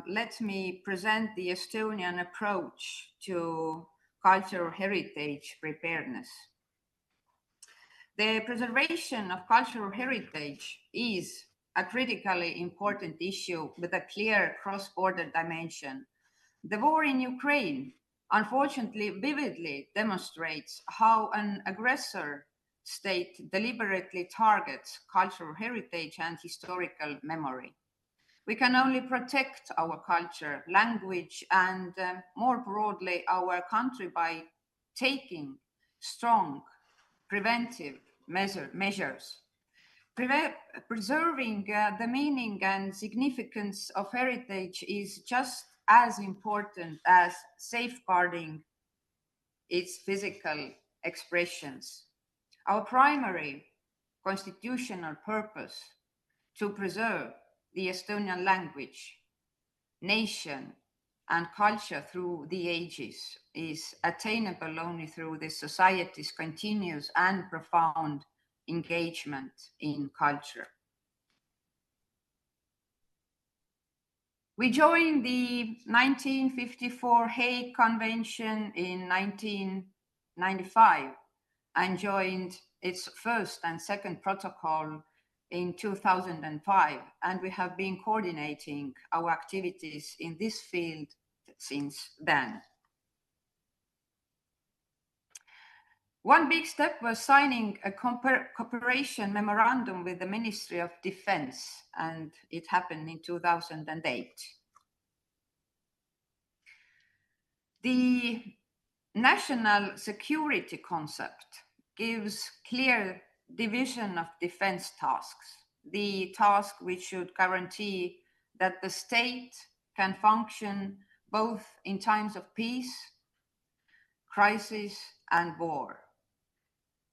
let me present the Estonian approach to cultural heritage preparedness. The preservation of cultural heritage is a critically important issue with a clear cross-border dimension. The war in Ukraine, unfortunately, vividly demonstrates how an aggressor state deliberately targets cultural heritage and historical memory. We can only protect our culture, language, and more broadly, our country by taking strong preventive measures. Preserving the meaning and significance of heritage is just as important as safeguarding its physical expressions. Our primary constitutional purpose to preserve the Estonian language, nation, and culture through the ages is attainable only through the society's continuous and profound engagement in culture. We joined the 1954 Hague Convention in 1995 and joined its first and second protocol in 2005, and we have been coordinating our activities in this field since then. One big step was signing a cooperation memorandum with the Ministry of Defense, and it happened in 2008. The national security concept gives clear division of defense tasks, the task which should guarantee that the state can function both in times of peace, crisis, and war.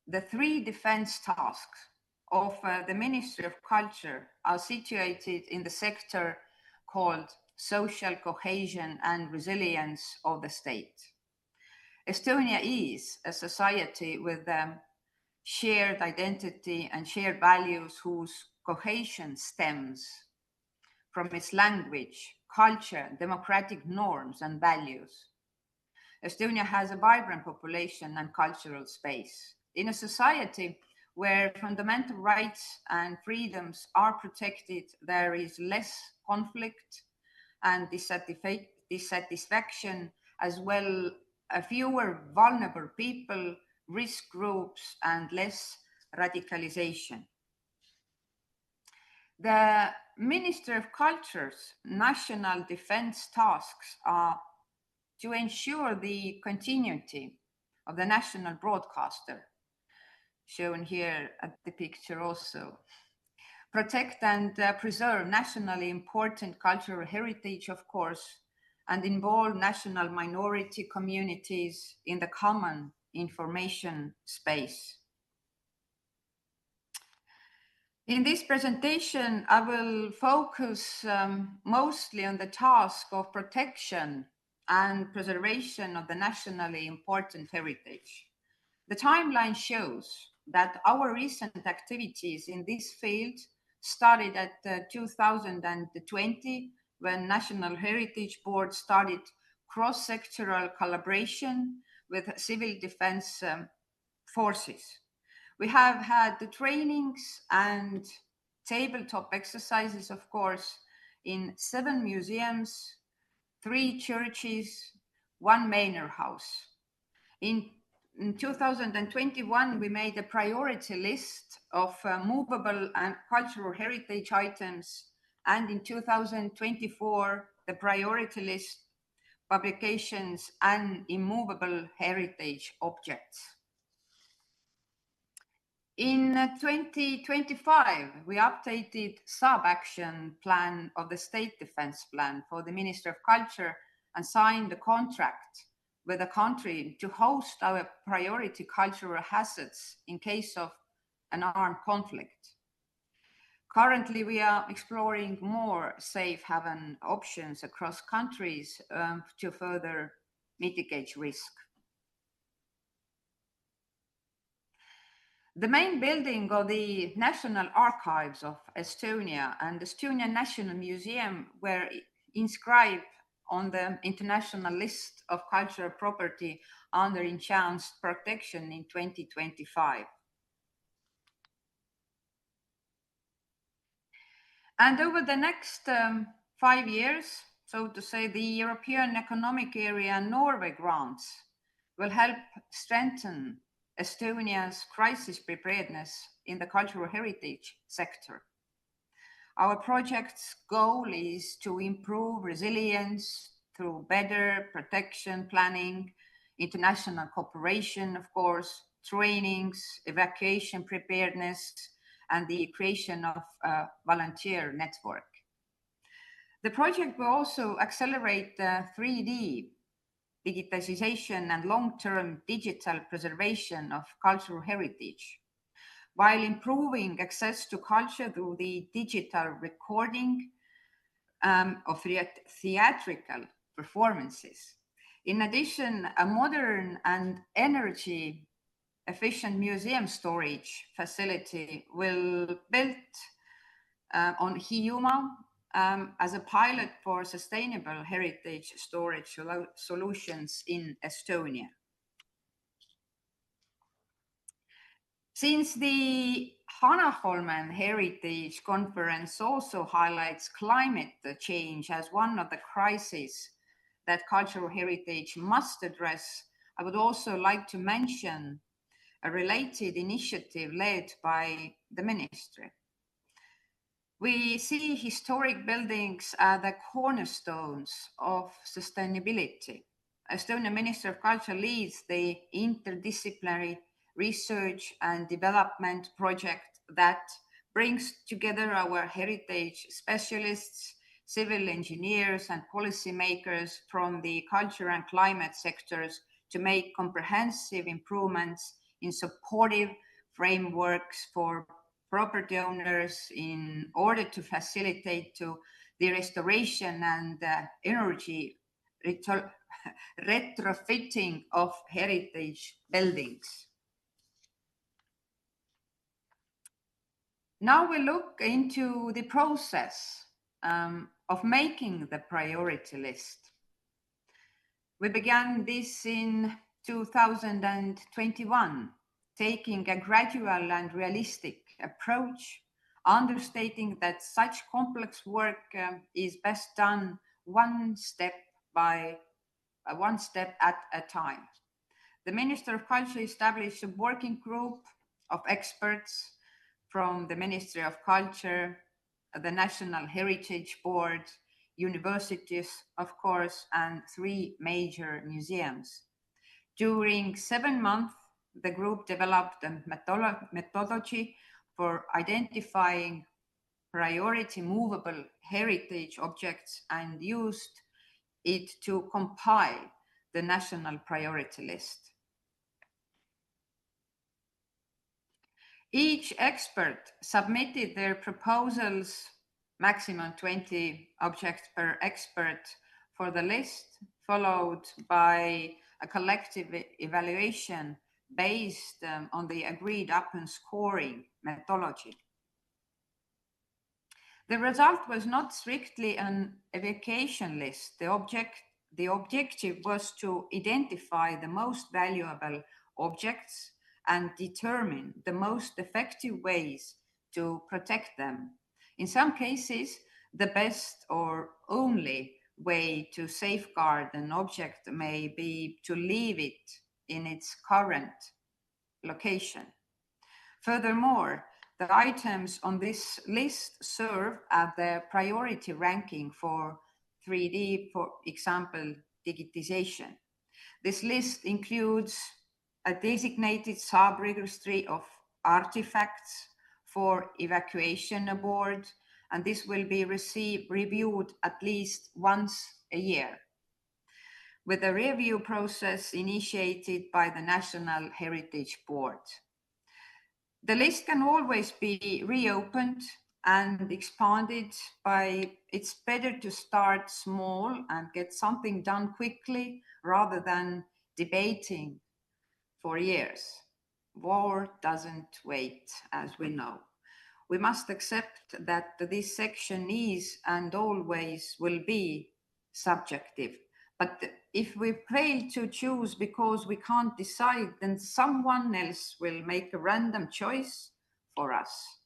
The three defense tasks of the Ministry of Culture are situated in the sector called social cohesion and resilience of the state. Estonia is a society with shared identity and shared values whose cohesion stems from its language, culture, democratic norms and values. Estonia has a vibrant population and cultural space. In a society where fundamental rights and freedoms are protected, there is less conflict and dissatisfaction, as well as fewer vulnerable people, risk groups, and less radicalization. The Ministry of Culture's national defense tasks are to ensure the continuity of the national broadcaster, shown here at the picture also. Protect and preserve nationally important cultural heritage, of course, and involve national minority communities in the common information space. In this presentation, I will focus mostly on the task of protection and preservation of the nationally important heritage. The timeline shows that our recent activities in this field started at 2020, when National Heritage Board started cross-sectoral collaboration with civil defense forces. We have had the trainings and tabletop exercises, of course, in 7 museums, 3 churches, 1 manor house. In 2021, we made a priority list of movable and cultural heritage items, and in 2024, the priority list publications and immovable heritage objects. In 2025, we updated sub-action plan of the State Defense Plan for the Ministry of Culture and signed a contract with a country to host our priority cultural assets in case of an armed conflict. Currently, we are exploring more safe haven options across countries to further mitigate risk. The main building of the National Archives of Estonia and the Estonian National Museum were inscribed on the international list of cultural property under enhanced protection in 2025. And over the next 5 years, so to say, the European Economic Area and Norway grants will help strengthen Estonia's crisis preparedness in the cultural heritage sector. Our project's goal is to improve resilience through better protection planning, international cooperation, of course, trainings, evacuation preparedness, and the creation of a volunteer network. The project will also accelerate 3D digitization and long-term digital preservation of cultural heritage, while improving access to culture through the digital recording of theatrical performances. In addition, a modern and energy-efficient museum storage facility will be built on Hiiumaa as a pilot for sustainable heritage storage solutions in Estonia. Since the Hanaholmen Heritage Conference also highlights climate change as one of the crises that cultural heritage must address, I would also like to mention a related initiative led by the ministry. We see historic buildings as the cornerstones of sustainability. Estonian Minister of Culture leads the interdisciplinary research and development project that brings together our heritage specialists, civil engineers, and policymakers from the culture and climate sectors to make comprehensive improvements in supportive frameworks for property owners in order to facilitate the restoration and energy retrofitting of heritage buildings. Now we look into the process of making the priority list. We began this in 2021, taking a gradual and realistic approach, understating that such complex work is best done one step at a time. The Minister of Culture established a working group of experts from the Ministry of Culture, the National Heritage Board, universities, of course, and 3 major museums. During 7 months, the group developed a methodology for identifying priority movable heritage objects and used it to compile the national priority list. Each expert submitted their proposals, maximum 20 objects per expert for the list, followed by a collective evaluation based on the agreed upon scoring methodology. The result was not strictly an evaluation list. The objective was to identify the most valuable objects and determine the most effective ways to protect them. In some cases, the best or only way to safeguard an object may be to leave it in its current location. Furthermore, the items on this list serve as the priority ranking for 3D, for example, digitization. This list includes a designated sub-registry of artifacts for evacuation aboard, and this will be reviewed at least once a year, with a review process initiated by the National Heritage Board. The list can always be reopened and expanded, but it's better to start small and get something done quickly rather than debating for years. War doesn't wait, as we know. We must accept that this section is and always will be subjective. But if we fail to choose because we can't decide, then someone else will make a random choice for us.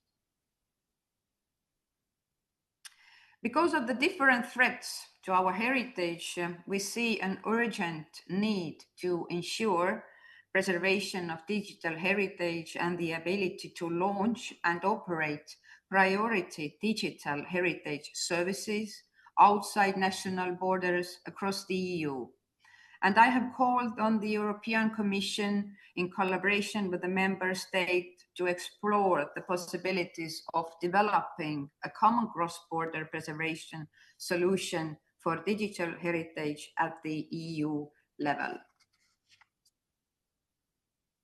Because of the different threats to our heritage, we see an urgent need to ensure preservation of digital heritage and the ability to launch and operate priority digital heritage services outside national borders across the EU. And I have called on the European Commission in collaboration with the member state to explore the possibilities of developing a common cross-border preservation solution for digital heritage at the EU level.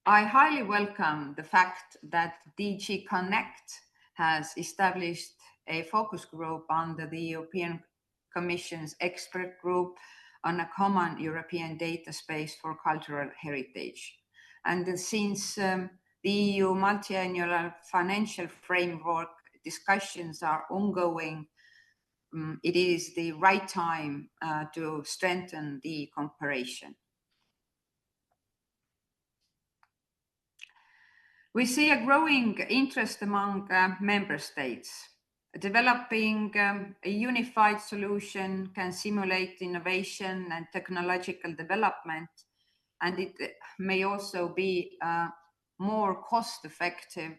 I highly welcome the fact that DG Connect has established a focus group under the European Commission's expert group on a common European data space for cultural heritage. And since the EU multi-annual financial framework discussions are ongoing, it is the right time to strengthen the cooperation. We see a growing interest among member states. Developing a unified solution can simulate innovation and technological development, and it may also be more cost-effective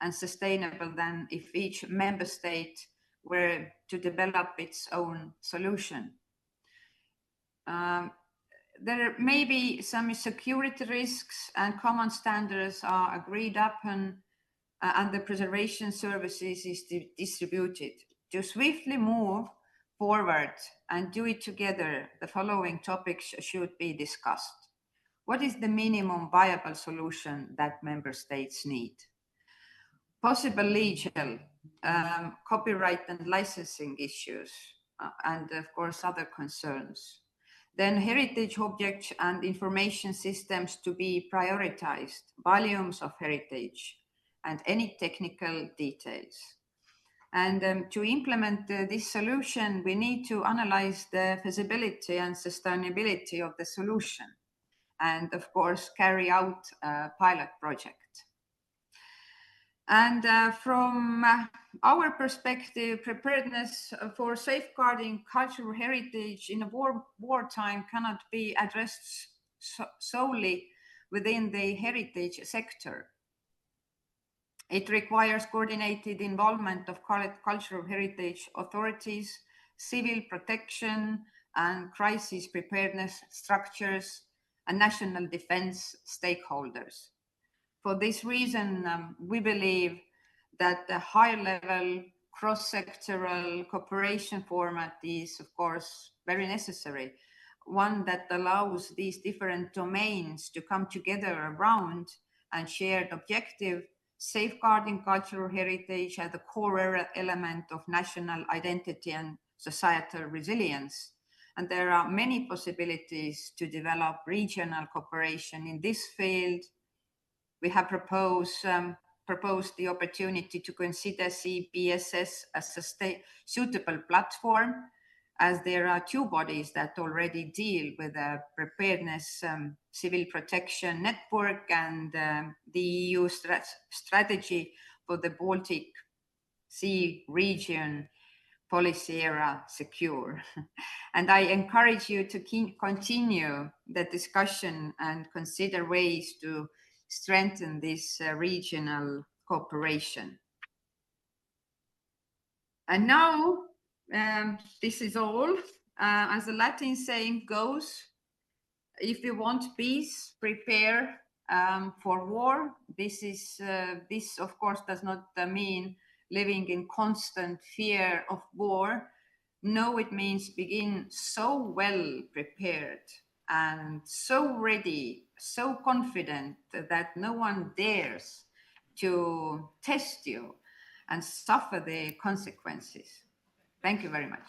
and sustainable than if each member state were to develop its own solution. There may be some security risks, and common standards are agreed upon and the preservation services is distributed. To swiftly move forward and do it together, the following topics should be discussed. What is the minimum viable solution that member states need? Possible legal, copyright and licensing issues, and of course other concerns. Then heritage objects and information systems to be prioritized, volumes of heritage, and any technical details. And to implement this solution, we need to analyze the feasibility and sustainability of the solution, and of course, carry out a pilot project. And from our perspective, preparedness for safeguarding cultural heritage in a wartime cannot be addressed solely within the heritage sector. It requires coordinated involvement of cultural heritage authorities, civil protection and crisis preparedness structures, and national defense stakeholders. For this reason, we believe that the high-level cross-sectoral cooperation format is, of course, very necessary, one that allows these different domains to come together around and shared objective, safeguarding cultural heritage as a core element of national identity and societal resilience. And there are many possibilities to develop regional cooperation in this field. We have proposed the opportunity to consider CPSS as a suitable platform, as there are two bodies that already deal with the preparedness civil protection network and the EU strategy for the Baltic Sea region policy area secure. And I encourage you to continue the discussion and consider ways to strengthen this regional cooperation. And now, this is all. As the Latin saying goes, if you want peace, prepare for war. This of course does not mean living in constant fear of war. No, it means begin so well prepared and so ready, so confident that no one dares to test you and suffer the consequences. Thank you very much.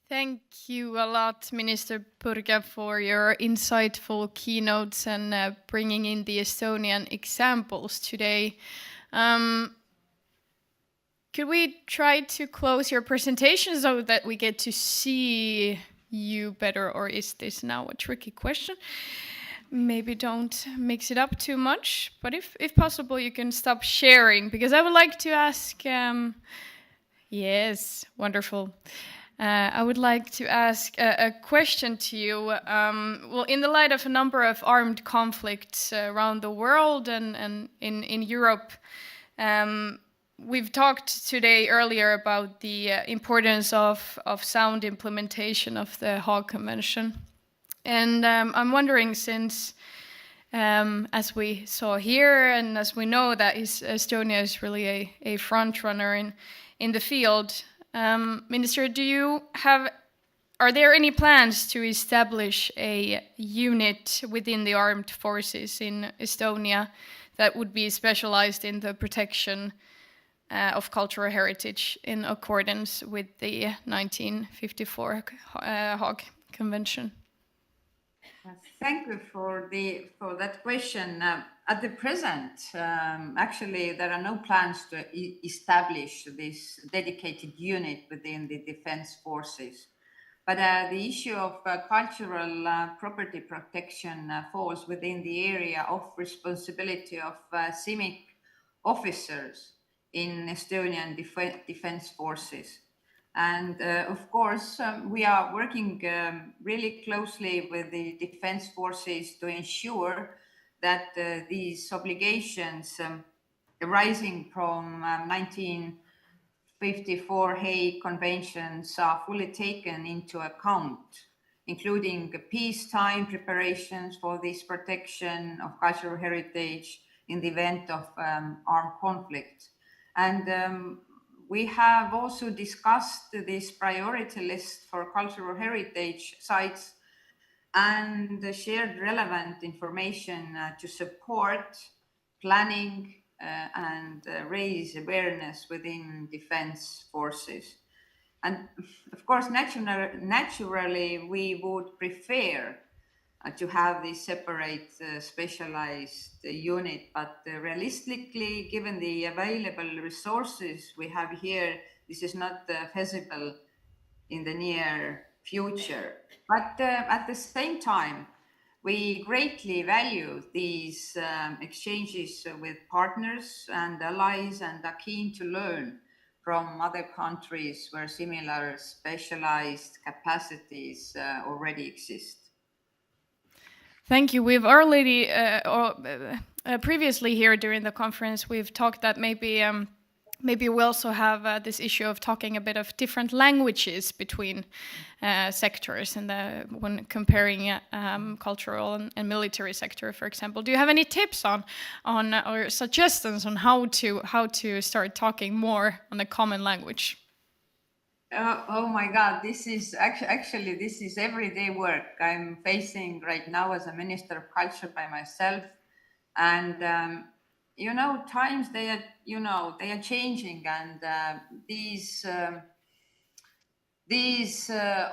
Thank you a lot, Minister Purga, for your insightful keynotes and bringing in the Estonian examples today. Could we try to close your presentation so that we get to see you better, or is this now a tricky question? Maybe don't mix it up too much, but if possible, you can stop sharing, because I would like to ask, yes, wonderful. I would like to ask a question to you. Well, in the light of a number of armed conflicts around the world and in Europe, we've talked today earlier about the importance of sound implementation of the Hague Convention. And I'm wondering, since, as we saw here, and as we know that Estonia is really a front runner in the field, Minister, are there any plans to establish a unit within the armed forces in Estonia that would be specialized in the protection of cultural heritage in accordance with the 1954 Hague Convention? Thank you for that question. At the present, actually, there are no plans to establish this dedicated unit within the defense forces. But the issue of cultural property protection falls within the area of responsibility of CIMIC officers in Estonian defense forces. And of course, we are working really closely with the defense forces to ensure that these obligations arising from 1954 Hague Conventions are fully taken into account, including peacetime preparations for this protection of cultural heritage in the event of armed conflict. And we have also discussed this priority list for cultural heritage sites and shared relevant information to support planning and raise awareness within defense forces. And of course, naturally, we would prefer to have this separate specialized unit, but realistically, given the available resources we have here, this is not feasible in the near future. But at the same time, we greatly value these exchanges with partners and allies and are keen to learn from other countries where similar specialized capacities already exist. Thank you. We've already, previously here during the conference, we've talked that maybe we also have this issue of talking a bit of different languages between sectors and when comparing cultural and military sector, for example. Do you have any tips on or suggestions on how to start talking more on the common language? Oh my God, this is actually this is everyday work I'm facing right now as a Minister of Culture by myself. And times they are changing, and these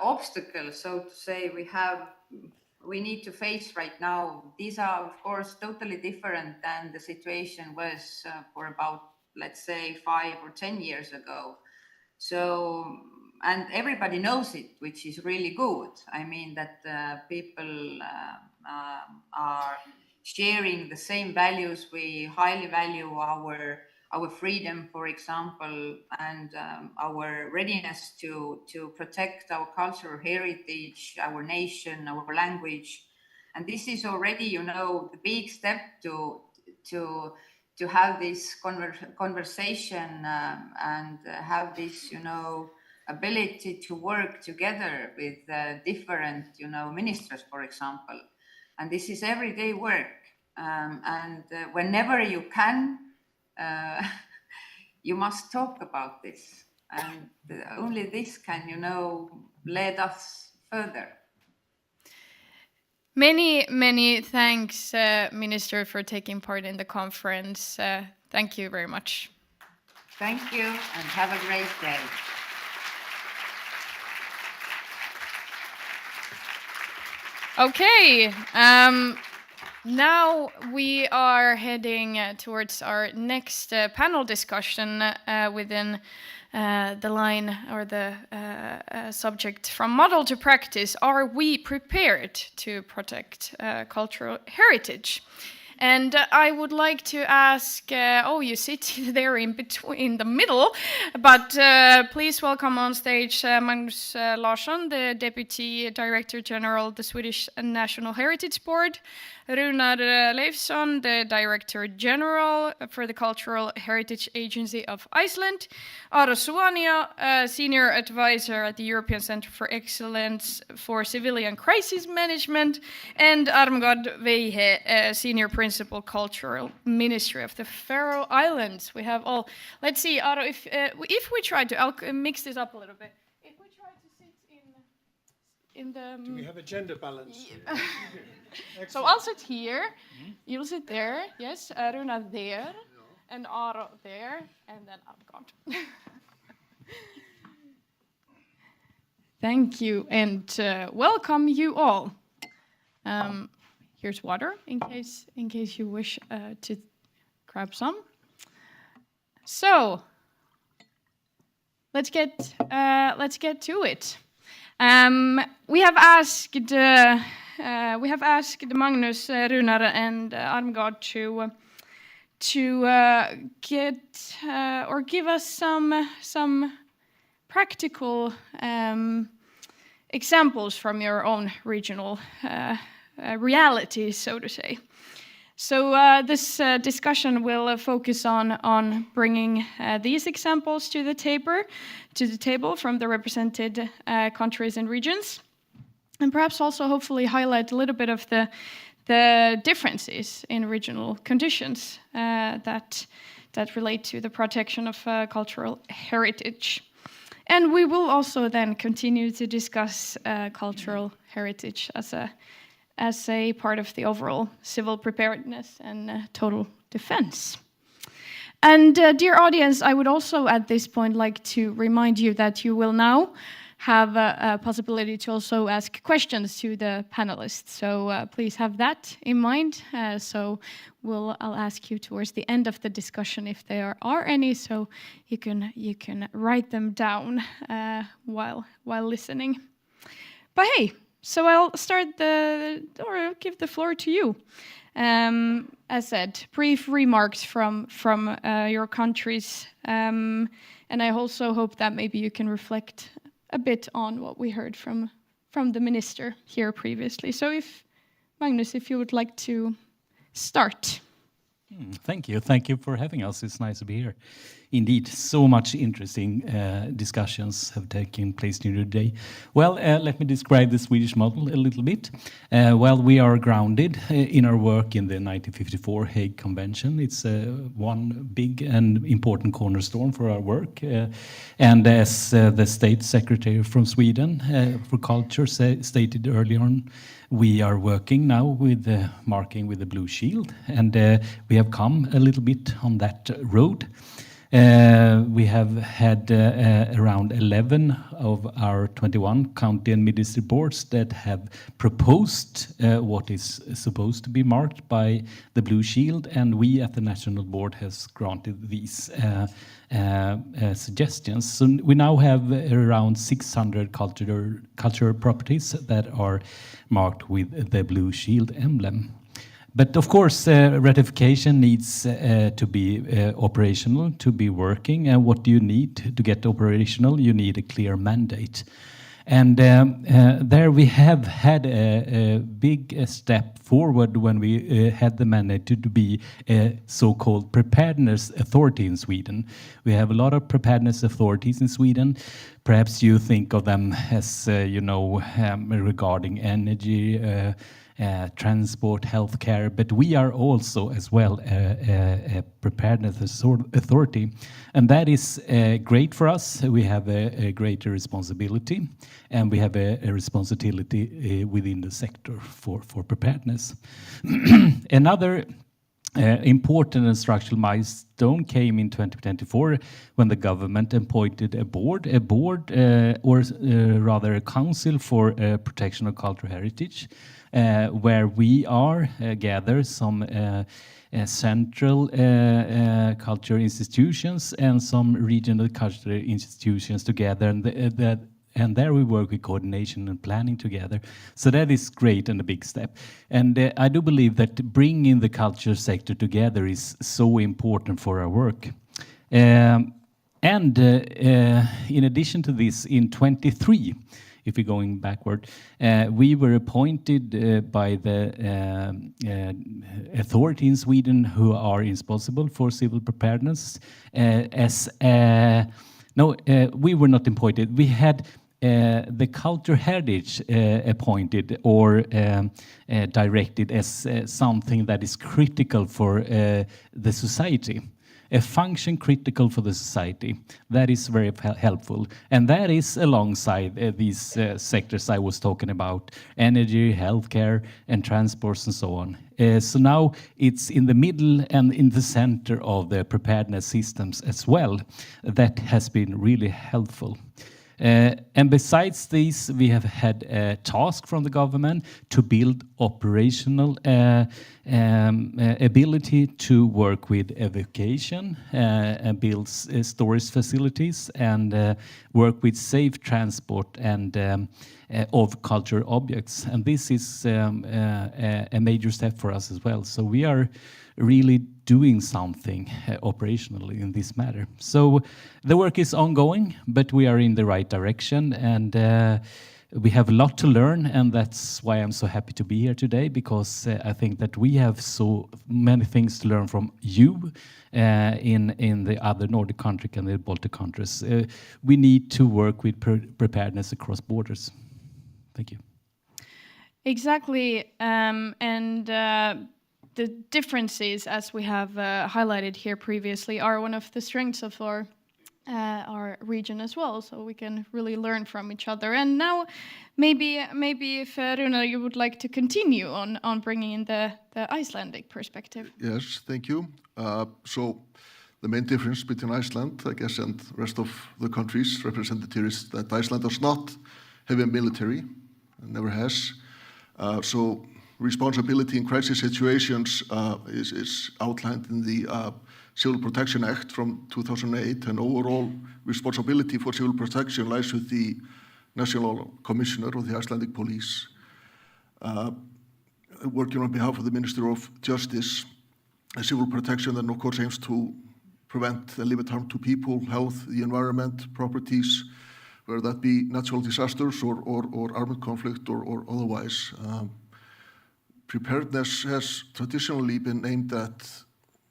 obstacles, so to say, we need to face right now. These are, of course, totally different than the situation was for about, let's say, 5 or 10 years ago. So, and everybody knows it, which is really good. I mean that people are sharing the same values. We highly value our freedom, for example, and our readiness to protect our cultural heritage, our nation, our language. And this is already, the big step to have this conversation and have this, ability to work together with different, ministers, for example. And this is everyday work. And whenever you can, you must talk about this. And only this can, lead us further. Many thanks, Minister, for taking part in the conference. Thank you very much. Thank you, and have a great day. Okay, now we are heading towards our next panel discussion within the line or the subject from model to practice. Are we prepared to protect cultural heritage? And I would like to ask, you sit there in the middle, but please welcome on stage Magnus Larsson, the Deputy Director General of the Swedish National Heritage Board, Runar Leifsson, the Director General for the Cultural Heritage Agency of Iceland, Aro Suania, Senior Advisor at the European Centre for Excellence for Civilian Crisis Management, and Armgard Veihe, Senior Principal Cultural Ministry of the Faroe Islands. We have all. Let's see, Aro, if we try to, I'll mix this up a little bit. If we try to sit in the... Do we have a gender balance? So I'll sit here, you'll sit there, yes, Runa there, and Aro there, and then Armgard. Thank you, and welcome you all. Here's water, in case you wish to grab some. So, let's get to it. We have asked Magnus, Runar, and Armgard to get or give us some practical examples from your own regional realities, so to say. So this discussion will focus on bringing these examples to the table from the represented countries and regions, and perhaps also hopefully highlight a little bit of the differences in regional conditions that relate to the protection of cultural heritage. And we will also then continue to discuss cultural heritage as a part of the overall civil preparedness and total defense. And dear audience, I would also at this point like to remind you that you will now have a possibility to also ask questions to the panelists. So please have that in mind. I'll ask you towards the end of the discussion if there are any, so you can write them down while listening. But hey, so I'll give the floor to you. As said, brief remarks from your countries, and I also hope that maybe you can reflect a bit on what we heard from the minister here previously. So Magnus, if you would like to start. Thank you for having us. It's nice to be here. Indeed, so much interesting discussions have taken place during the day. Well, let me describe the Swedish model a little bit. We are grounded in our work in the 1954 Hague Convention. It's one big and important cornerstone for our work. And as the State Secretary from Sweden for Culture stated earlier on, we are working now with marking with the blue shield, and we have come a little bit on that road. We have had around 11 of our 21 county and mid-district boards that have proposed what is supposed to be marked by the blue shield, and we at the national board has granted these suggestions. So we now have around 600 cultural properties that are marked with the blue shield emblem. But of course, ratification needs to be operational, to be working. And what do you need to get operational? You need a clear mandate. And there we have had a big step forward when we had the mandate to be a so-called preparedness authority in Sweden. We have a lot of preparedness authorities in Sweden. Perhaps you think of them as, regarding energy, transport, healthcare, but we are also as well a preparedness authority, and that is great for us. We have a greater responsibility, and we have a responsibility within the sector for preparedness. Another important and structural milestone came in 2024 when the government appointed a board, or rather a council for protection of cultural heritage, where we are gather some central cultural institutions and some regional cultural institutions together, and there we work with coordination and planning together. So that is great and a big step. And I do believe that bringing the culture sector together is so important for our work. In addition to this, in 23, if we're going backward, we were appointed by the authority in Sweden who are responsible for civil preparedness we were not appointed. We had the culture heritage appointed or directed as something that is critical for the society. A function critical for the society. That is very helpful. And that is alongside these sectors I was talking about, energy, healthcare, and transports, and so on. So now it's in the middle and in the center of the preparedness systems as well. That has been really helpful. And besides these, we have had a task from the government to build operational ability to work with evacuation, build storage facilities, and work with safe transport and of cultural objects. And this is a major step for us as well. So we are really doing something operationally in this matter. So the work is ongoing, but we are in the right direction, and we have a lot to learn, and that's why I'm so happy to be here today, because I think that we have so many things to learn from you in the other Nordic countries and the Baltic countries. We need to work with preparedness across borders. Thank you. Exactly, the differences, as we have highlighted here previously, are one of the strengths of our region as well, so we can really learn from each other. And now, maybe if Runar, you would like to continue on bringing in the Icelandic perspective. Yes, thank you. So the main difference between Iceland, I guess, and the rest of the countries represented here is that Iceland does not have a military, and never has. So responsibility in crisis situations is outlined in the Civil Protection Act from 2008, and overall responsibility for civil protection lies with the National Commissioner of the Icelandic Police, working on behalf of the Minister of Justice. Civil protection then, of course, aims to prevent and limit harm to people, health, the environment, properties, whether that be natural disasters or armed conflict or otherwise. Preparedness has traditionally been aimed at,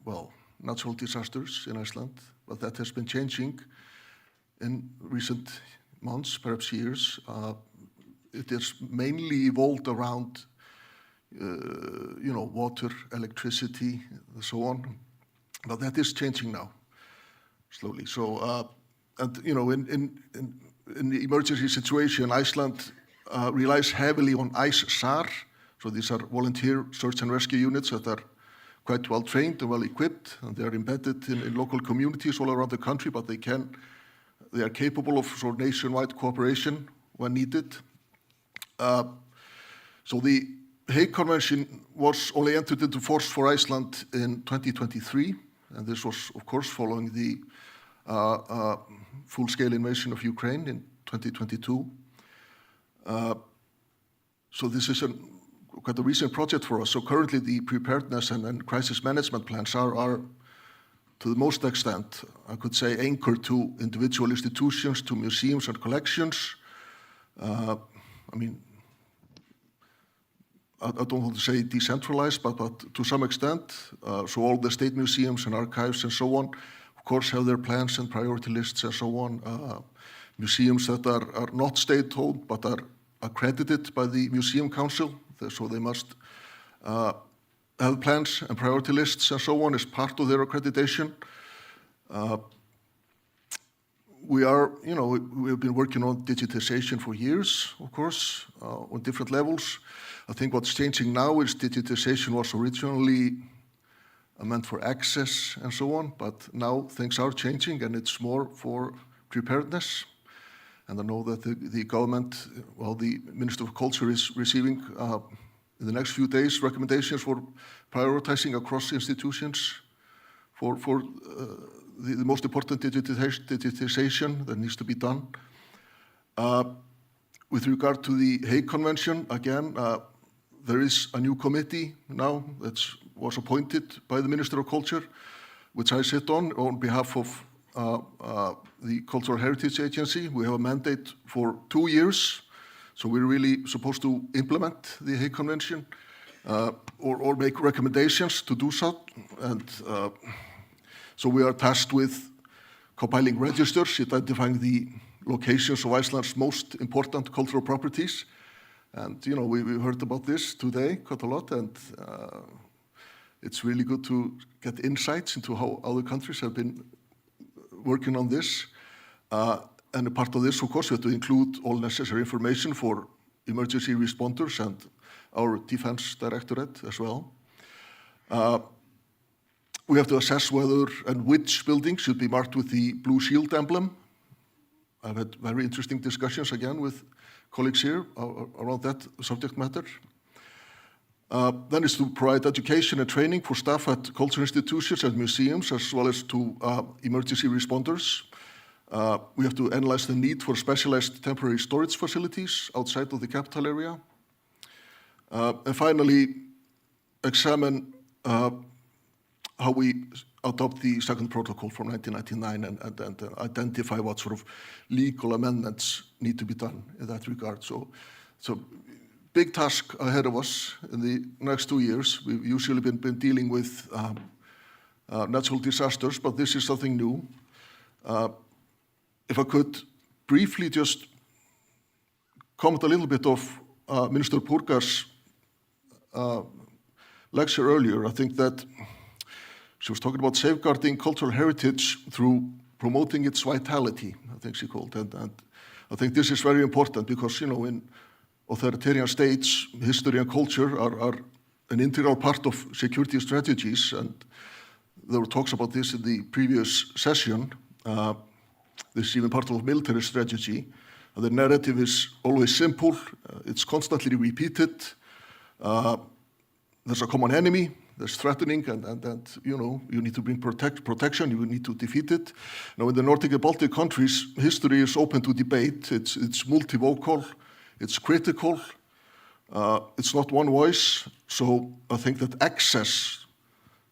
well, natural disasters in Iceland, but that has been changing in recent months, perhaps years. It is mainly evolved around, water, electricity, and so on, but that is changing now, slowly. So, in the emergency situation, Iceland relies heavily on ICE-SAR. So these are volunteer search and rescue units that are quite well trained and well equipped, and they are embedded in local communities all around the country, but they are capable of sort of nationwide cooperation when needed. So the Hague Convention was only entered into force for Iceland in 2023, and this was, of course, following the full-scale invasion of Ukraine in 2022. So this is quite a recent project for us. So currently the preparedness and crisis management plans are, to the most extent, I could say, anchored to individual institutions, to museums and collections. I don't want to say decentralized, but to some extent. So all the state museums and archives and so on, of course, have their plans and priority lists and so on. Museums that are not state-owned but are accredited by the Museum Council, so they must have plans and priority lists and so on as part of their accreditation. We have been working on digitization for years, of course, on different levels. I think what's changing now is digitization was originally meant for access and so on, but now things are changing and it's more for preparedness. And I know that the government, the Minister of Culture is receiving in the next few days recommendations for prioritizing across institutions for the most important digitization that needs to be done. With regard to the Hague Convention, again, there is a new committee now that was appointed by the Minister of Culture, which I sit on behalf of the Cultural Heritage Agency. We have a mandate for 2 years, so we're really supposed to implement the Hague Convention or make recommendations to do so. And so we are tasked with compiling registers, identifying the locations of Iceland's most important cultural properties. And we heard about this today quite a lot, and it's really good to get insights into how other countries have been working on this. And a part of this, of course, we have to include all necessary information for emergency responders and our Defense Directorate as well. We have to assess whether and which buildings should be marked with the blue shield emblem. I've had very interesting discussions again with colleagues here around that subject matter. Then is to provide education and training for staff at cultural institutions and museums, as well as to emergency responders. We have to analyze the need for specialized temporary storage facilities outside of the capital area. And finally, examine how we adopt the second protocol from 1999 and identify what sort of legal amendments need to be done in that regard. So big task ahead of us in the next 2 years. We've usually been dealing with natural disasters, but this is something new. If I could briefly just comment a little bit of Minister Purga's lecture earlier. I think that she was talking about safeguarding cultural heritage through promoting its vitality, I think she called it. And I think this is very important because, in authoritarian states, history and culture are an integral part of security strategies. And there were talks about this in the previous session. This is even part of military strategy. And the narrative is always simple. It's constantly repeated. There's a common enemy. There's threatening, and you need to bring protection. You need to defeat it. Now, in the Nordic and Baltic countries, history is open to debate. It's multivocal. It's critical. It's not one voice. So I think that access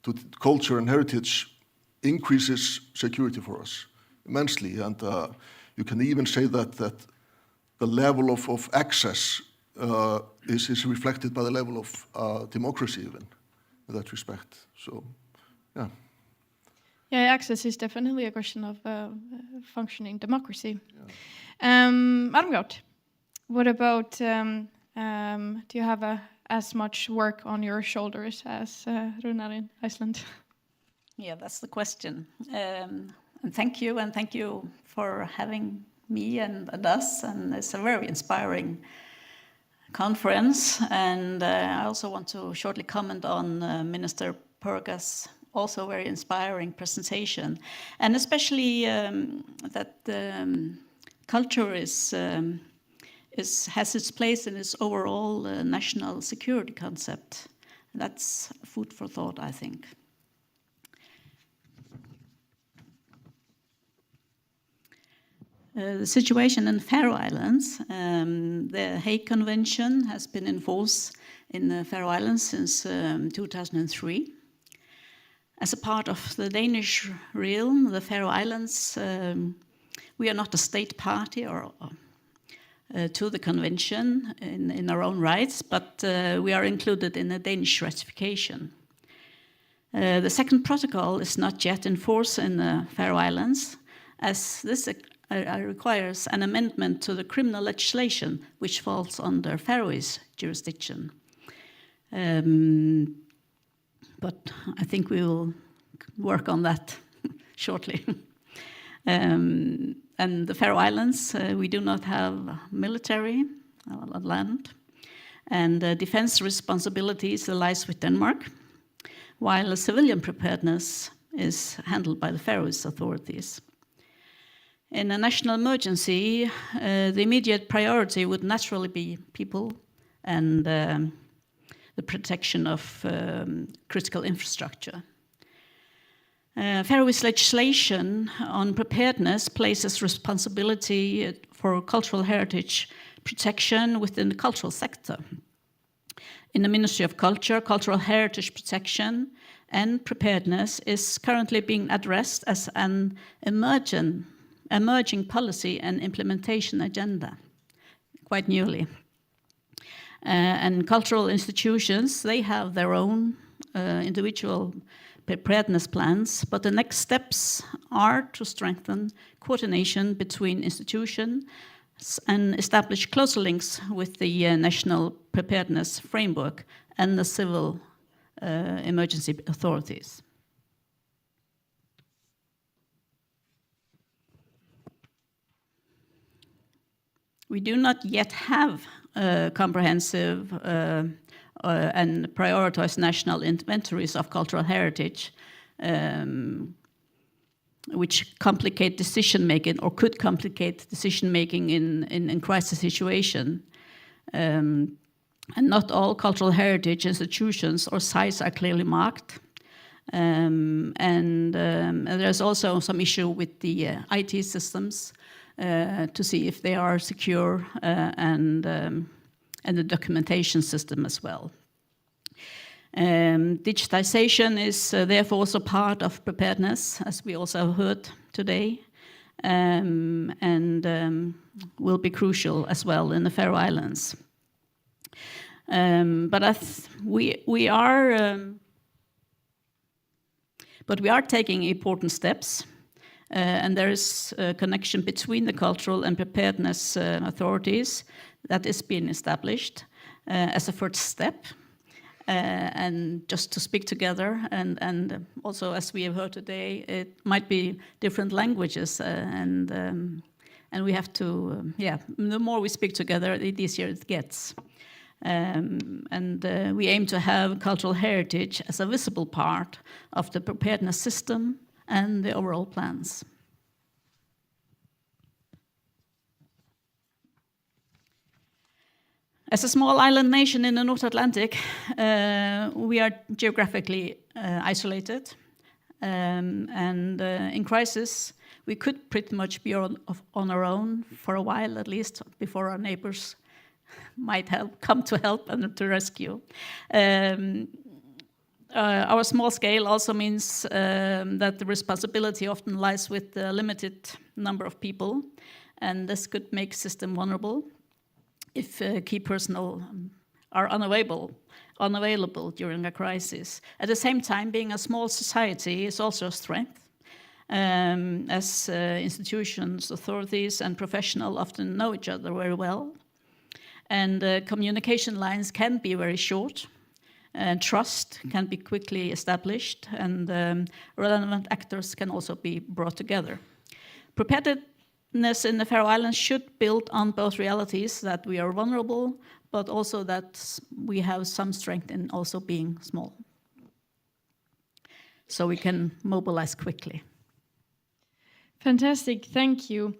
to culture and heritage increases security for us immensely. And you can even say that the level of access is reflected by the level of democracy even. In that respect. So, yeah. Yeah, access is definitely a question of functioning democracy. Yeah. Madam Gott, what about, do you have as much work on your shoulders as Runar in Iceland? Yeah, that's the question. And thank you for having me and us, and it's a very inspiring conference, and I also want to shortly comment on Minister Purga's also very inspiring presentation, and especially that culture has its place in its overall national security concept. That's food for thought, I think. The situation in Faroe Islands, the Hague Convention has been in force in the Faroe Islands since 2003. As a part of the Danish realm, the Faroe Islands, we are not a state party or to the convention in our own rights, but we are included in the Danish ratification. The second protocol is not yet in force in the Faroe Islands, as this requires an amendment to the criminal legislation, which falls under Faroese jurisdiction. But I think we will work on that shortly. And the Faroe Islands, we do not have military land, and defense responsibilities lies with Denmark, while civilian preparedness is handled by the Faroese authorities. In a national emergency, the immediate priority would naturally be people and the protection of critical infrastructure. Faroese legislation on preparedness places responsibility for cultural heritage protection within the cultural sector. In the Ministry of Culture, cultural heritage protection and preparedness is currently being addressed as an emerging policy and implementation agenda, quite newly. And cultural institutions, they have their own individual preparedness plans, but the next steps are to strengthen coordination between institutions and establish closer links with the national preparedness framework and the civil emergency authorities. We do not yet have comprehensive and prioritized national inventories of cultural heritage, which complicate decision-making or could complicate decision-making in crisis situation. And not all cultural heritage institutions or sites are clearly marked. And there's also some issue with the IT systems to see if they are secure and the documentation system as well. Digitization is therefore also part of preparedness, as we also heard today, and will be crucial as well in the Faroe Islands. But we are taking important steps, and there is a connection between the cultural and preparedness authorities that is being established as a first step. And just to speak together, and also as we have heard today, it might be different languages, and we have to, the more we speak together, the easier it gets. And we aim to have cultural heritage as a visible part of the preparedness system and the overall plans. As a small island nation in the North Atlantic, we are geographically isolated. And in crisis, we could pretty much be on our own for a while, at least, before our neighbors might come to help and to rescue. Our small scale also means that the responsibility often lies with a limited number of people, and this could make system vulnerable if key personnel are unavailable during a crisis. At the same time, being a small society is also a strength, as institutions, authorities, and professionals often know each other very well. And communication lines can be very short, and trust can be quickly established, and relevant actors can also be brought together. Preparedness in the Faroe Islands should build on both realities, that we are vulnerable, but also that we have some strength in also being small. So we can mobilize quickly. Fantastic, thank you.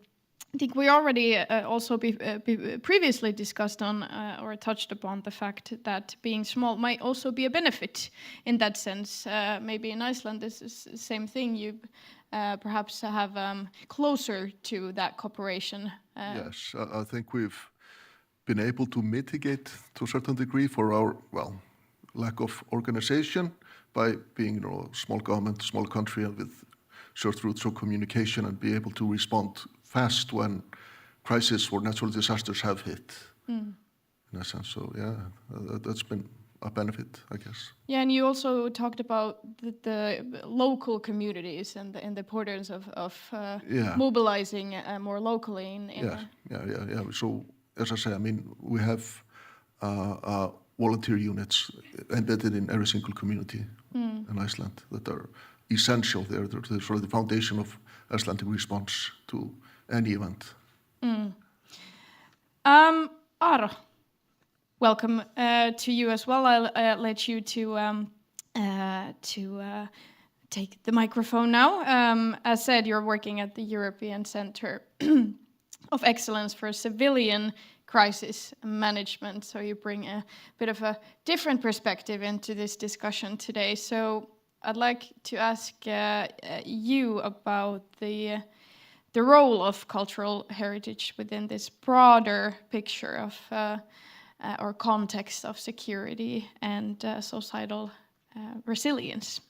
I think we already also previously discussed on or touched upon the fact that being small might also be a benefit in that sense. Maybe in Iceland this is the same thing. You perhaps have closer to that cooperation. Yes, I think we've been able to mitigate to a certain degree for our, lack of organization by being a small government, small country, and with short routes of communication, and be able to respond fast when crises or natural disasters have hit, in a sense. So that's been a benefit, I guess. Yeah, and you also talked about the local communities and the importance of mobilizing more locally. Yeah. So as I say, I mean, we have volunteer units embedded in every single community in Iceland that are essential. They're sort of the foundation of Icelandic response to any event. Aro, welcome to you as well. I'll let you to take the microphone now. As said, you're working at the European Center of Excellence for Civilian Crisis Management, so you bring a bit of a different perspective into this discussion today. So I'd like to ask you about the role of cultural heritage within this broader picture of or context of security and societal resilience.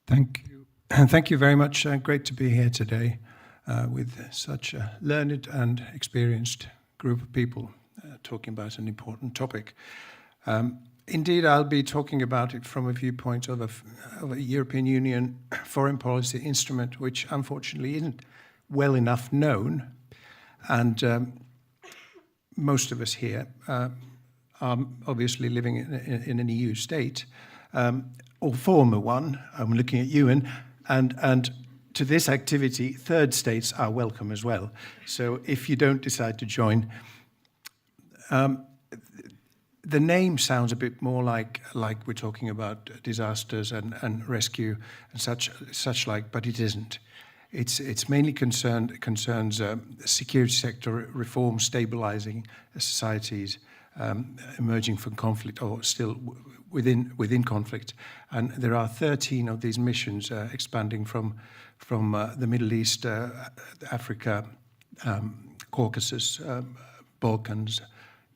Thank you. Thank you very much. Great to be here today with such a learned and experienced group of people talking about an important topic. Indeed, I'll be talking about it from a viewpoint of a European Union foreign policy instrument, which unfortunately isn't well enough known. And most of us here are obviously living in an EU state, or former one. I'm looking at Ewan, and to this activity, third states are welcome as well. So if you don't decide to join, the name sounds a bit more like we're talking about disasters and rescue and such like, but it isn't. It's mainly concerns security sector reform, stabilizing societies, emerging from conflict or still within conflict. And there are 13 of these missions expanding from the Middle East, Africa, Caucasus, Balkans,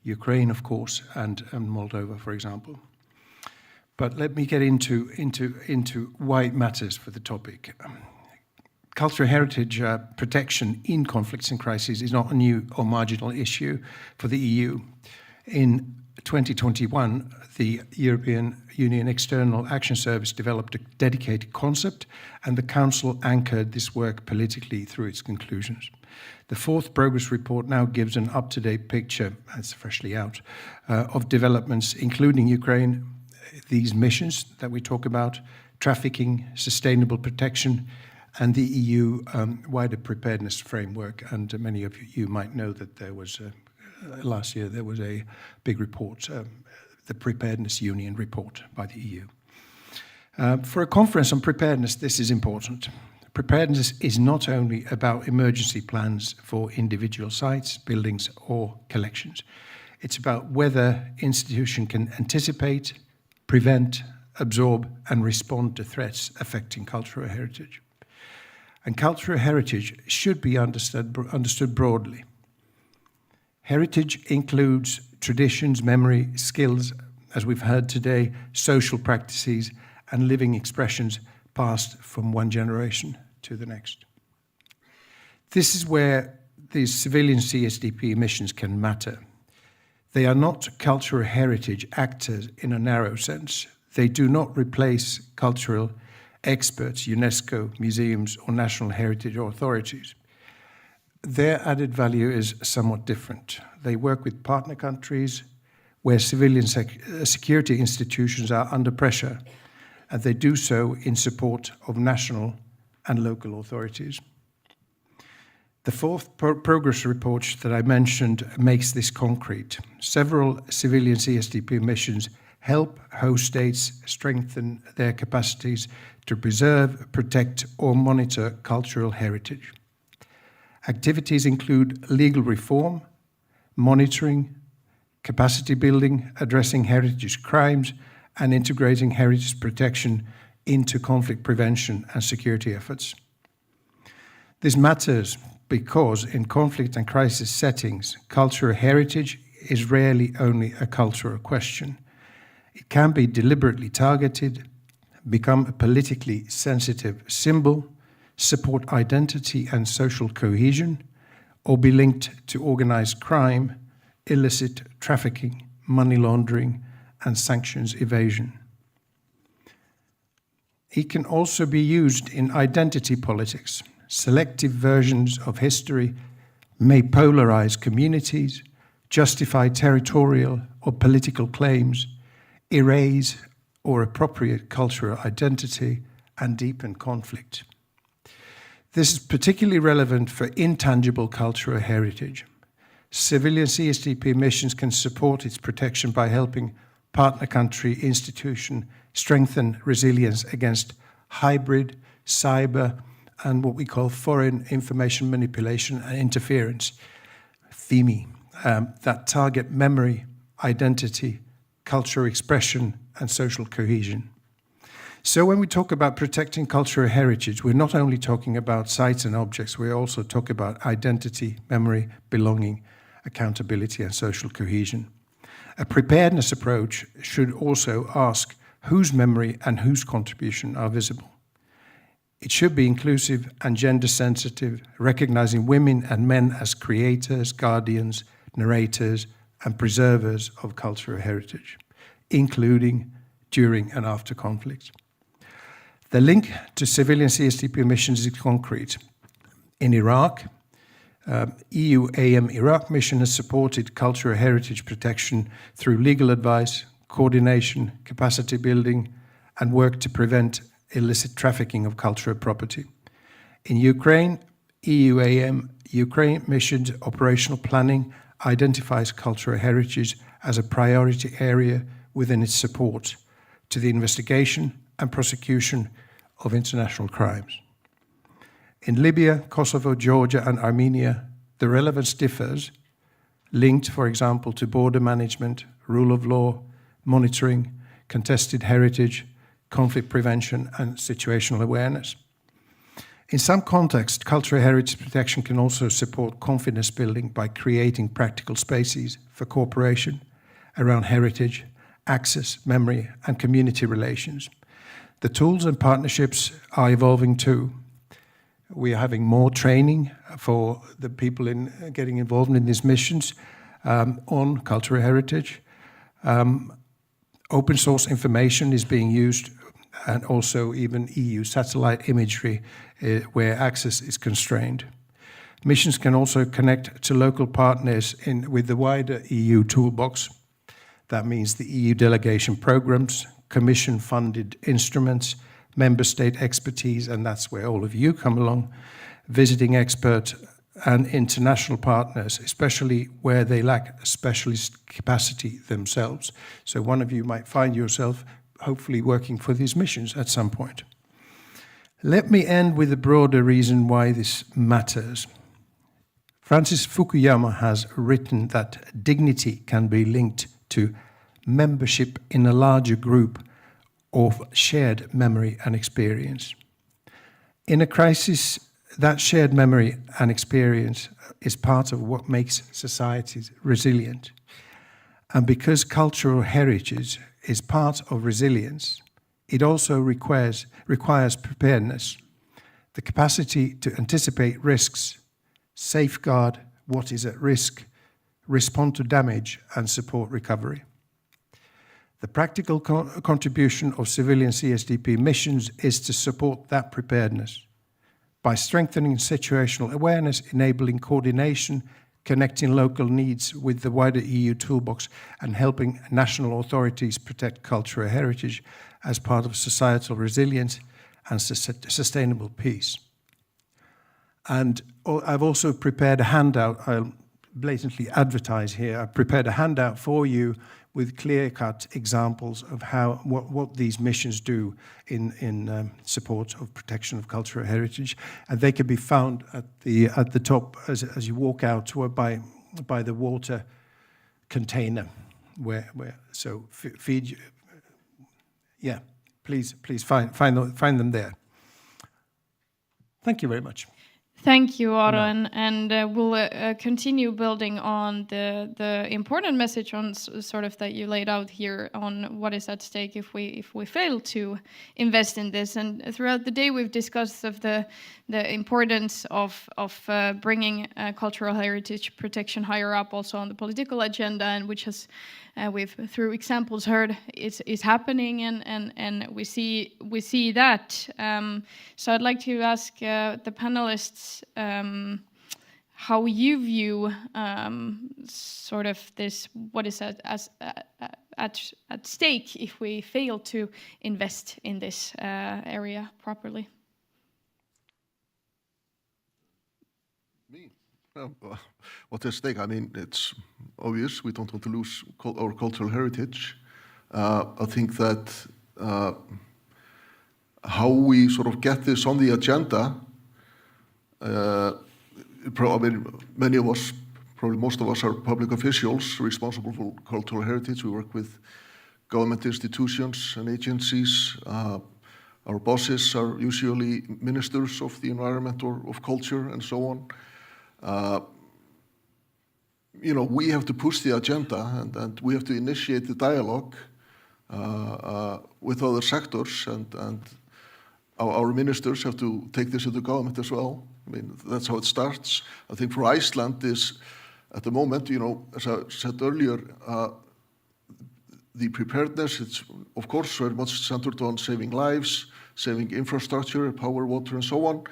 Ukraine, of course, and Moldova, for example. But let me get into why it matters for the topic. Cultural heritage protection in conflicts and crises is not a new or marginal issue for the EU. In 2021, the European Union External Action Service developed a dedicated concept, and the Council anchored this work politically through its conclusions. The fourth progress report now gives an up-to-date picture, it's freshly out, of developments, including Ukraine, these missions that we talk about, trafficking, sustainable protection, and the EU wider preparedness framework. And many of you might know that there was, last year, there was a big report, the Preparedness Union report by the EU. For a conference on preparedness, this is important. Preparedness is not only about emergency plans for individual sites, buildings, or collections. It's about whether institutions can anticipate, prevent, absorb, and respond to threats affecting cultural heritage. And cultural heritage should be understood broadly. Heritage includes traditions, memory, skills, as we've heard today, social practices, and living expressions passed from one generation to the next. This is where these civilian CSDP missions can matter. They are not cultural heritage actors in a narrow sense. They do not replace cultural experts, UNESCO, museums, or national heritage authorities. Their added value is somewhat different. They work with partner countries where civilian security institutions are under pressure, and they do so in support of national and local authorities. The fourth progress report that I mentioned makes this concrete. Several civilian CSDP missions help host states strengthen their capacities to preserve, protect, or monitor cultural heritage. Activities include legal reform, monitoring, capacity building, addressing heritage crimes, and integrating heritage protection into conflict prevention and security efforts. This matters because in conflict and crisis settings, cultural heritage is rarely only a cultural question. It can be deliberately targeted, become a politically sensitive symbol, support identity and social cohesion, or be linked to organized crime, illicit trafficking, money laundering, and sanctions evasion. It can also be used in identity politics. Selective versions of history may polarize communities, justify territorial or political claims, erase or appropriate cultural identity, and deepen conflict. This is particularly relevant for intangible cultural heritage. Civilian CSDP missions can support its protection by helping partner country institutions strengthen resilience against hybrid, cyber, and what we call foreign information manipulation and interference, FIMI, that target memory, identity, cultural expression, and social cohesion. So when we talk about protecting cultural heritage, we're not only talking about sites and objects, we also talk about identity, memory, belonging, accountability, and social cohesion. A preparedness approach should also ask whose memory and whose contribution are visible. It should be inclusive and gender sensitive, recognizing women and men as creators, guardians, narrators, and preservers of cultural heritage, including during and after conflict. The link to civilian CSDP missions is concrete. In Iraq, EU-AM Iraq mission has supported cultural heritage protection through legal advice, coordination, capacity building, and work to prevent illicit trafficking of cultural property. In Ukraine, EU-AM Ukraine mission's operational planning identifies cultural heritage as a priority area within its support to the investigation and prosecution of international crimes. In Libya, Kosovo, Georgia, and Armenia, the relevance differs, linked, for example, to border management, rule of law, monitoring, contested heritage, conflict prevention, and situational awareness. In some contexts, cultural heritage protection can also support confidence building by creating practical spaces for cooperation around heritage, access, memory, and community relations. The tools and partnerships are evolving too. We are having more training for the people in getting involved in these missions on cultural heritage. Open source information is being used, and also even EU satellite imagery where access is constrained. Missions can also connect to local partners with the wider EU toolbox. That means the EU delegation programs, Commission-funded instruments, member state expertise, and that's where all of you come along, visiting experts and international partners, especially where they lack specialist capacity themselves. So one of you might find yourself hopefully working for these missions at some point. Let me end with a broader reason why this matters. Francis Fukuyama has written that dignity can be linked to membership in a larger group of shared memory and experience. In a crisis, that shared memory and experience is part of what makes societies resilient. And because cultural heritage is part of resilience, it also requires preparedness, the capacity to anticipate risks, safeguard what is at risk, respond to damage, and support recovery. The practical contribution of civilian CSDP missions is to support that preparedness by strengthening situational awareness, enabling coordination, connecting local needs with the wider EU toolbox, and helping national authorities protect cultural heritage as part of societal resilience and sustainable peace. And I've also prepared a handout. I'll blatantly advertise here. I've prepared a handout for you with clear-cut examples of what these missions do in support of protection of cultural heritage, and they can be found at the top as you walk out toward by the water container. So feed you. Yeah, please find them there. Thank you very much. Thank you, Aron, and we'll continue building on the important message on sort of that you laid out here on what is at stake if we fail to invest in this. And throughout the day, we've discussed of the importance of bringing cultural heritage protection higher up, also on the political agenda, and which has we've through examples heard is happening, and we see that. So I'd like to ask the panelists how you view sort of this, what is at stake if we fail to invest in this area properly. What's at stake? I mean, it's obvious we don't want to lose our cultural heritage. I think that how we sort of get this on the agenda, probably many of us, probably most of us, are public officials responsible for cultural heritage. We work with government institutions and agencies. Our bosses are usually ministers of the environment or of culture and so on. We have to push the agenda and we have to initiate the dialogue with other sectors, and our ministers have to take this into government as well. I mean, that's how it starts. I think for Iceland is, at the moment, as I said earlier, the preparedness, it's of course very much centered on saving lives, saving infrastructure, power, water, and so on.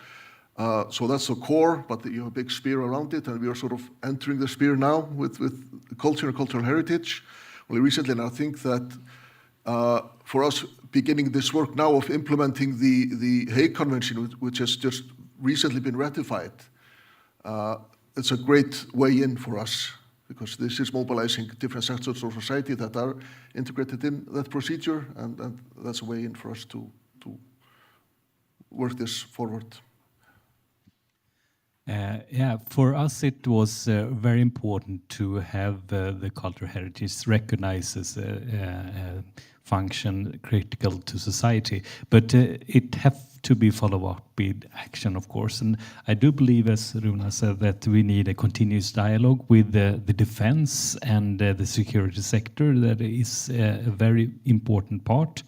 So that's the core, but you have a big spear around it, and we are sort of entering the spear now with culture and cultural heritage. Only recently, and I think that for us, beginning this work now of implementing the Hague Convention, which has just recently been ratified, it's a great way in for us, because this is mobilizing different sectors of society that are integrated in that procedure, and that's a way in for us to work this forward. Yeah, for us it was very important to have the cultural heritage recognized as a function critical to society, but it have to be followed up with action, of course. And I do believe, as Runa said, that we need a continuous dialogue with the defense and the security sector. That is a very important part.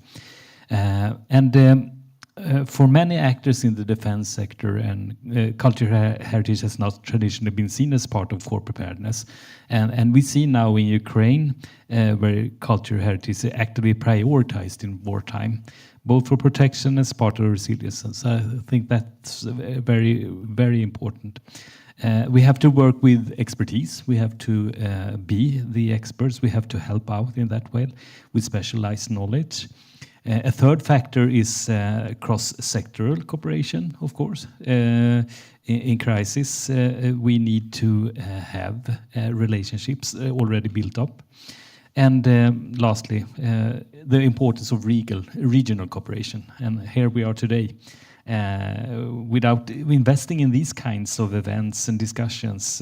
For many actors in the defense sector, and cultural heritage has not traditionally been seen as part of core preparedness. And we see now in Ukraine where cultural heritage is actively prioritized in wartime, both for protection as part of resilience. So I think that's very, very important. We have to work with expertise. We have to be the experts. We have to help out in that way with specialized knowledge. A third factor is cross-sectoral cooperation, of course. In crisis, we need to have relationships already built up. And lastly, the importance of regional cooperation. And here we are today. Without investing in these kinds of events and discussions,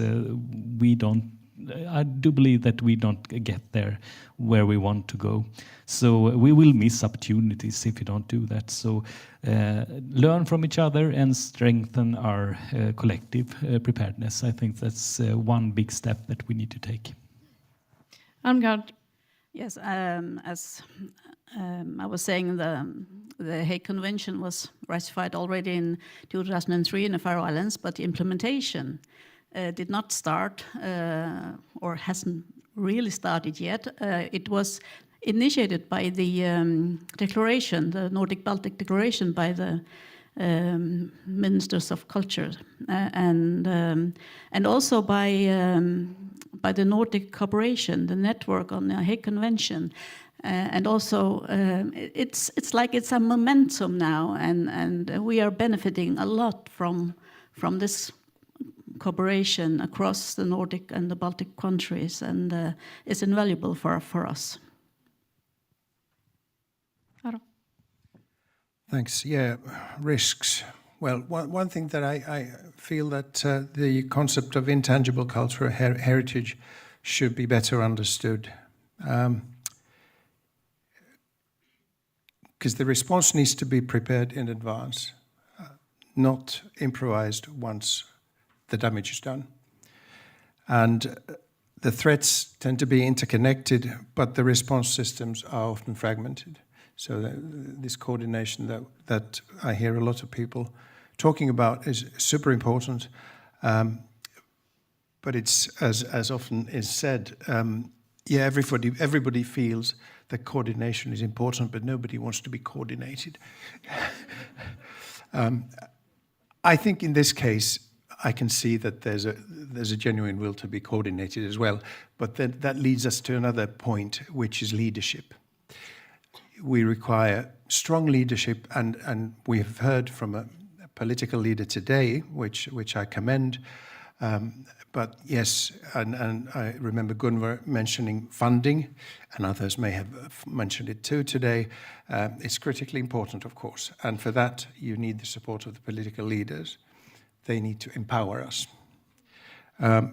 I do believe that we don't get there where we want to go. So we will miss opportunities if we don't do that. So learn from each other and strengthen our collective preparedness. I think that's one big step that we need to take. Yes, as I was saying, the Hague Convention was ratified already in 2003 in the Faroe Islands, but the implementation did not start or hasn't really started yet. It was initiated by the declaration, the Nordic-Baltic Declaration, by the ministers of culture, and also by the Nordic cooperation, the network on the Hague Convention. And also, it's like it's a momentum now, and we are benefiting a lot from this cooperation across the Nordic and the Baltic countries, and it's invaluable for us. Thanks. Yeah, risks. Well, one thing that I feel that the concept of intangible cultural heritage should be better understood. Because the response needs to be prepared in advance, not improvised once the damage is done. And the threats tend to be interconnected, but the response systems are often fragmented. So this coordination that I hear a lot of people talking about is super important. But it's, as often is said, yeah, everybody feels that coordination is important, but nobody wants to be coordinated. I think in this case, I can see that there's a genuine will to be coordinated as well. But then that leads us to another point, which is leadership. We require strong leadership, and we have heard from a political leader today, which I commend. But yes, and I remember Gunvor mentioning funding, and others may have mentioned it too today. It's critically important, of course, and for that you need the support of the political leaders. They need to empower us. And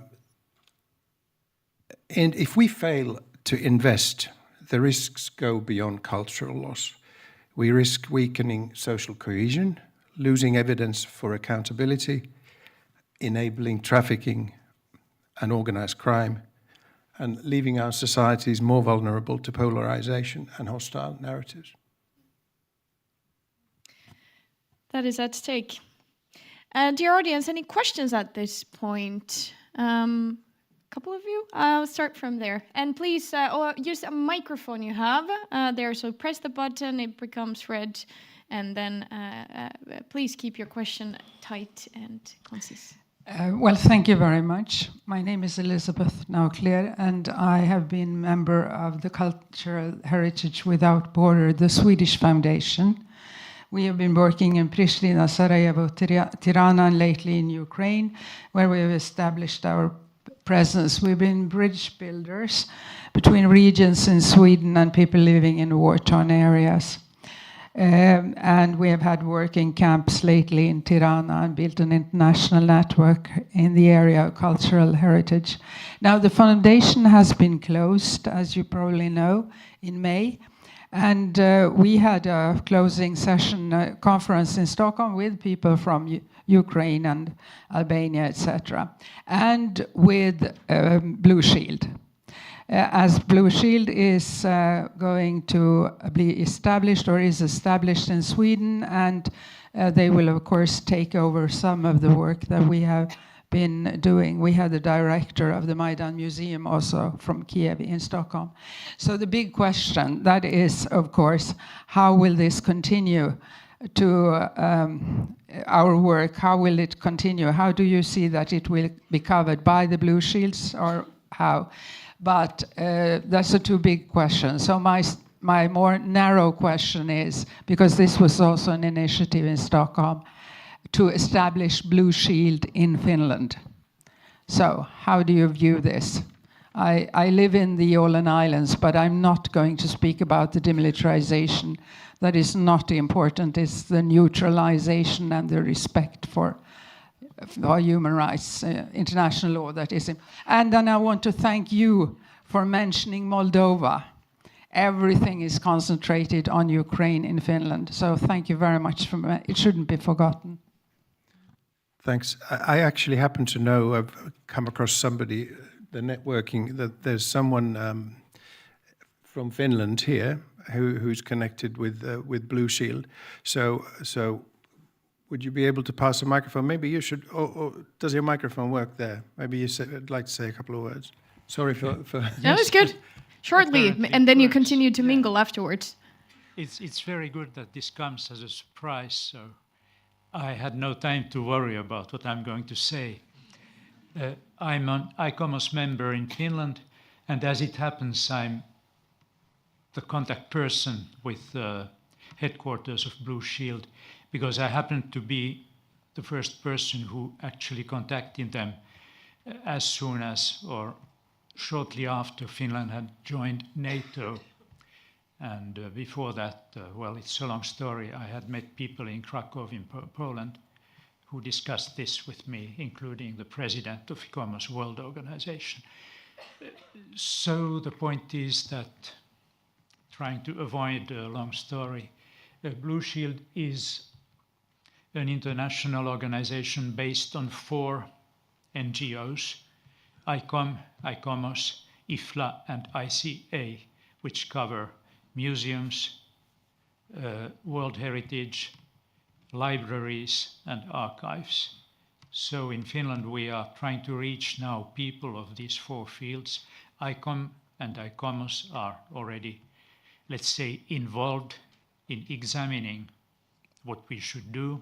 if we fail to invest, the risks go beyond cultural loss. We risk weakening social cohesion, losing evidence for accountability, enabling trafficking and organized crime, and leaving our societies more vulnerable to polarization and hostile narratives. That is at stake. Dear audience, any questions at this point? Couple of you? I'll start from there. And please use a microphone you have there. So press the button, it becomes red. And then please keep your question tight and concise. Well, thank you very much. My name is Elizabeth Naukler, and I have been member of the Cultural Heritage Without Border, the Swedish Foundation. We have been working in Pristina, Sarajevo, Tirana, and lately in Ukraine, where we have established our presence. We've been bridge builders between regions in Sweden and people living in war-torn areas. And we have had working camps lately in Tirana and built an international network in the area of cultural heritage. Now the foundation has been closed, as you probably know, in May. And we had a closing session conference in Stockholm with people from Ukraine and Albania, etc. And with Blue Shield. As Blue Shield is going to be established or is established in Sweden, and they will of course take over some of the work that we have been doing. We had the director of the Maidan Museum also from Kiev in Stockholm. So the big question, that is of course, how will this continue to our work? How will it continue? How do you see that it will be covered by the Blue Shields, or how? But that's a too big question. So my more narrow question is, because this was also an initiative in Stockholm, to establish Blue Shield in Finland. So how do you view this? I live in the Åland Islands, but I'm not going to speak about the demilitarization. That is not important. It's the neutralization and the respect for human rights, international law that is. And then I want to thank you for mentioning Moldova. Everything is concentrated on Ukraine in Finland. So thank you very much. It shouldn't be forgotten. Thanks. I actually happen to know, I've come across somebody, the networking, that there's someone from Finland here who's connected with Blue Shield. So would you be able to pass a microphone? Maybe you should, or does your microphone work there? Maybe I'd like to say a couple of words. Sorry for That was good. Shortly, and then you continue to mingle afterwards. It's very good that this comes as a surprise, so I had no time to worry about what I'm going to say. I'm an ICOMOS member in Finland, and as it happens, I'm the contact person with the headquarters of Blue Shield, because I happened to be the first person who actually contacted them as soon as, or shortly after, Finland had joined NATO. And before that, well, it's a long story. I had met people in Krakow in Poland who discussed this with me, including the president of ICOMOS World Organization. So the point is that, trying to avoid a long story, Blue Shield is an international organization based on 4 NGOs, ICOM, ICOMOS, IFLA, and ICA, which cover museums, world heritage, libraries, and archives. So in Finland, we are trying to reach now people of these 4 fields. ICOM and ICOMOS are already, let's say, involved in examining what we should do.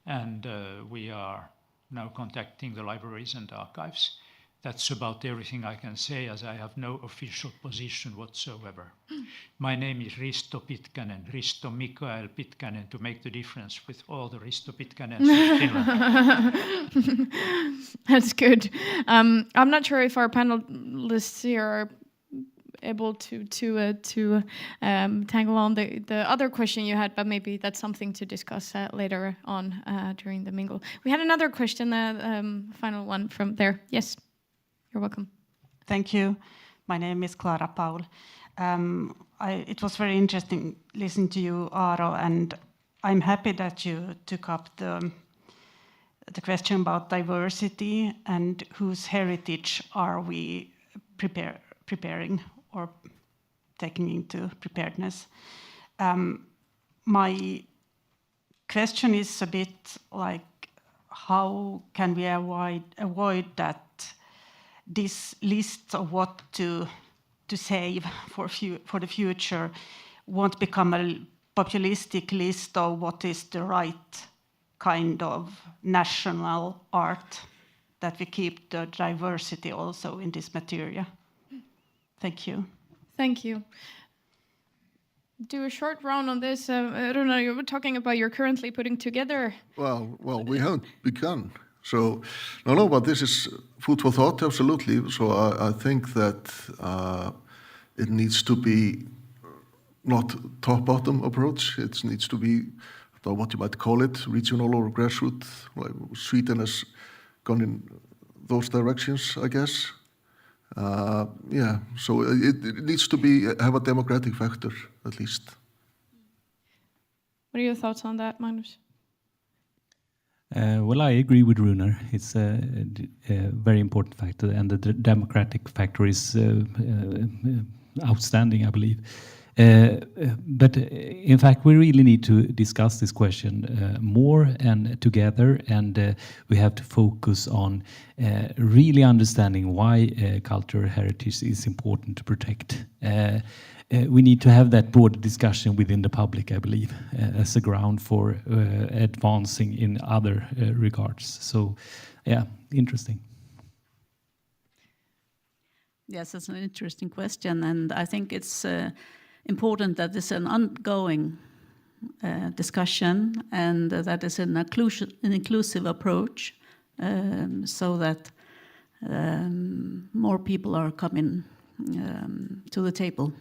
And we are now contacting the libraries and archives. That's about everything I can say, as I have no official position whatsoever. My name is Risto Pitkänen, Risto Mikael Pitkänen, to make the difference with all the Risto Pitkänens in Finland. That's good. I'm not sure if our panelists here are able to tangle on the other question you had, but maybe that's something to discuss later on during the mingle. We had another question, final one from there. Yes, you're welcome. Thank you. My name is Clara Paul. It was very interesting listening to you, Aaro, and I'm happy that you took up the question about diversity and whose heritage are we preparing or taking into preparedness. My question is a bit like, how can we avoid that this list of what to save for the future won't become a populistic list of what is the right kind of national art, that we keep the diversity also in this material. Thank you. Thank you. Do a short round on this. Runa, you were talking about you're currently putting together. Well, we haven't begun. So, no, but this is food for thought, absolutely. So I think that it needs to be not top-bottom approach. It needs to be what you might call it, regional or grassroots. Like Sweden has gone in those directions, I guess. Yeah, so it needs to have a democratic factor, at least. What are your thoughts on that, Magnus? Well, I agree with Runar. It's a very important factor, and the democratic factor is outstanding, I believe. But in fact, we really need to discuss this question more and together, and we have to focus on really understanding why cultural heritage is important to protect. We need to have that broad discussion within the public, I believe, as a ground for advancing in other regards. So, yeah, interesting. Yes, that's an interesting question, and I think it's important that it's an ongoing discussion, and that is an inclusive approach, so that more people are coming to the table.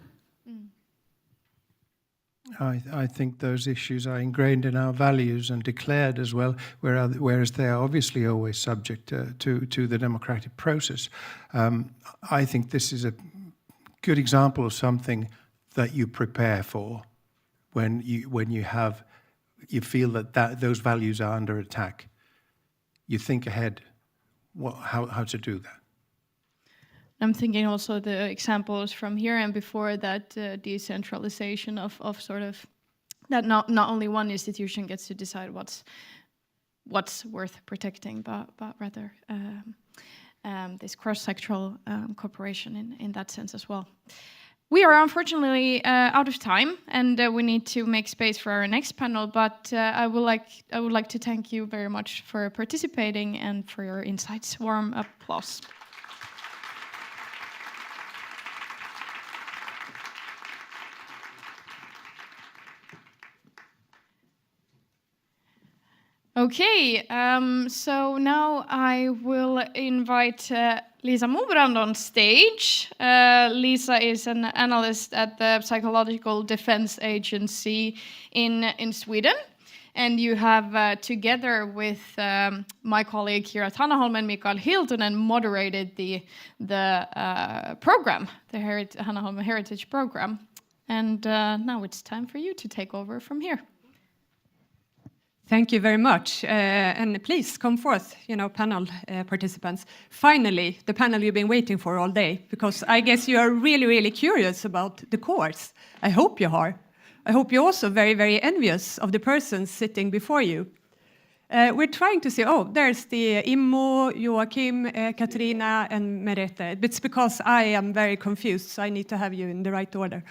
I think those issues are ingrained in our values and declared as well, whereas they are obviously always subject to the democratic process. I think this is a good example of something that you prepare for when you feel that those values are under attack. You think ahead how to do that. I'm thinking also the examples from here and before, that decentralization of sort of that not only one institution gets to decide what's worth protecting, but rather this cross-sectoral cooperation in that sense as well. We are unfortunately out of time, and we need to make space for our next panel. But I would like to thank you very much for participating and for your insights. Warm applause. Okay, so now I will invite Liisa Smolander on stage. Liisa is an analyst at the Psychological Defense Agency in Sweden. And you have, together with my colleague here at Hanaholmen, Mikael Hiltunen, moderated the program, the Hanaholmen Heritage Program. And now it's time for you to take over from here. Thank you very much. And please come forth, panel participants. Finally, the panel you've been waiting for all day, because I guess you are really, really curious about the course. I hope you are. I hope you're also very, very envious of the persons sitting before you. We're trying to see, there's the Immo, Joachim, Katarina, and Merete. It's because I am very confused, so I need to have you in the right order.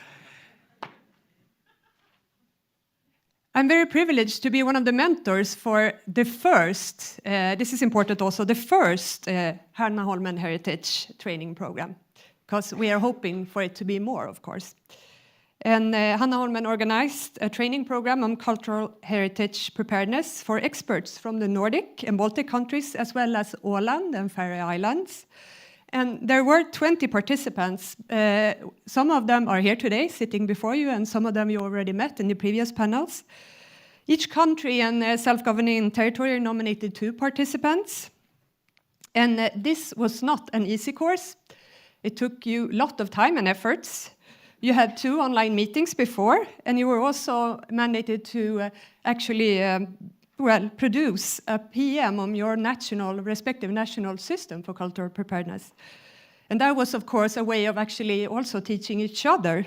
I'm very privileged to be one of the mentors for the first, this is important also, the first Hanaholmen Heritage Training Program, because we are hoping for it to be more, of course. And Hanaholmen organized a training program on cultural heritage preparedness for experts from the Nordic and Baltic countries, as well as Åland and Faroe Islands. And there were 20 participants. Some of them are here today, sitting before you, and some of them you already met in the previous panels. Each country and self-governing territory nominated 2 participants. And this was not an easy course. It took you a lot of time and efforts. You had 2 online meetings before, and you were also mandated to actually produce a PM on your respective national system for cultural preparedness. And that was, of course, a way of actually also teaching each other.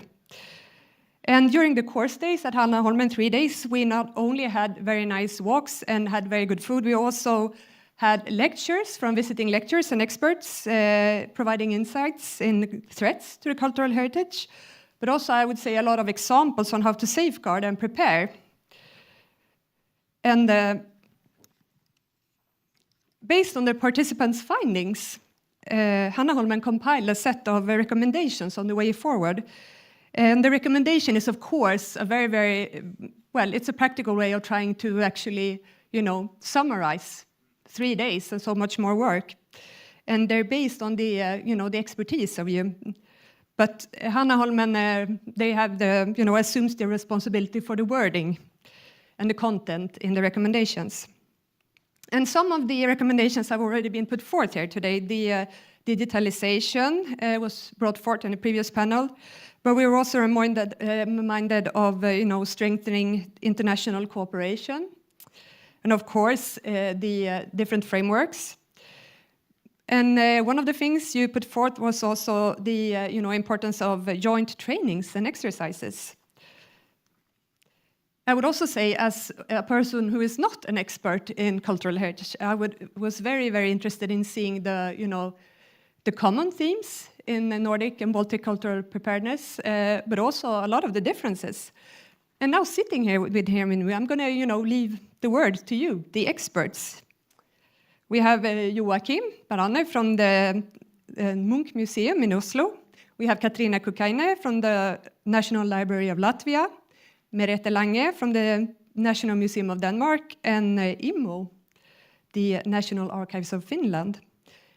And during the course days at Hanaholmen, 3 days, we not only had very nice walks and had very good food, we also had lectures from visiting lecturers and experts providing insights in threats to the cultural heritage, but also, I would say, a lot of examples on how to safeguard and prepare. And based on the participants' findings, Hanaholmen compiled a set of recommendations on the way forward. And the recommendation is, of course, a very, very, it's a practical way of trying to actually, summarize 3 days and so much more work. And they're based on the, the expertise of you. But Hanaholmen, they have the, assumes the responsibility for the wording and the content in the recommendations. And some of the recommendations have already been put forth here today. The digitalization was brought forth in the previous panel, but we were also reminded of strengthening international cooperation, and of course the different frameworks. And one of the things you put forth was also the importance of joint trainings and exercises. I would also say, as a person who is not an expert in cultural heritage, I was very, very interested in seeing the common themes in the Nordic and Baltic cultural preparedness, but also a lot of the differences. And now sitting here with him, I'm going to leave the word to you, the experts. We have Joachim Baranne from the Munch Museum in Oslo. We have Katrina Kukaine from the National Library of Latvia, Merete Lange from the National Museum of Denmark, and IMO, the National Archives of Finland.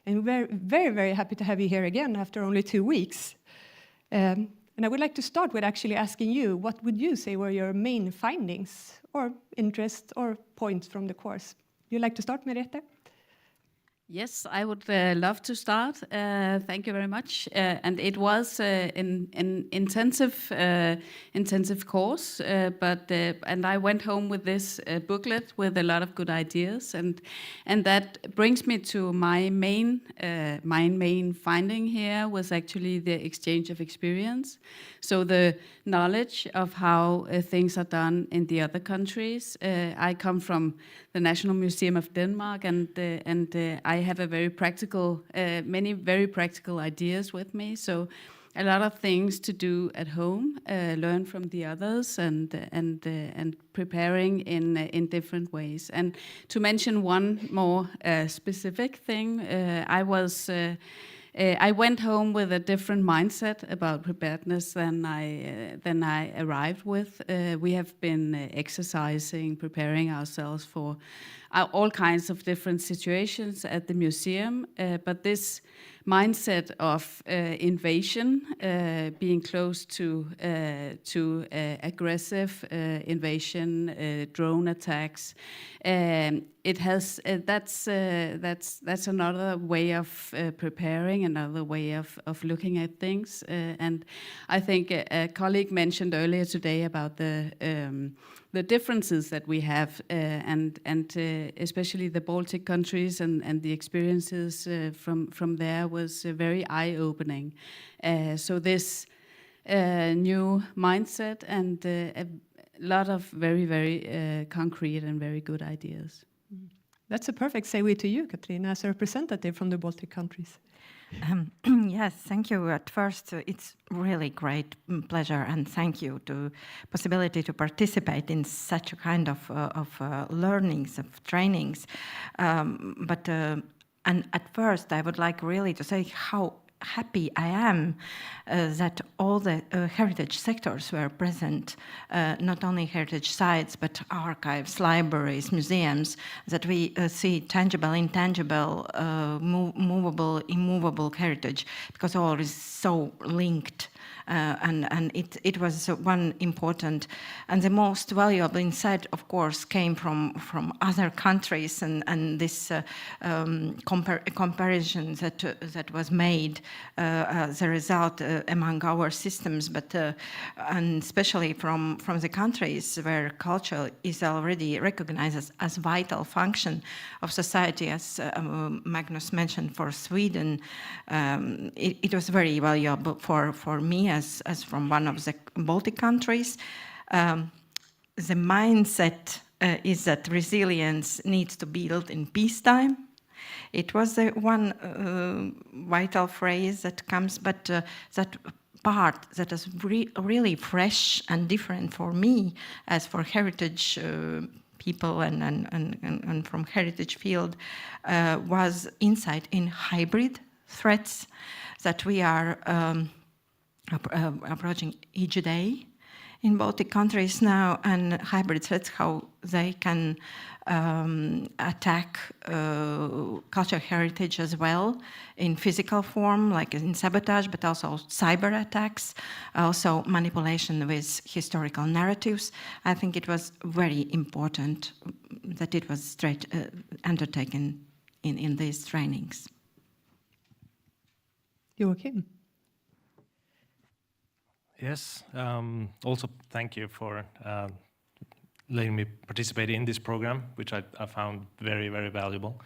And we're very, very happy to have you here again after only 2 weeks. And I would like to start with actually asking you, what would you say were your main findings or interests or points from the course? Would you like to start, Merete? Yes, I would love to start. Thank you very much. And it was an intensive course, and I went home with this booklet with a lot of good ideas, and that brings me to my main finding here was actually the exchange of experience. So the knowledge of how things are done in the other countries. I come from the National Museum of Denmark, and I have a very practical, many very practical ideas with me. So a lot of things to do at home, learn from the others, and preparing in different ways. And to mention one more specific thing, I went home with a different mindset about preparedness than I arrived with. We have been exercising, preparing ourselves for all kinds of different situations at the museum, but this mindset of invasion, being close to aggressive invasion, drone attacks, that's another way of preparing, another way of looking at things. And I think a colleague mentioned earlier today about the differences that we have, and especially the Baltic countries and the experiences from there was very eye-opening. So this new mindset and a lot of very, very concrete and very good ideas. That's a perfect segue to you, Katrina, as a representative from the Baltic countries. Yes, thank you. At first, it's really great pleasure, and thank you to possibility to participate in such a kind of learnings, of trainings. And at first, I would like really to say how happy I am that all the heritage sectors were present, not only heritage sites, but archives, libraries, museums, that we see tangible, intangible, movable, immovable heritage, because all is so linked. And it was one important and the most valuable insight, of course, came from other countries, and this comparison that was made as a result among our systems, but and especially from the countries where culture is already recognized as vital function of society, as Magnus mentioned for Sweden. It was very valuable for me as from one of the Baltic countries. The mindset is that resilience needs to be built in peacetime. It was the one vital phrase that comes, but that part that is really fresh and different for me as for heritage people and from heritage field was insight in hybrid threats that we are approaching each day in Baltic countries now and hybrid threats, how they can attack cultural heritage as well in physical form, like in sabotage, but also cyber attacks, also manipulation with historical narratives. I think it was very important that it was undertaken in these trainings. Joachim. Yes, also thank you for letting me participate in this program, which I found very, very valuable.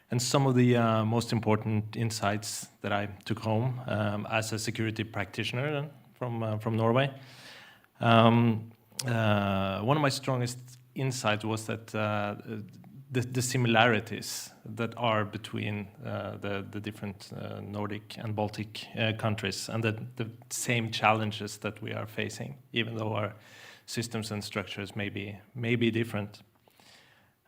And some of the most important insights that I took home as a security practitioner from Norway. One of my strongest insights was that the similarities that are between the different Nordic and Baltic countries, and the same challenges that we are facing, even though our systems and structures may be different.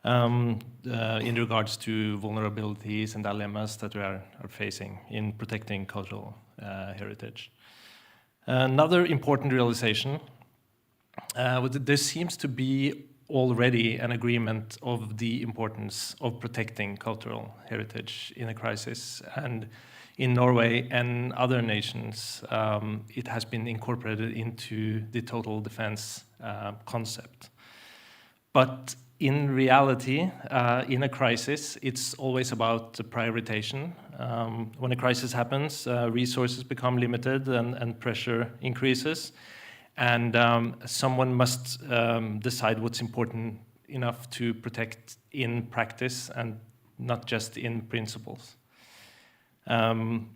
In regards to vulnerabilities and dilemmas that we are facing in protecting cultural heritage. Another important realization, there seems to be already an agreement of the importance of protecting cultural heritage in a crisis. And in Norway and other nations, it has been incorporated into the total defense concept. But in reality, in a crisis, it's always about the prioritization. When a crisis happens, resources become limited and pressure increases. And someone must decide what's important enough to protect in practice and not just in principles. And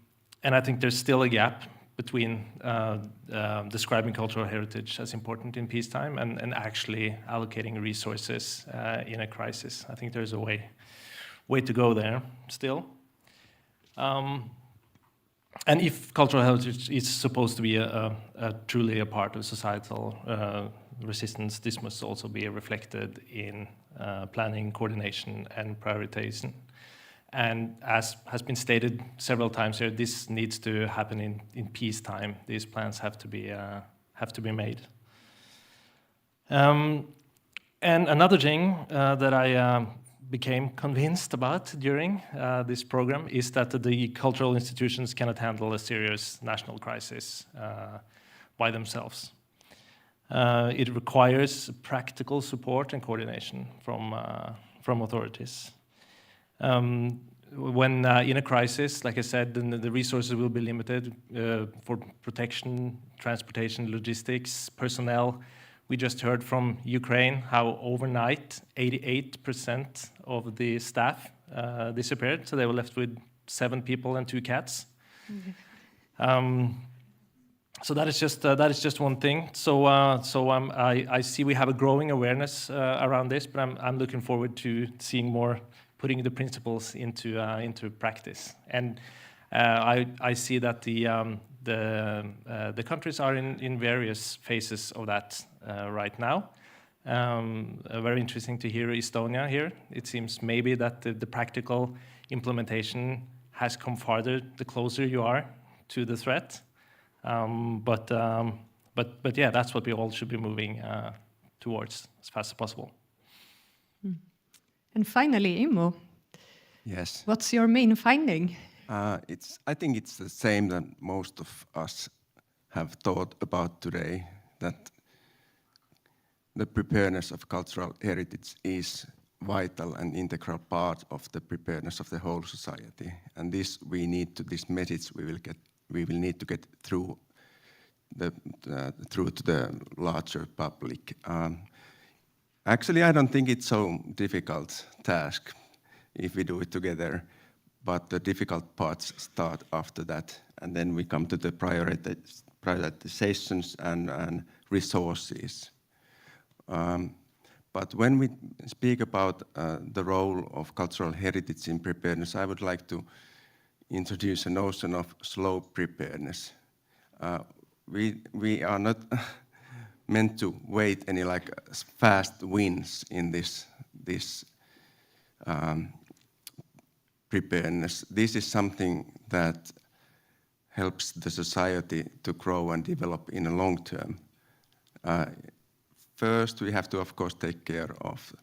I think there's still a gap between describing cultural heritage as important in peacetime and actually allocating resources in a crisis. I think there's a way to go there still. And if cultural heritage is supposed to be truly a part of societal resistance, this must also be reflected in planning, coordination, and prioritization. And as has been stated several times here, this needs to happen in peacetime. These plans have to be made. And another thing that I became convinced about during this program is that the cultural institutions cannot handle a serious national crisis by themselves. It requires practical support and coordination from authorities. When in a crisis, like I said, then the resources will be limited for protection, transportation, logistics, personnel. We just heard from Ukraine how overnight 88% of the staff disappeared, so they were left with 7 people and 2 cats. So that is just one thing. So I see we have a growing awareness around this, but I'm looking forward to seeing more putting the principles into practice. And I see that the countries are in various phases of that right now. Very interesting to hear Estonia here. It seems maybe that the practical implementation has come farther the closer you are to the threat. But yeah, that's what we all should be moving towards as fast as possible. And finally, Immo. Yes. What's your main finding? I think it's the same that most of us have thought about today, that the preparedness of cultural heritage is vital and integral part of the preparedness of the whole society. And this message we will need to get through to the larger public. Actually, I don't think it's so difficult task if we do it together, but the difficult parts start after that, and then we come to the prioritizations and resources. But when we speak about the role of cultural heritage in preparedness, I would like to introduce a notion of slow preparedness. We are not meant to wait any fast wins in this preparedness. This is something that helps the society to grow and develop in a long term. First, we have to, of course, take care of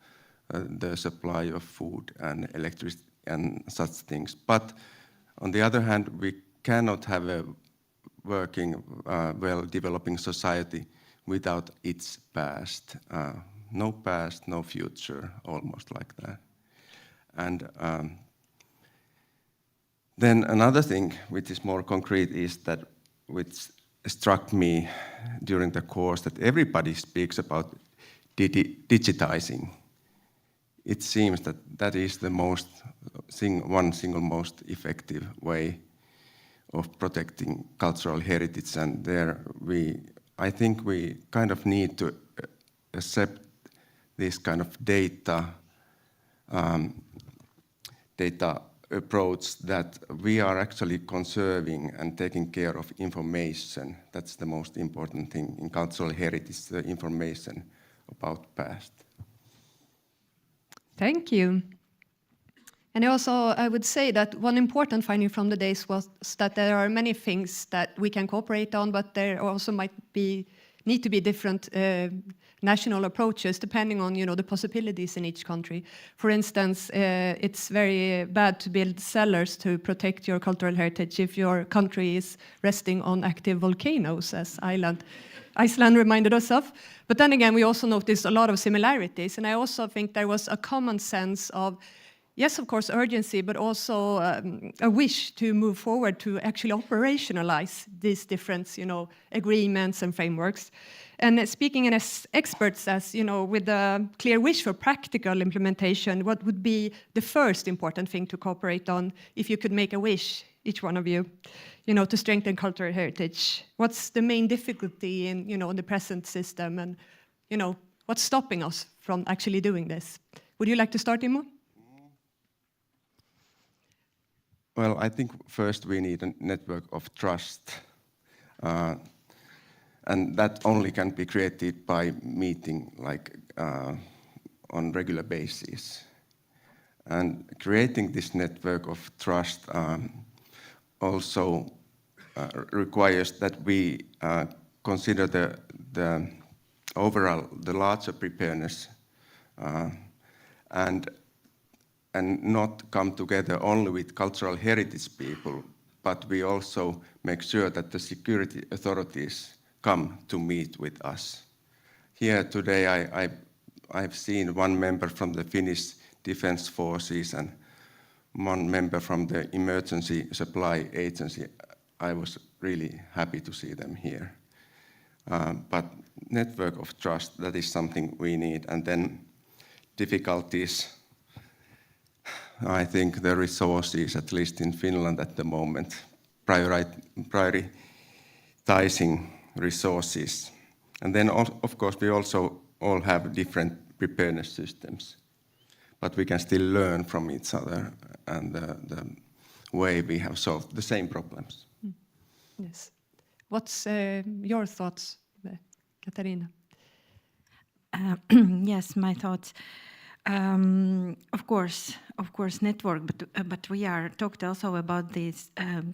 the supply of food and electricity and such things. But on the other hand, we cannot have a working, well-developing society without its past. No past, no future, almost like that. And then another thing which is more concrete is that, which struck me during the course, that everybody speaks about digitizing. It seems that that is the one single most effective way of protecting cultural heritage, and there I think we kind of need to accept this kind of data approach, that we are actually conserving and taking care of information. That's the most important thing in cultural heritage, the information about past. Thank you. And also, I would say that one important finding from the days was that there are many things that we can cooperate on, but there also need to be different national approaches depending on, the possibilities in each country. For instance, it's very bad to build cellars to protect your cultural heritage if your country is resting on active volcanoes, as Iceland reminded us of. But then again, we also noticed a lot of similarities, and I also think there was a common sense of, yes, of course, urgency, but also a wish to move forward to actually operationalize these different, agreements and frameworks. And speaking as experts, with a clear wish for practical implementation, what would be the first important thing to cooperate on if you could make a wish, each one of you, to strengthen cultural heritage? What's the main difficulty in, the present system, and, what's stopping us from actually doing this? Would you like to start, Immo? Well, I think first we need a network of trust. And that only can be created by meeting on regular basis. And creating this network of trust also requires that we consider the larger preparedness and not come together only with cultural heritage people, but we also make sure that the security authorities come to meet with us. Here today I've seen one member from the Finnish Defense Forces and one member from the Emergency Supply Agency. I was really happy to see them here. But network of trust, that is something we need. And then difficulties, I think the resources, at least in Finland at the moment, prioritizing resources. And then, of course, we also all have different preparedness systems, but we can still learn from each other and the way we have solved the same problems. Yes. What's your thoughts, Katarina? Yes, my thoughts. Of course, network, but we are talked also about these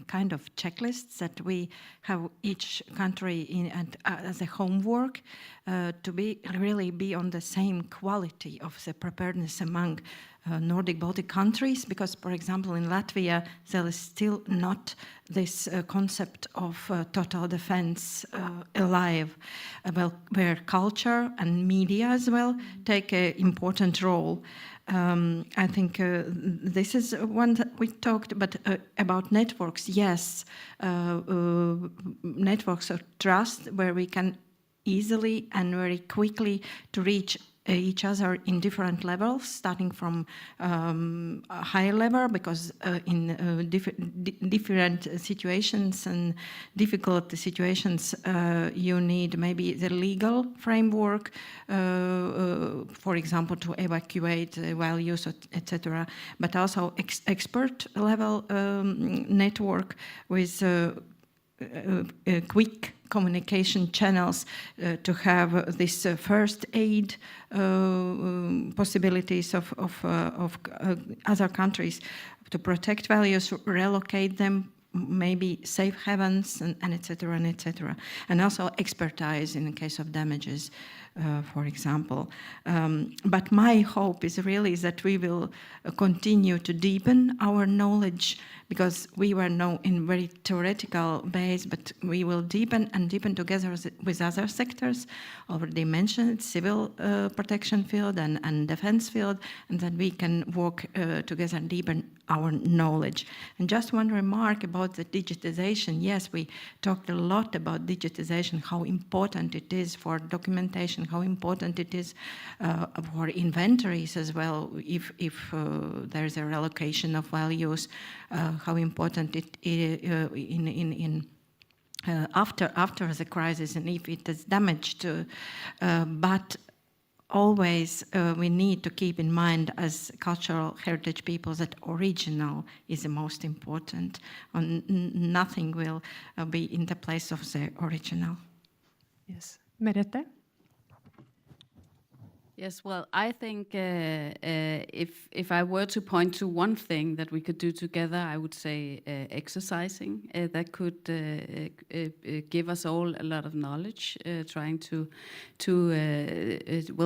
kind of checklists that we have each country as a homework to really be on the same quality of the preparedness among Nordic Baltic countries, because, for example, in Latvia, there is still not this concept of total defense alive, where culture and media as well take an important role. I think this is one that we talked about networks. Yes, networks of trust where we can easily and very quickly to reach each other in different levels, starting from a higher level, because in different situations and difficult situations, you need maybe the legal framework, for example, to evacuate values, etc., but also expert level network with quick communication channels to have this first aid possibilities of other countries to protect values, relocate them, maybe safe havens and et cetera and et cetera. And also expertise in the case of damages, for example. But my hope is really that we will continue to deepen our knowledge, because we were now in very theoretical base, but we will deepen and deepen together with other sectors, already mentioned, civil protection field and defense field, and that we can work together and deepen our knowledge. And just one remark about the digitization. Yes, we talked a lot about digitization, how important it is for documentation, how important it is for inventories as well, if there's a relocation of values, how important it is after the crisis, and if it is damaged. But always we need to keep in mind as cultural heritage people that original is the most important, and nothing will be in the place of the original. Yes. Merete? Yes, well, I think if I were to point to one thing that we could do together, I would say exercising. That could give us all a lot of knowledge, trying to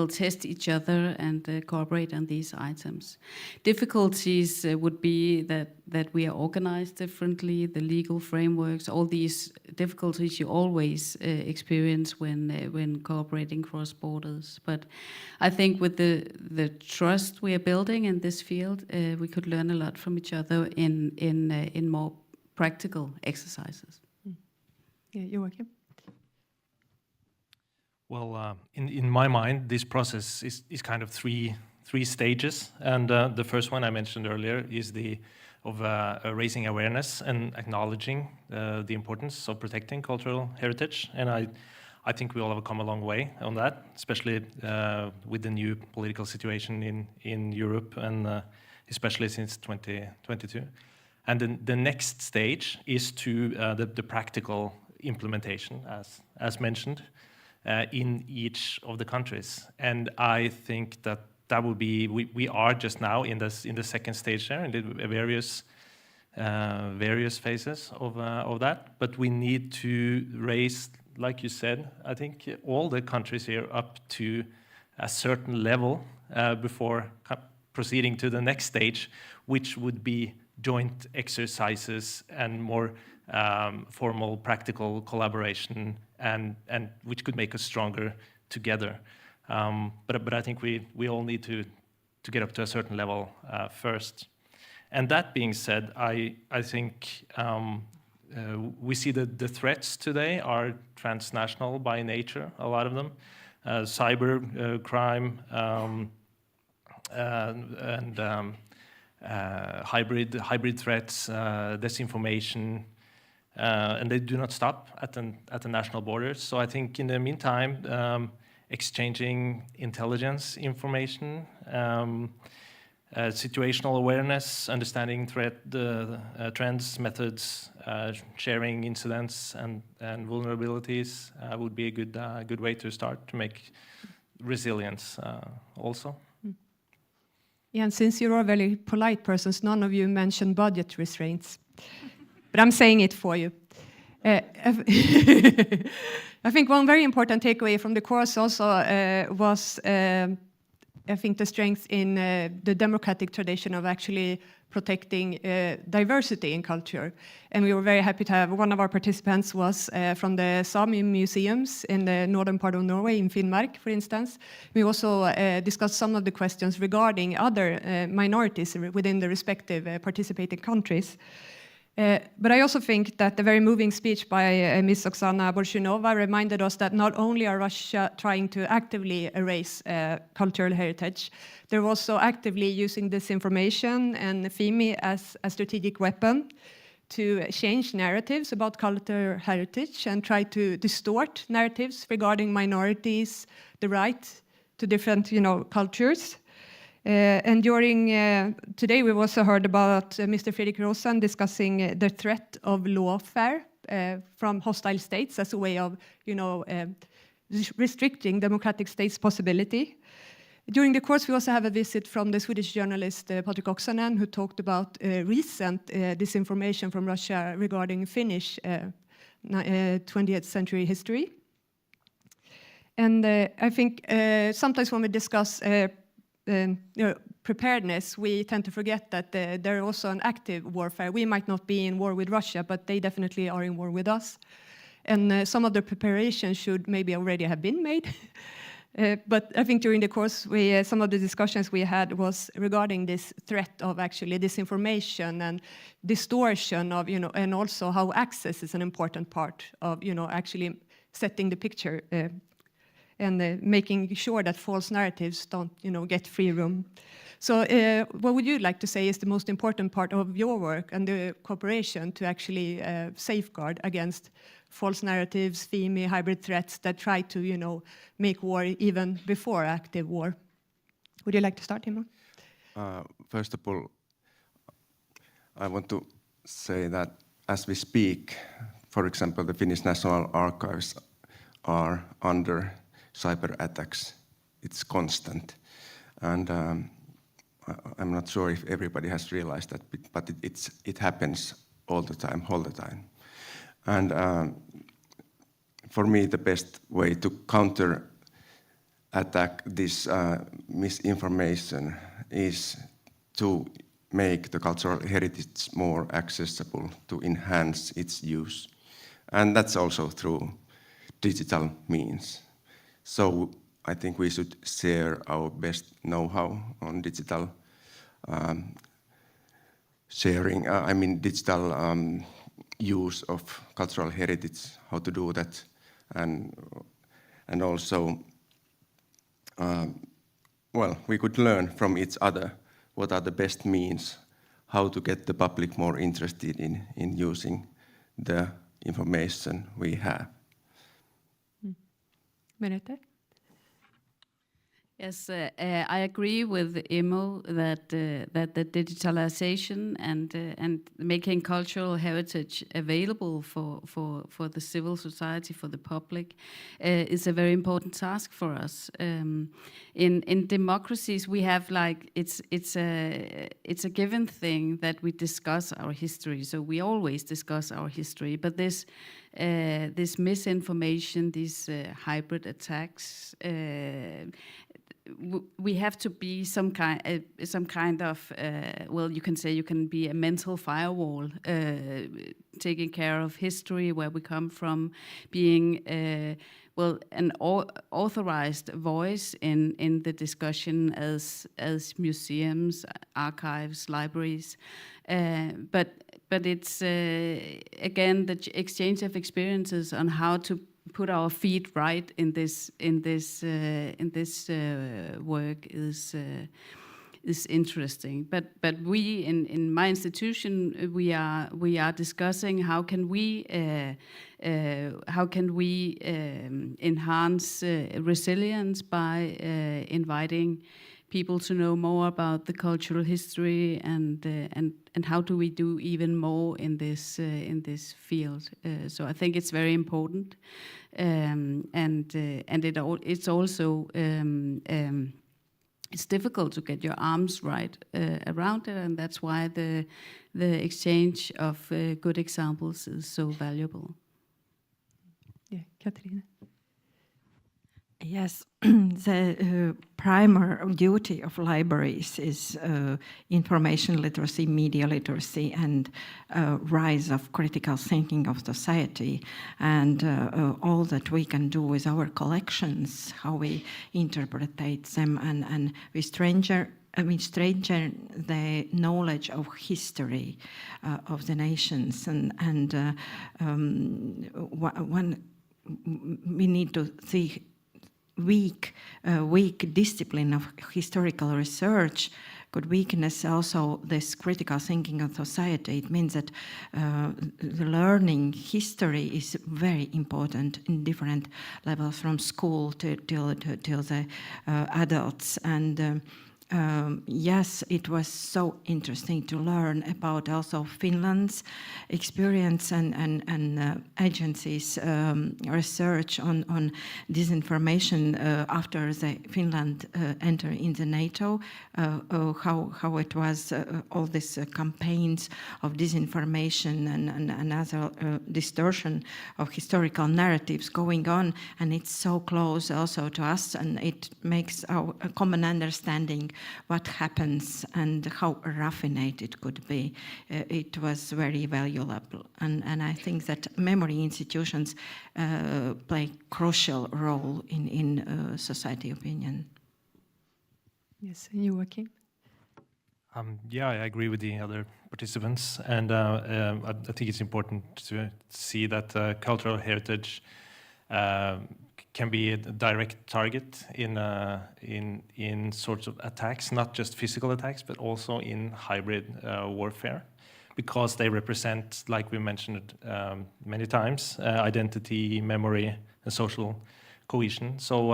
test each other and cooperate on these items. Difficulties would be that we are organized differently, the legal frameworks, all these difficulties you always experience when cooperating cross borders. But I think with the trust we are building in this field, we could learn a lot from each other in more practical exercises. Yeah, Joachim? Well, in my mind, this process is kind of three stages, and the first one I mentioned earlier is of raising awareness and acknowledging the importance of protecting cultural heritage, and I think we all have come a long way on that, especially with the new political situation in Europe, and especially since 2022. And then the next stage is to the practical implementation, as mentioned, in each of the countries. And I think that will be, we are just now in the second stage there, in the various phases of that. But we need to raise, like you said, I think all the countries here up to a certain level before proceeding to the next stage, which would be joint exercises and more formal practical collaboration, and which could make us stronger together. But I think we all need to get up to a certain level first. And that being said, I think we see that the threats today are transnational by nature, a lot of them. Cyber crime and hybrid threats, disinformation, and they do not stop at the national borders. So I think in the meantime, exchanging intelligence information, situational awareness, understanding trends, methods, sharing incidents and vulnerabilities would be a good way to start to make resilience also. Yeah, and since you're all very polite persons, none of you mentioned budget restraints. But I'm saying it for you. I think one very important takeaway from the course also was I think the strength in the democratic tradition of actually protecting diversity in culture. And we were very happy to have one of our participants was from the Sami museums in the northern part of Norway, in Finnmark, for instance. We also discussed some of the questions regarding other minorities within the respective participating countries. But I also think that the very moving speech by Ms. Oksana Barshynova reminded us that not only are Russia trying to actively erase cultural heritage, they're also actively using disinformation and FIMI as a strategic weapon to change narratives about cultural heritage and try to distort narratives regarding minorities, the right to different, cultures. And during today, we've also heard about Mr. Fredrik Rosen discussing the threat of lawfare from hostile states as a way of, restricting democratic states' possibility. During the course, we also have a visit from the Swedish journalist Patrik Oksana, who talked about recent disinformation from Russia regarding Finnish 20th century history. And I think sometimes when we discuss preparedness, we tend to forget that there are also an active warfare. We might not be in war with Russia, but they definitely are in war with us. And some of the preparations should maybe already have been made. But I think during the course, some of the discussions we had was regarding this threat of actually disinformation and distortion of, and also how access is an important part of, actually setting the picture and making sure that false narratives don't, get free room. So what would you like to say is the most important part of your work and the cooperation to actually safeguard against false narratives, FEMI, hybrid threats that try to, make war even before active war? Would you like to start, Ewan? First of all, I want to say that as we speak, for example, the Finnish National Archives are under cyber attacks. It's constant. And I'm not sure if everybody has realized that, but it happens all the time. And for me, the best way to counter attack this misinformation is to make the cultural heritage more accessible, to enhance its use. And that's also through digital means. So I think we should share our best know-how on digital sharing, digital use of cultural heritage, how to do that, and also, we could learn from each other what are the best means, how to get the public more interested in using the information we have. Merete? Yes, I agree with Imo that the digitalization and making cultural heritage available for the civil society, for the public, is a very important task for us. In democracies, we have it's a given thing that we discuss our history. So we always discuss our history, but this misinformation, these hybrid attacks. We have to be some kind of you can say you can be a mental firewall, taking care of history, where we come from, being an authorized voice in the discussion as museums, archives, libraries, but it's again the exchange of experiences on how to put our feet right in this work is interesting. But we in my institution we are discussing how can we enhance resilience by inviting people to know more about the cultural history and how do we do even more in this field. So I think it's very important, and it's also it's difficult to get your arms right around it, and that's why the exchange of good examples is so valuable. Yeah, Katarina. Yes, the primary duty of libraries is information literacy, media literacy, and rise of critical thinking of society. And all that we can do with our collections, how we interpret them, and we strengthen the knowledge of history of the nations. And we need to see weak discipline of historical research could weakness also this critical thinking of society. It means that the learning history is very important in different levels, from school till the adults, and yes, it was so interesting to learn about also Finland's experience and agencies' research on disinformation after Finland entered in the NATO, how it was all these campaigns of disinformation and other distortion of historical narratives going on, and it's so close also to us, and it makes our a common understanding what happens and how raffinate it could be. It was very valuable, and I think that memory institutions play a crucial role in society opinion. Yes, and you, Joachim? Yeah, I agree with the other participants, and I think it's important to see that cultural heritage can be a direct target in sorts of attacks, not just physical attacks, but also in hybrid warfare, because they represent, like we mentioned many times, identity, memory, and social cohesion. So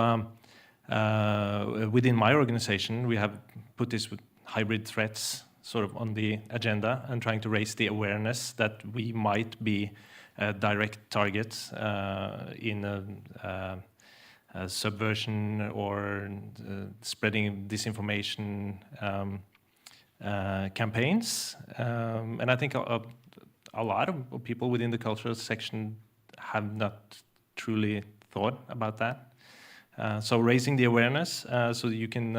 within my organization, we have put this with hybrid threats sort of on the agenda and trying to raise the awareness that we might be direct targets in subversion or spreading disinformation campaigns. And I think a lot of people within the cultural section have not truly thought about that. So raising the awareness so that you can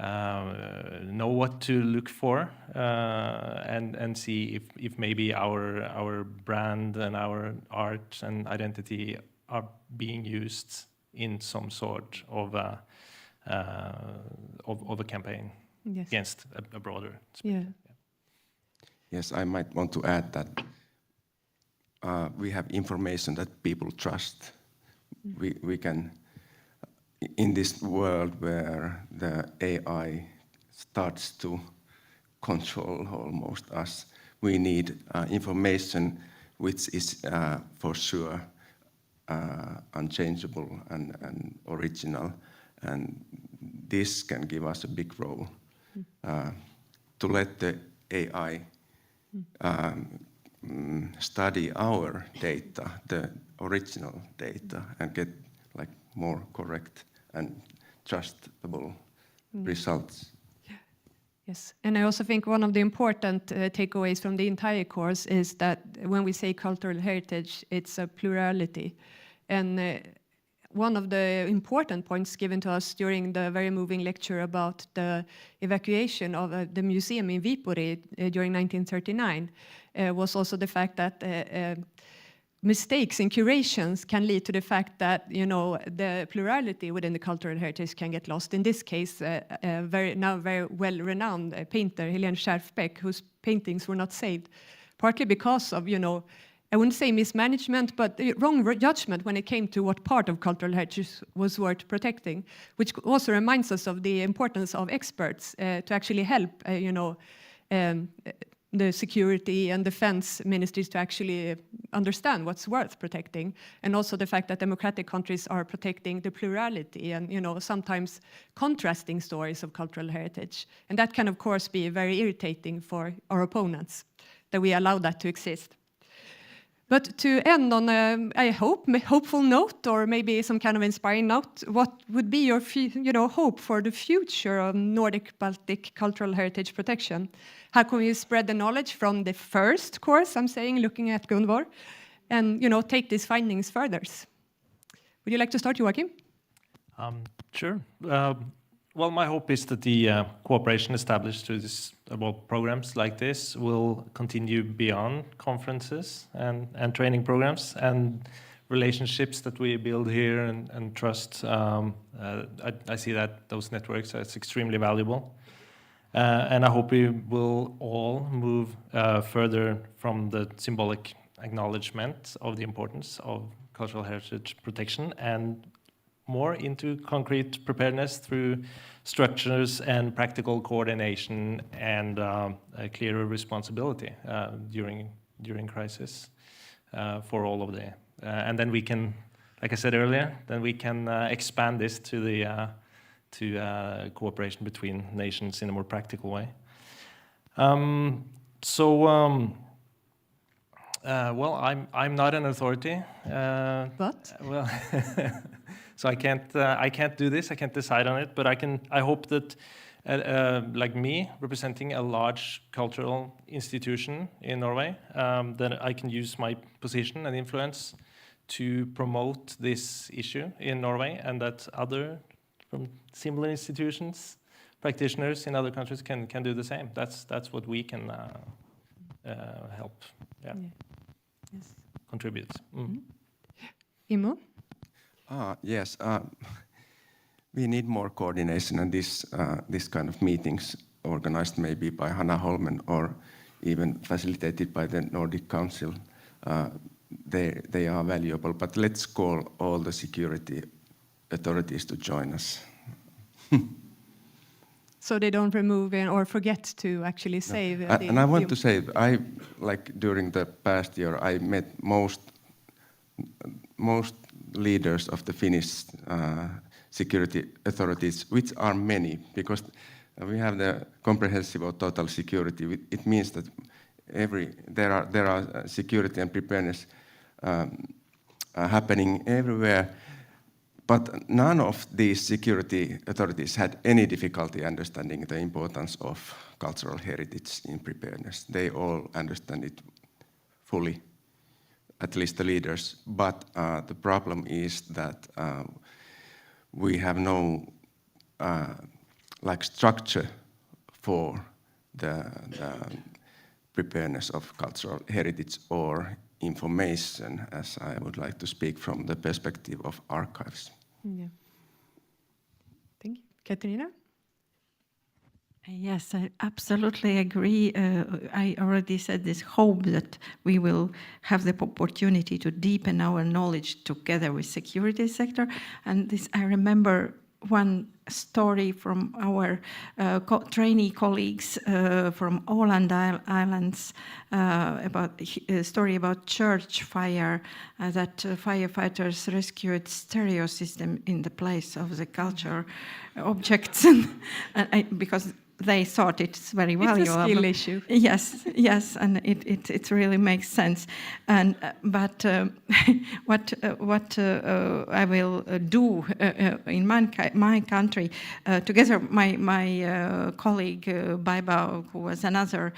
know what to look for and see if maybe our brand and our art and identity are being used in some sort of a campaign against a broader spectrum. Yeah. Yes, I might want to add that we have information that people trust. We can, in this world where the AI starts to control almost us, we need information which is for sure unchangeable and original, and this can give us a big role to let the AI study our data, the original data, and get like more correct and trustable results. Yes, and I also think one of the important takeaways from the entire course is that when we say cultural heritage, it's a plurality. And one of the important points given to us during the very moving lecture about the evacuation of the museum in Viipuri during 1939 was also the fact that mistakes in curations can lead to the fact that, you know, the plurality within the cultural heritage can get lost. In this case, very well-renowned painter, Helene Schärfbeck, whose paintings were not saved, partly because of, you know, I wouldn't say mismanagement, but wrong judgment when it came to what part of cultural heritage was worth protecting, which also reminds us of the importance of experts to actually help, you know, the security and defense ministries to actually understand what's worth protecting, and also the fact that democratic countries are protecting the plurality and, you know, sometimes contrasting stories of cultural heritage. And that can, of course, be very irritating for our opponents, that we allow that to exist. But to end on a hopeful note, or maybe some kind of inspiring note, what would be your hope for the future of Nordic-Baltic cultural heritage protection? How can we spread the knowledge from the first course, I'm saying, looking at Gunvor, and, you know, take these findings further? Would you like to start, Joachim? Sure. Well, my hope is that the cooperation established through this, programs like this will continue beyond conferences and training programs, and relationships that we build here and trust. I see that those networks as extremely valuable. And I hope we will all move further from the symbolic acknowledgement of the importance of cultural heritage protection and more into concrete preparedness through structures and practical coordination and a clearer responsibility during crisis for all of the. And then we can, like I said earlier, then we can expand this to cooperation between nations in a more practical way. Well, I'm not an authority. But? Well, so I can't do this. I can't decide on it. But I hope that, like me, representing a large cultural institution in Norway, that I can use my position and influence to promote this issue in Norway, and that other from similar institutions, practitioners in other countries can do the same. That's what we can help. Yeah. Yes. Contribute. Imo? Yes. We need more coordination, and this kind of meetings organized maybe by Hanaholmen or even facilitated by the Nordic Council. They are valuable, but let's call all the security authorities to join us. So they don't remove or forget to actually save. And I want to say, during the past year, I met most leaders of the Finnish security authorities, which are many, because we have the comprehensive or total security. It means that there are security and preparedness happening everywhere. But none of these security authorities had any difficulty understanding the importance of cultural heritage in preparedness. They all understand it fully, at least the leaders. But the problem is that we have no structure for the preparedness of cultural heritage or information, as I would like to speak from the perspective of archives. Yeah. Thank you. Katarina? Yes, I absolutely agree. I already said this hope that we will have the opportunity to deepen our knowledge together with security sector. And this, I remember one story from our trainee colleagues from Åland Islands about a story about church fire that firefighters rescued stereo system in the place of the culture objects because they thought it's very valuable. It's a skill issue. Yes, and it really makes sense. And but what I will do in my country, together my colleague Baiba, who was another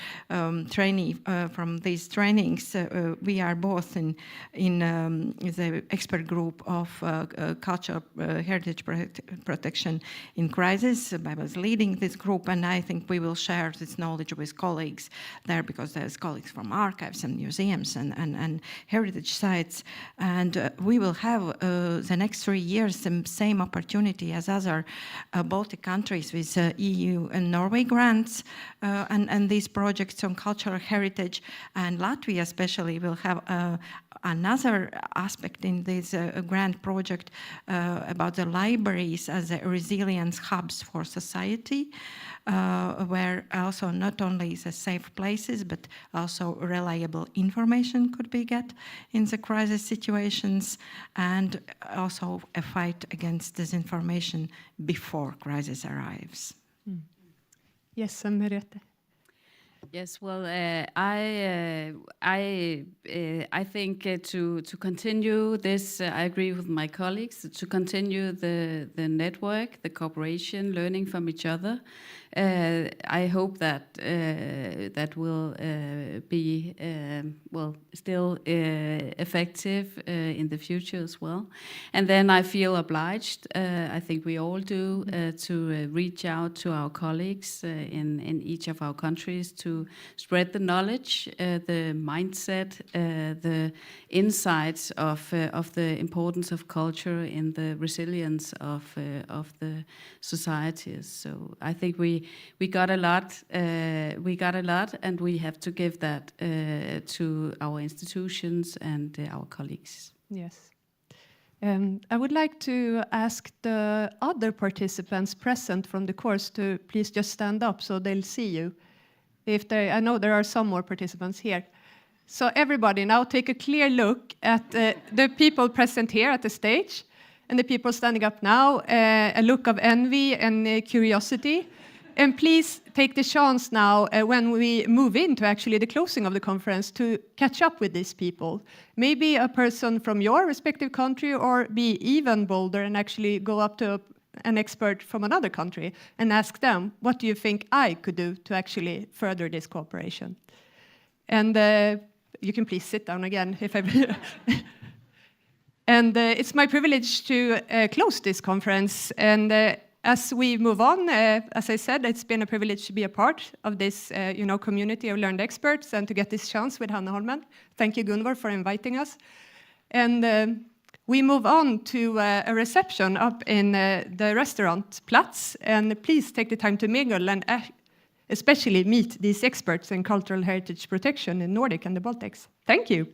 trainee from these trainings, we are both in the expert group of cultural heritage protection in crisis. Baiba is leading this group, and I think we will share this knowledge with colleagues there, because there's colleagues from archives and museums and heritage sites. And we will have the next 3 years the same opportunity as other Baltic countries with EU and Norway grants and these projects on cultural heritage. And Latvia especially will have another aspect in this grant project about the libraries as a resilience hubs for society, where also not only the safe places, but also reliable information could be get in the crisis situations, and also a fight against disinformation before crisis arrives. Yes, Merete. Yes, well, I think to continue this, I agree with my colleagues, to continue the network, the cooperation, learning from each other. I hope that that will be still effective in the future as well. And then I feel obliged, I think we all do, to reach out to our colleagues in each of our countries to spread the knowledge, the mindset, the insights of the importance of culture in the resilience of the societies. So I think we got a lot, and we have to give that to our institutions and our colleagues. Yes. I would like to ask the other participants present from the course to please just stand up so they'll see you. I know there are some more participants here. So everybody now take a clear look at the people present here at the stage. and the people standing up now, a look of envy and curiosity. And please take the chance now when we move into actually the closing of the conference to catch up with these people. Maybe a person from your respective country, or be even bolder and actually go up to an expert from another country and ask them, what do you think I could do to actually further this cooperation? And you can please sit down again if I... And it's my privilege to close this conference. And as we move on, as I said, it's been a privilege to be a part of this community of learned experts and to get this chance with Hanaholmen. Thank you, Gunvor, for inviting us. And we move on to a reception up in the restaurant Platz. And please take the time to mingle and especially meet these experts in cultural heritage protection in Nordic and the Baltics. Thank you.